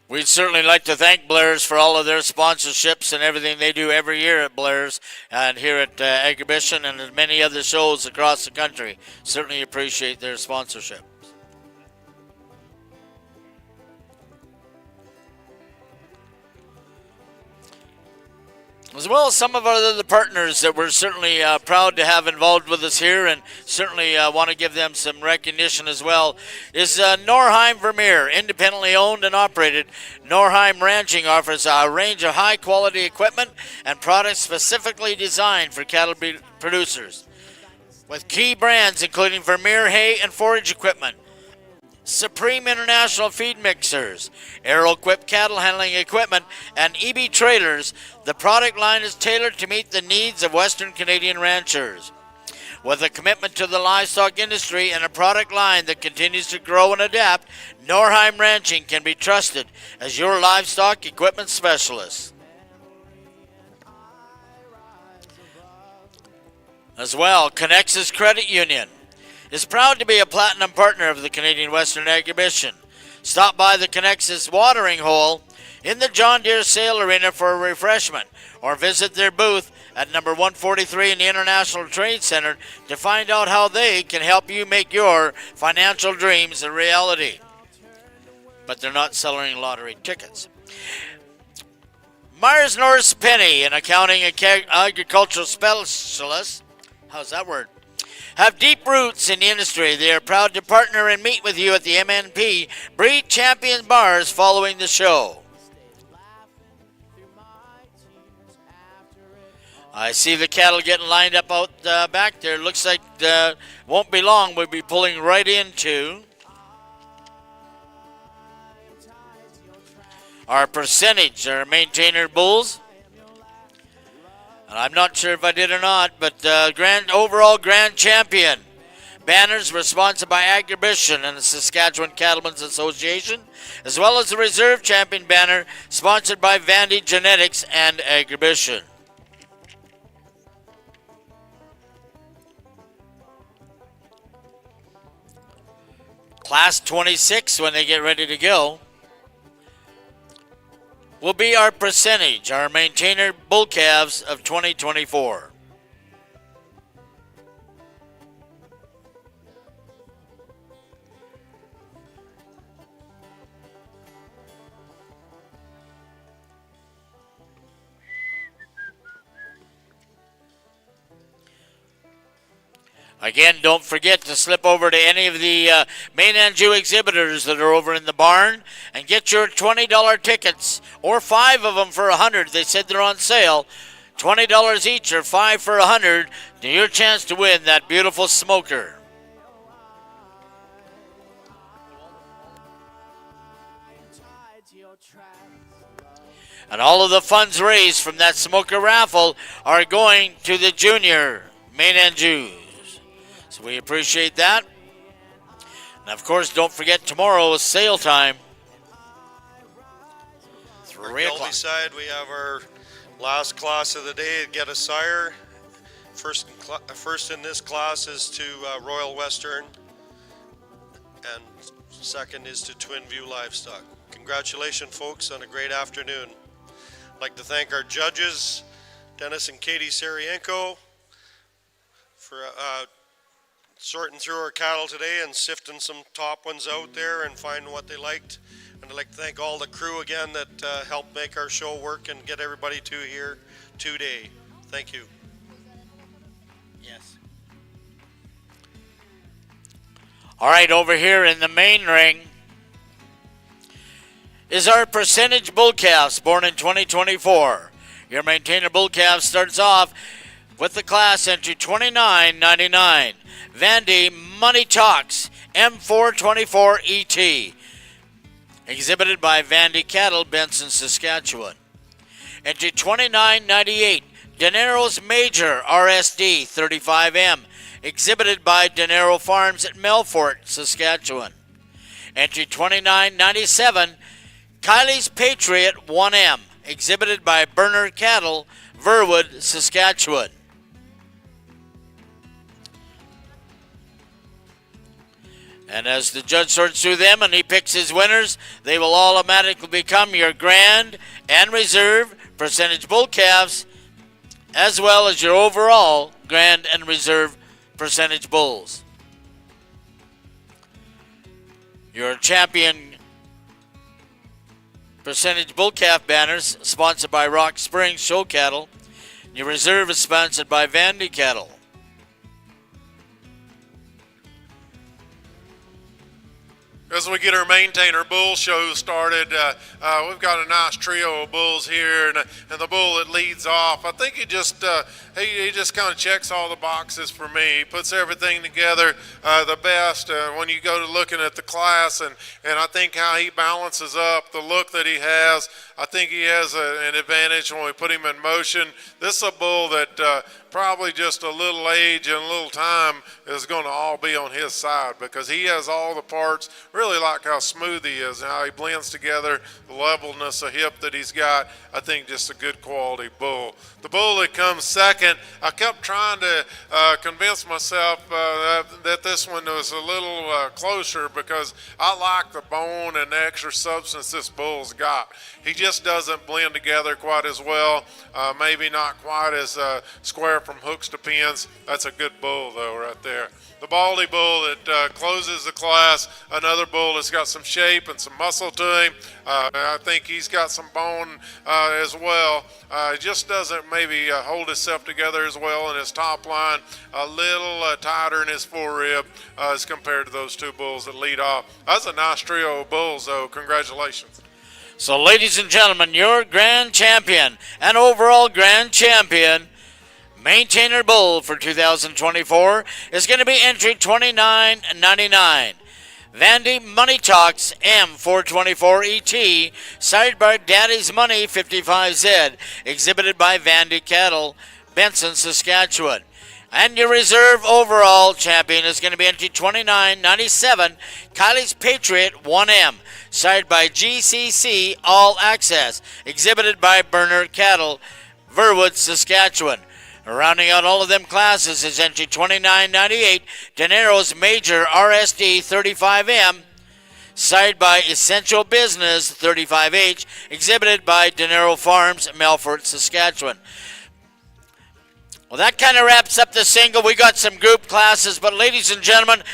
We'd certainly like to thank Blair's for all of their sponsorships and everything they do every year at Blair's and here at Agribition and at many other shows across the country. Certainly appreciate their sponsorship. As well as some of our other partners that we're certainly proud to have involved with us here and certainly want to give them some recognition as well, is Norheim Vermeer, independently owned and operated. Norheim Ranching offers a range of high-quality equipment and products specifically designed for cattle producers, with key brands including Vermeer hay and forage equipment, Supreme International feed mixers, Aero-equipped cattle handling equipment, and EB trailers. The product line is tailored to meet the needs of Western Canadian ranchers. With a commitment to the livestock industry and a product line that continues to grow and adapt, Norheim Ranching can be trusted as your livestock equipment specialist. As well, Connexus Credit Union is proud to be a platinum partner of the Canadian Western Agribition. Stop by the Connexus watering hole in the John Deere Sale Arena for a refreshment, or visit their booth at number 143 in the International Trade Center to find out how they can help you make your financial dreams a reality. But they're not selling lottery tickets. Myers Norris Penny, an accounting and agricultural specialist, how's that word? Have deep roots in the industry. They are proud to partner and meet with you at the MNP Breed Champion Bars following the show. I see the cattle getting lined up out back there. Looks like won't be long. We'll be pulling right into our percentage, our maintainer bulls. And I'm not sure if I did or not, but overall grand champion. Banners were sponsored by Agribition and the Saskatchewan Cattlemen's Association, as well as the reserve champion banner sponsored by Vandy Genetics and Agribition. Class 26, when they get ready to go, will be our percentage, our maintainer bull calves of 2024. Again, don't forget to slip over to any of the Maine-Anjou exhibitors that are over in the barn and get your $20 tickets, or 5 of them for $100. They said they're on sale. $20 each or 5 for $100. To your chance to win that beautiful smoker. And all of the funds raised from that smoker raffle are going to the junior Maine-Anjou. So we appreciate that. And of course, don't forget tomorrow is sale time. On the Geldie side, we have our last class of the day, Get a Sire. First in this class is to Royal Western, and second is to Twin View Livestock. Congratulations, folks, on a great afternoon. I'd like to thank our judges, Dennis and Katie Sarienko, for sorting through our cattle today and sifting some top ones out there and finding what they liked. And I'd like to thank all the crew again that helped make our show work and get everybody to here today. Thank you. Yes. All right, over here in the main ring is our percentage bull calves born in 2024. Your maintainer bull calf starts off with the class entry 29.99. Vandy Money Talks M424 ET. Exhibited by Vandy Cattle, Benson, Saskatchewan. Entry 29.98. Dinero's Major RSD 35M. Exhibited by Dinero Farms at Melfort, Saskatchewan. Entry 29.97. Kylie's Patriot 1M. Exhibited by Bernard Cattle, Verwood, Saskatchewan. And as the judge sorts through them and he picks his winners, they will all automatically become your grand and reserve percentage bull calves, as well as your overall grand and reserve percentage bulls. Your champion percentage bull calf banners sponsored by Rock Springs Show Cattle. Your reserve is sponsored by Vandy Cattle. As we get our maintainer bull show started, we've got a nice trio of bulls here, and the bull that leads off, I think he just kind of checks all the boxes for me. He puts everything together the best when you go to looking at the class, and I think how he balances up, the look that he has. I think he has an advantage when we put him in motion. This is a bull that probably just a little age and a little time is going to all be on his side, because he has all the parts. Really like how smooth he is and how he blends together, the levelness of hip that he's got. I think just a good quality bull. The bull that comes second, I kept trying to convince myself that this one was a little closer, because I like the bone and the extra substance this bull's got. He just doesn't blend together quite as well, maybe not quite as square from hooks to pins. That's a good bull though right there. The Baldy bull that closes the class, another bull that's got some shape and some muscle to him. I think he's got some bone as well. Just doesn't maybe hold himself together as well in his top line. A little tighter in his forerib as compared to those two bulls that lead off. That's a nice trio of bulls though. Congratulations. So ladies and gentlemen, your grand champion and overall grand champion maintainer bull for 2024 is going to be entry 29.99. Vandy Money Talks M424 ET, sired by Daddy's Money 55Z, exhibited by Vandy Cattle, Benson, Saskatchewan. And your reserve overall champion is going to be entry 29.97, Kylie's Patriot 1M, sired by GCC All Access, exhibited by Bernard Cattle, Verwood, Saskatchewan. Rounding out all of them classes is entry 29.98, Dinero's Major RSD 35M, sired by Essential Business 35H, exhibited by Dinero Farms, Melfort, Saskatchewan. Well, that kind of wraps up the single. We got some group classes, but ladies and gentlemen,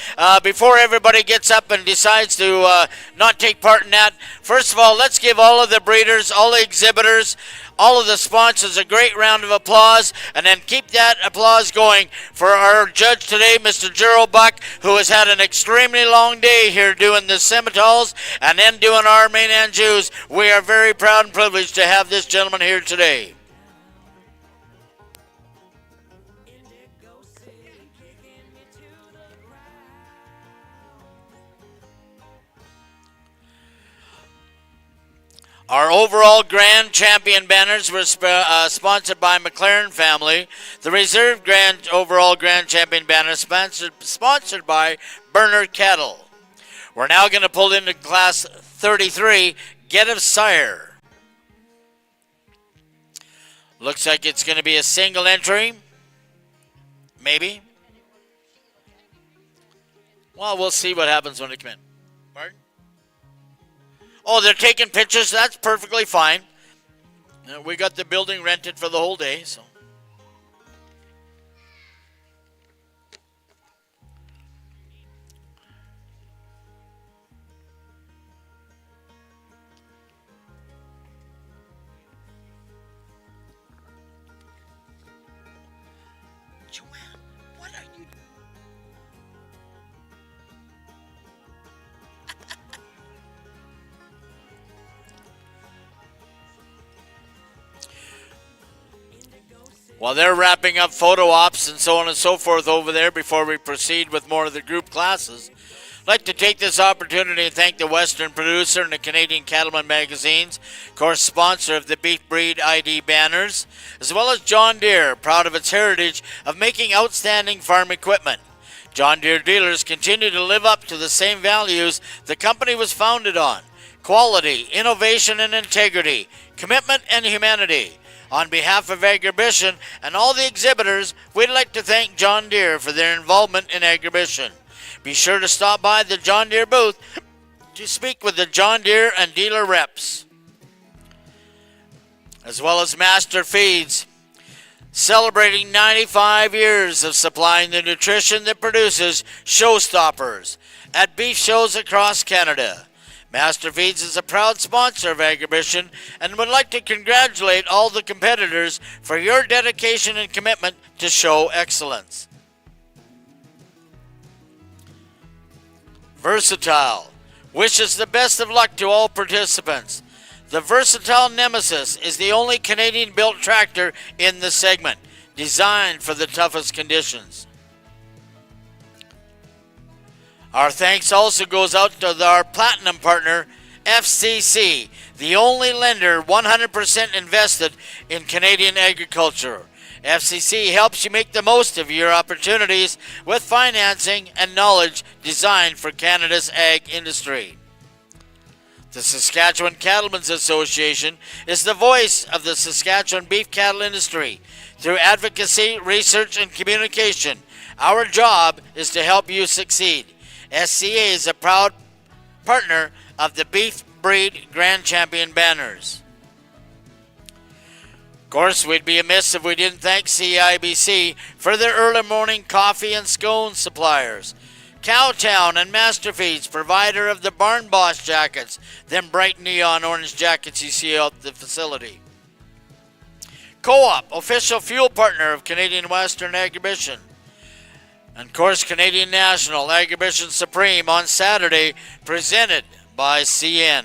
before everybody gets up and decides to not take part in that, first of all, let's give all of the breeders, all the exhibitors, all of the sponsors a great round of applause, and then keep that applause going for our judge today, Mr. Gerald Buck, who has had an extremely long day here doing the Semital's and then doing our Maine-Anjous. We are very proud and privileged to have this gentleman here today. Our overall grand champion banners were sponsored by McLaren family. The reserve overall grand champion banner sponsored by Bernard Cattle. We're now going to pull into class 33, Get of Sire. Looks like it's going to be a single entry. Maybe. Well, we'll see what happens when they come in. Pardon? Oh, they're taking pictures. That's perfectly fine. We got the building rented for the whole day, so. Joanne, what are you? While they're wrapping up photo ops and so on and so forth over there before we proceed with more of the group classes, I'd like to take this opportunity to thank the Western producer and the Canadian Cattleman magazines, of course sponsor of the Beef Breed ID banners, as well as John Deere, proud of its heritage of making outstanding farm equipment. John Deere dealers continue to live up to the same values the company was founded on: quality, innovation and integrity, commitment and humanity. On behalf of Agribition and all the exhibitors, we'd like to thank John Deere for their involvement in Agribition. Be sure to stop by the John Deere booth to speak with the John Deere and dealer reps, as well as Master Feeds, celebrating 95 years of supplying the nutrition that produces showstoppers at beef shows across Canada. Master Feeds is a proud sponsor of Agribition and would like to congratulate all the competitors for your dedication and commitment to show excellence. Versatile wishes the best of luck to all participants. The Versatile Nemesis is the only Canadian-built tractor in the segment, designed for the toughest conditions. Our thanks also goes out to our platinum partner, FCC, the only lender 100% invested in Canadian agriculture. FCC helps you make the most of your opportunities with financing and knowledge designed for Canada's ag industry. The Saskatchewan Cattlemen's Association is the voice of the Saskatchewan beef cattle industry. Through advocacy, research, and communication, our job is to help you succeed. SCA is a proud partner of the Beef Breed Grand Champion banners. Of course, we'd be amiss if we didn't thank CIBC for their early morning coffee and scone suppliers. Cowtown and Master Feeds, provider of the Barn Boss jackets, them bright neon orange jackets you see out the facility. Co-op, official fuel partner of Canadian Western Agribition. And of course, Canadian National Agribition Supreme on Saturday, presented by CN.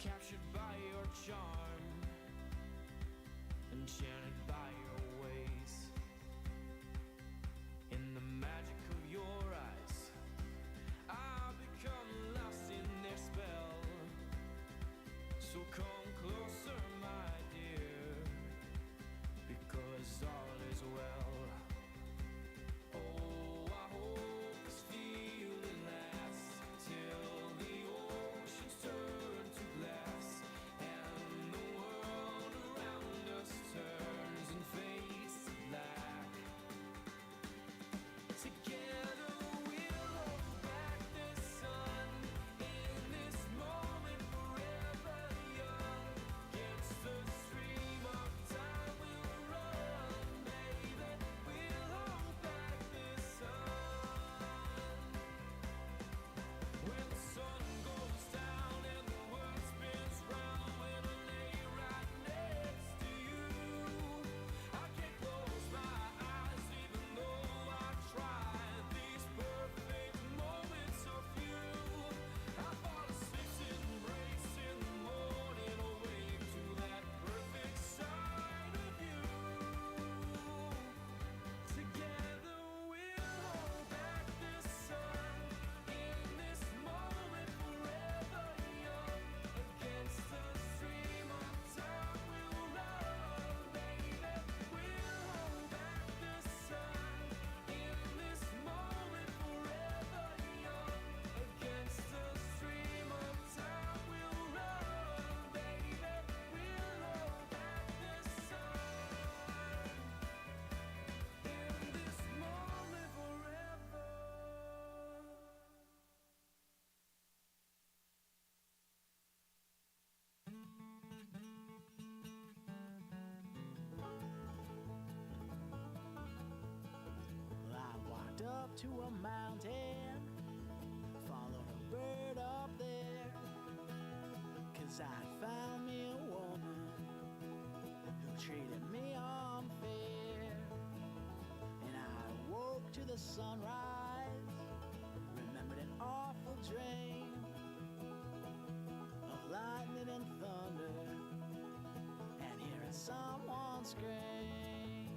captured by your charm, enchanted by your ways. In the magic of your eyes, I've become lost in their spell. So come closer, my dear, because all is well. Oh, I hope this feeling lasts till the oceans turn to glass and the world around us turns and fades to black. Together we'll hold back the sun in this moment, forever young. Against the stream of time we'll run, baby. We'll hold back the sun. When the sun goes down and the world spins round, when I lay right next to you, I can't close my eyes even though I try. These perfect moments are few. I fall asleep to embrace in the morning, awake to that perfect side of you. Together we'll hold back the sun in this moment, forever young. Against the stream of time we'll run, baby. We'll hold back the sun in this moment, forever young. Against the stream of time we'll run, baby. We'll hold back the sun in this moment forever. I walked up to a mountain, followed a bird up there, 'cause I found me a woman who treated me unfair. And I woke to the sunrise, remembered an awful dream of lightning and thunder, and hearing someone scream.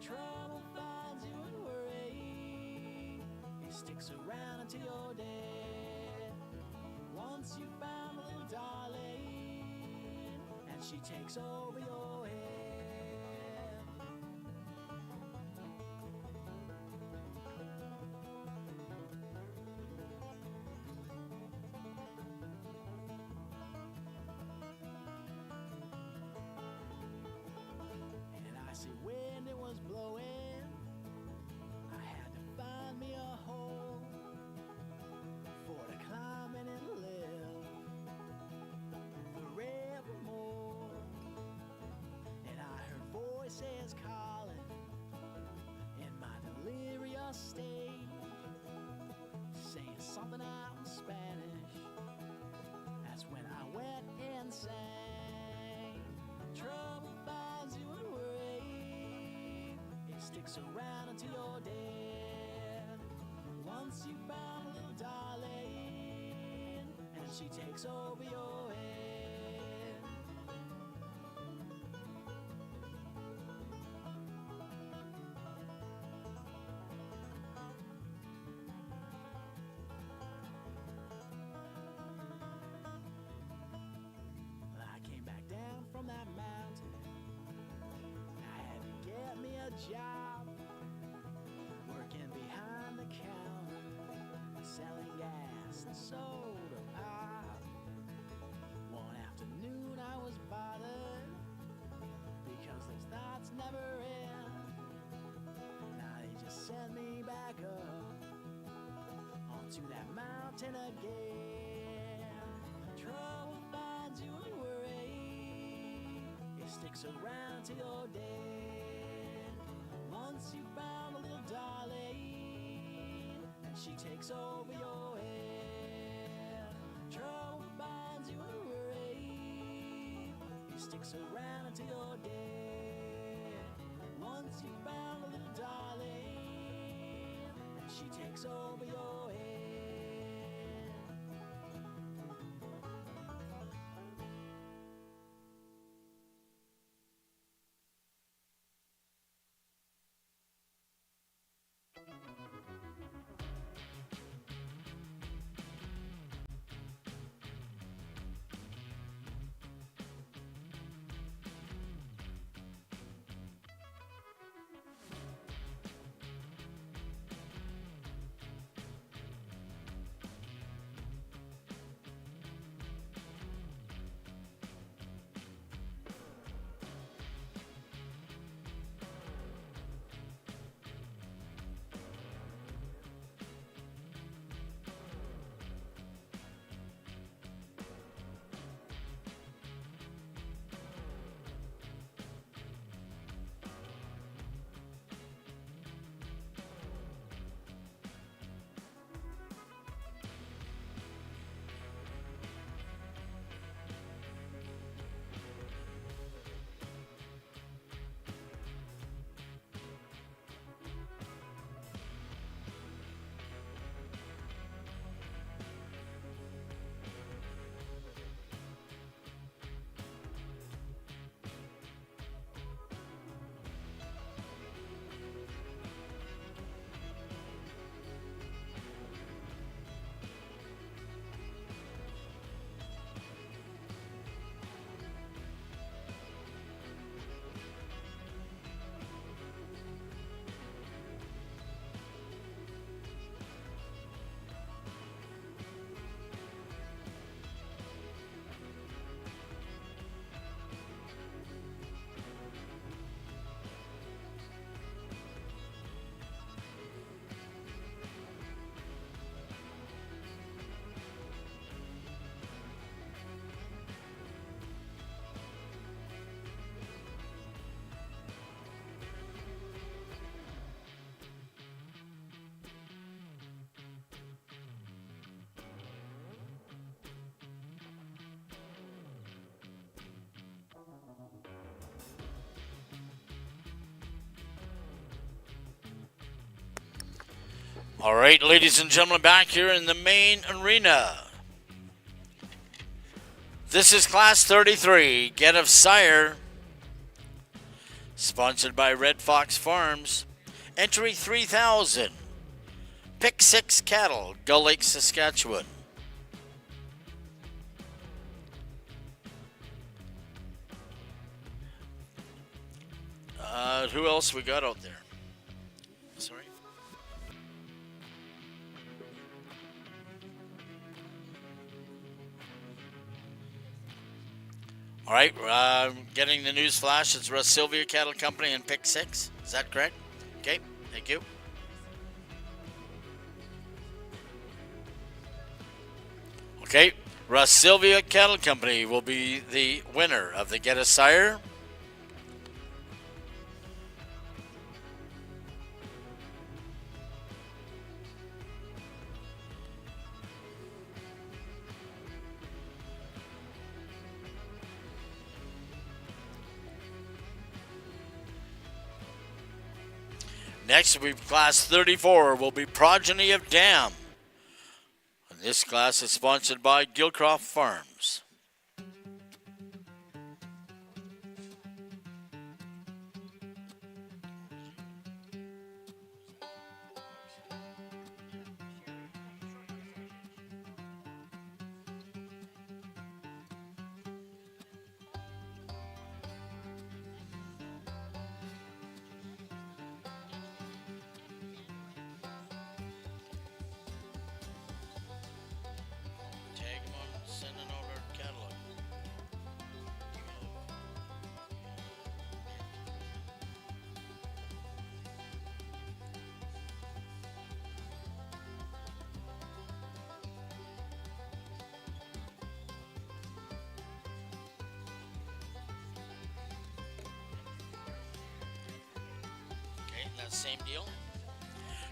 Trouble finds you and worry, it sticks around until you're dead. Once you found a little darling, and she takes over your head. And I see when it was blowing, I had to find me a hole for to climb in and live forevermore. And I heard voices calling in my delirious state, saying something out in Spanish. That's when I went insane. Trouble finds you and worry, it sticks around until you're dead. Once you found a little darling, and she takes over your head. Well, I came back down from that mountain. I had to get me a job, working behind the counter, selling gas and soda pop. One afternoon I was bothered because those thoughts never end. Now they just sent me back up onto that mountain again. Trouble finds you and worry, it sticks around till you're dead. Once you found a little darling, and she takes over your head. Trouble binds you and worry, it sticks around until you're dead. Once you found a little darling, and she takes over your head. All right, ladies and gentlemen, back here in the main arena. This is Class 33, Get of Sire, sponsored by Red Fox Farms. Entry 3000, Pick 6 Cattle, Gull Lake, Saskatchewan. Who else we got out there? Sorry. All right, getting the news flash. It's Russ Sylvia Cattle Company and Pick 6. Is that correct? Okay, thank you. Okay, Russ Sylvia Cattle Company will be the winner of the Get a Sire. Next, we've Class 34 will be Progeny of Dam. And this class is sponsored by Gilcroft Farms. Tag them on sending out our catalog. Okay, that same deal.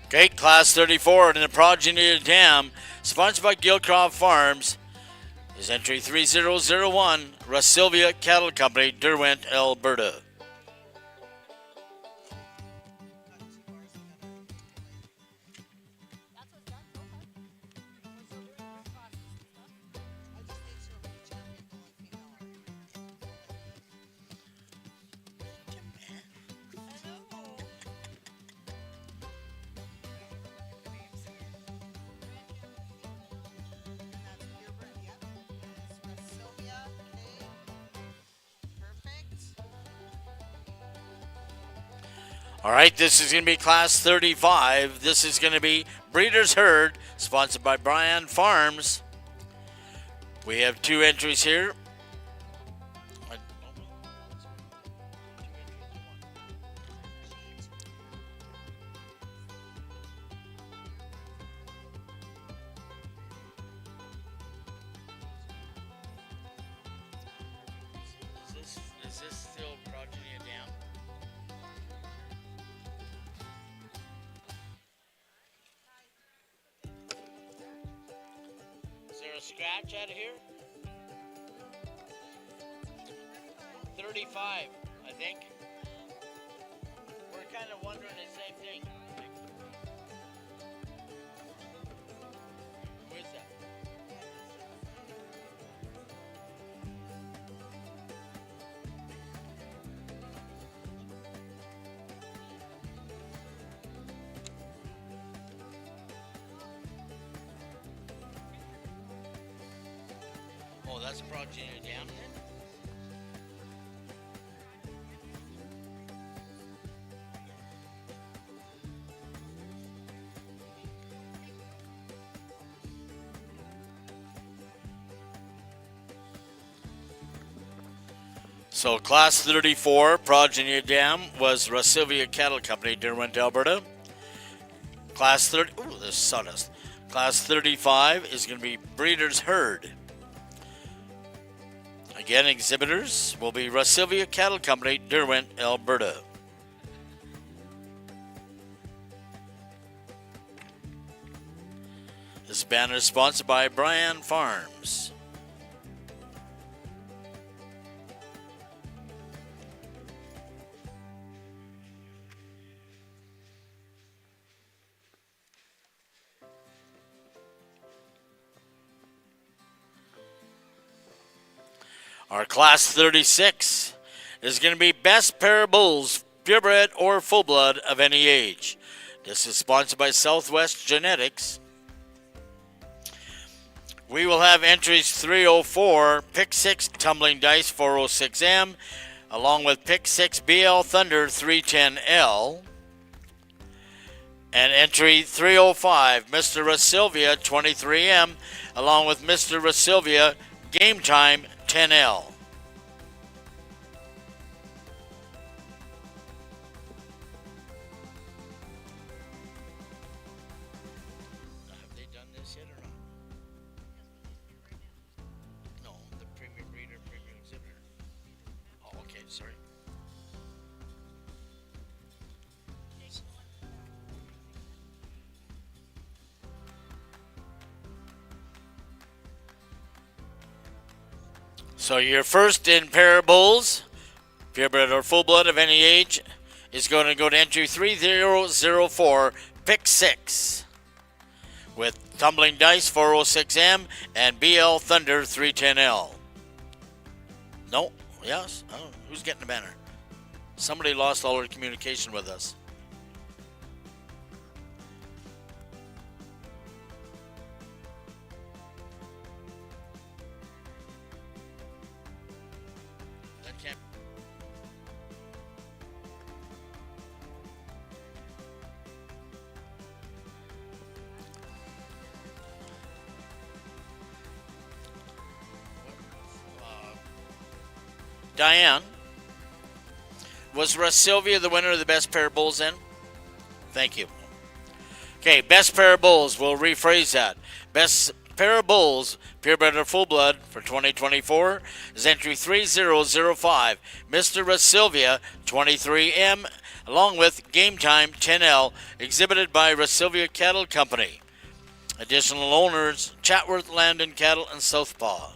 Okay, Class 34 in the Progeny Dam, sponsored by Gilcroft Farms, is entry 3001, Russ Sylvia Cattle Company, Derwent, Alberta. All right, this is going to be Class 35. This is going to be Breeders' Herd, sponsored by Brian Farms. We have two entries here. Is this still Progeny of Dam? Is there a scratch out of here? 35, I think. We're kind of wondering the same thing. Who is that? Oh, that's Progeny Dam then? So Class 34, Progeny Dam, was Russ Sylvia Cattle Company, Derwent, Alberta. Class 30, ooh, there's sawdust. Class 35 is going to be Breeders' Herd. Again, exhibitors will be Russ Sylvia Cattle Company, Derwent, Alberta. This banner is sponsored by Brian Farms. Our Class 36 is going to be Best Pair of Bulls, Purebred or Full Blood of any age. This is sponsored by Southwest Genetics. We will have entries 304, Pick 6 Tumbling Dice 406M, along with Pick 6 BL Thunder 310L. And entry 305, Mr. Rasilvia 23M, along with Mr. Rasilvia Game Time 10L. Have they done this yet or not? No, the premium breeder, premium exhibitor. Oh, okay, sorry. So your first in pair of bulls, purebred or full blood of any age, is going to go to entry 3004, Pick 6, with Tumbling Dice 406M and BL Thunder 310L. No? Yes? I don't know. Who's getting the banner? Somebody lost all their communication with us. That can't. Diane, was Rasilvia the winner of the best pair of bulls then? Thank you. Okay, best pair of bulls. We'll rephrase that. Best pair of bulls, purebred or full blood for 2024 is entry 3005, Mr. Rasilvia 23M, along with Game Time 10L, exhibited by Rasilvia Cattle Company. Additional owners, Chatworth, Landon Cattle, and Southpaw.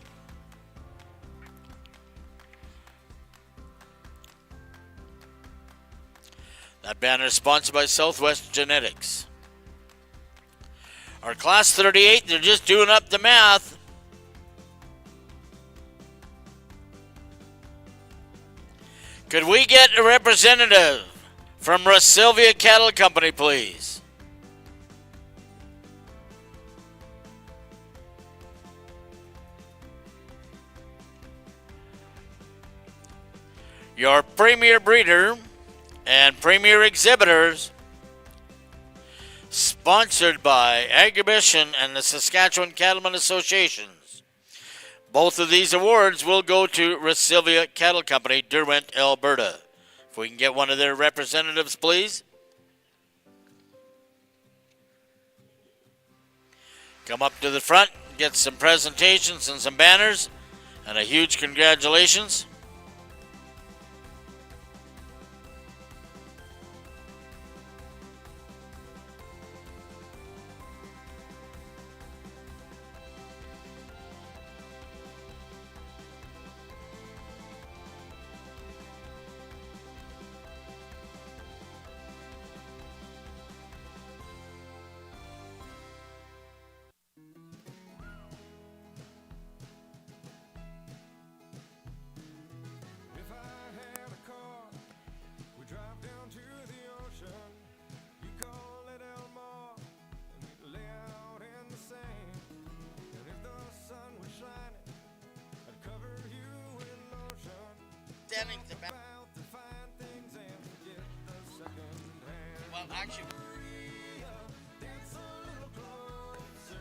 That banner is sponsored by Southwest Genetics. Our Class 38, they're just doing up the math. Could we get a representative from Rasilvia Cattle Company, please? Your premier breeder and premier exhibitors, sponsored by Agribition and the Saskatchewan Cattlemen Associations. Both of these awards will go to Rasilvia Cattle Company, Derwent, Alberta. If we can get one of their representatives, please. Come up to the front, get some presentations and some banners, and a huge congratulations. If I had a car, we drive down to the ocean. You call it Elmore, and we'd lay out in the sand. And if the sun was shining, I'd cover you in lotion. About the fine things and forget the second hand. Well, actually, Dance a little closer.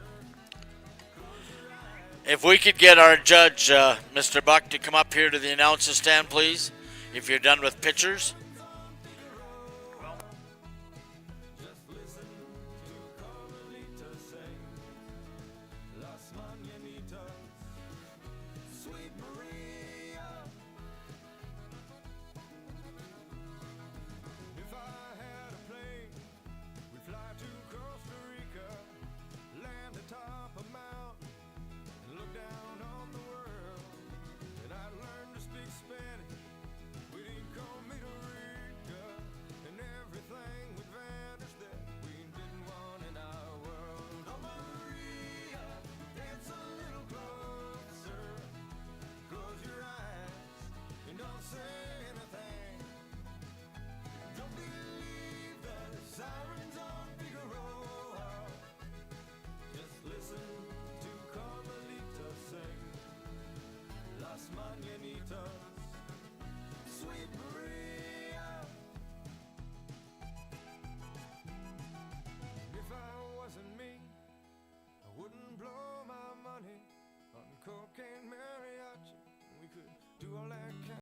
if we could get our judge, Mr. Buck, to come up here to the announcer stand, please, if you're done with pictures.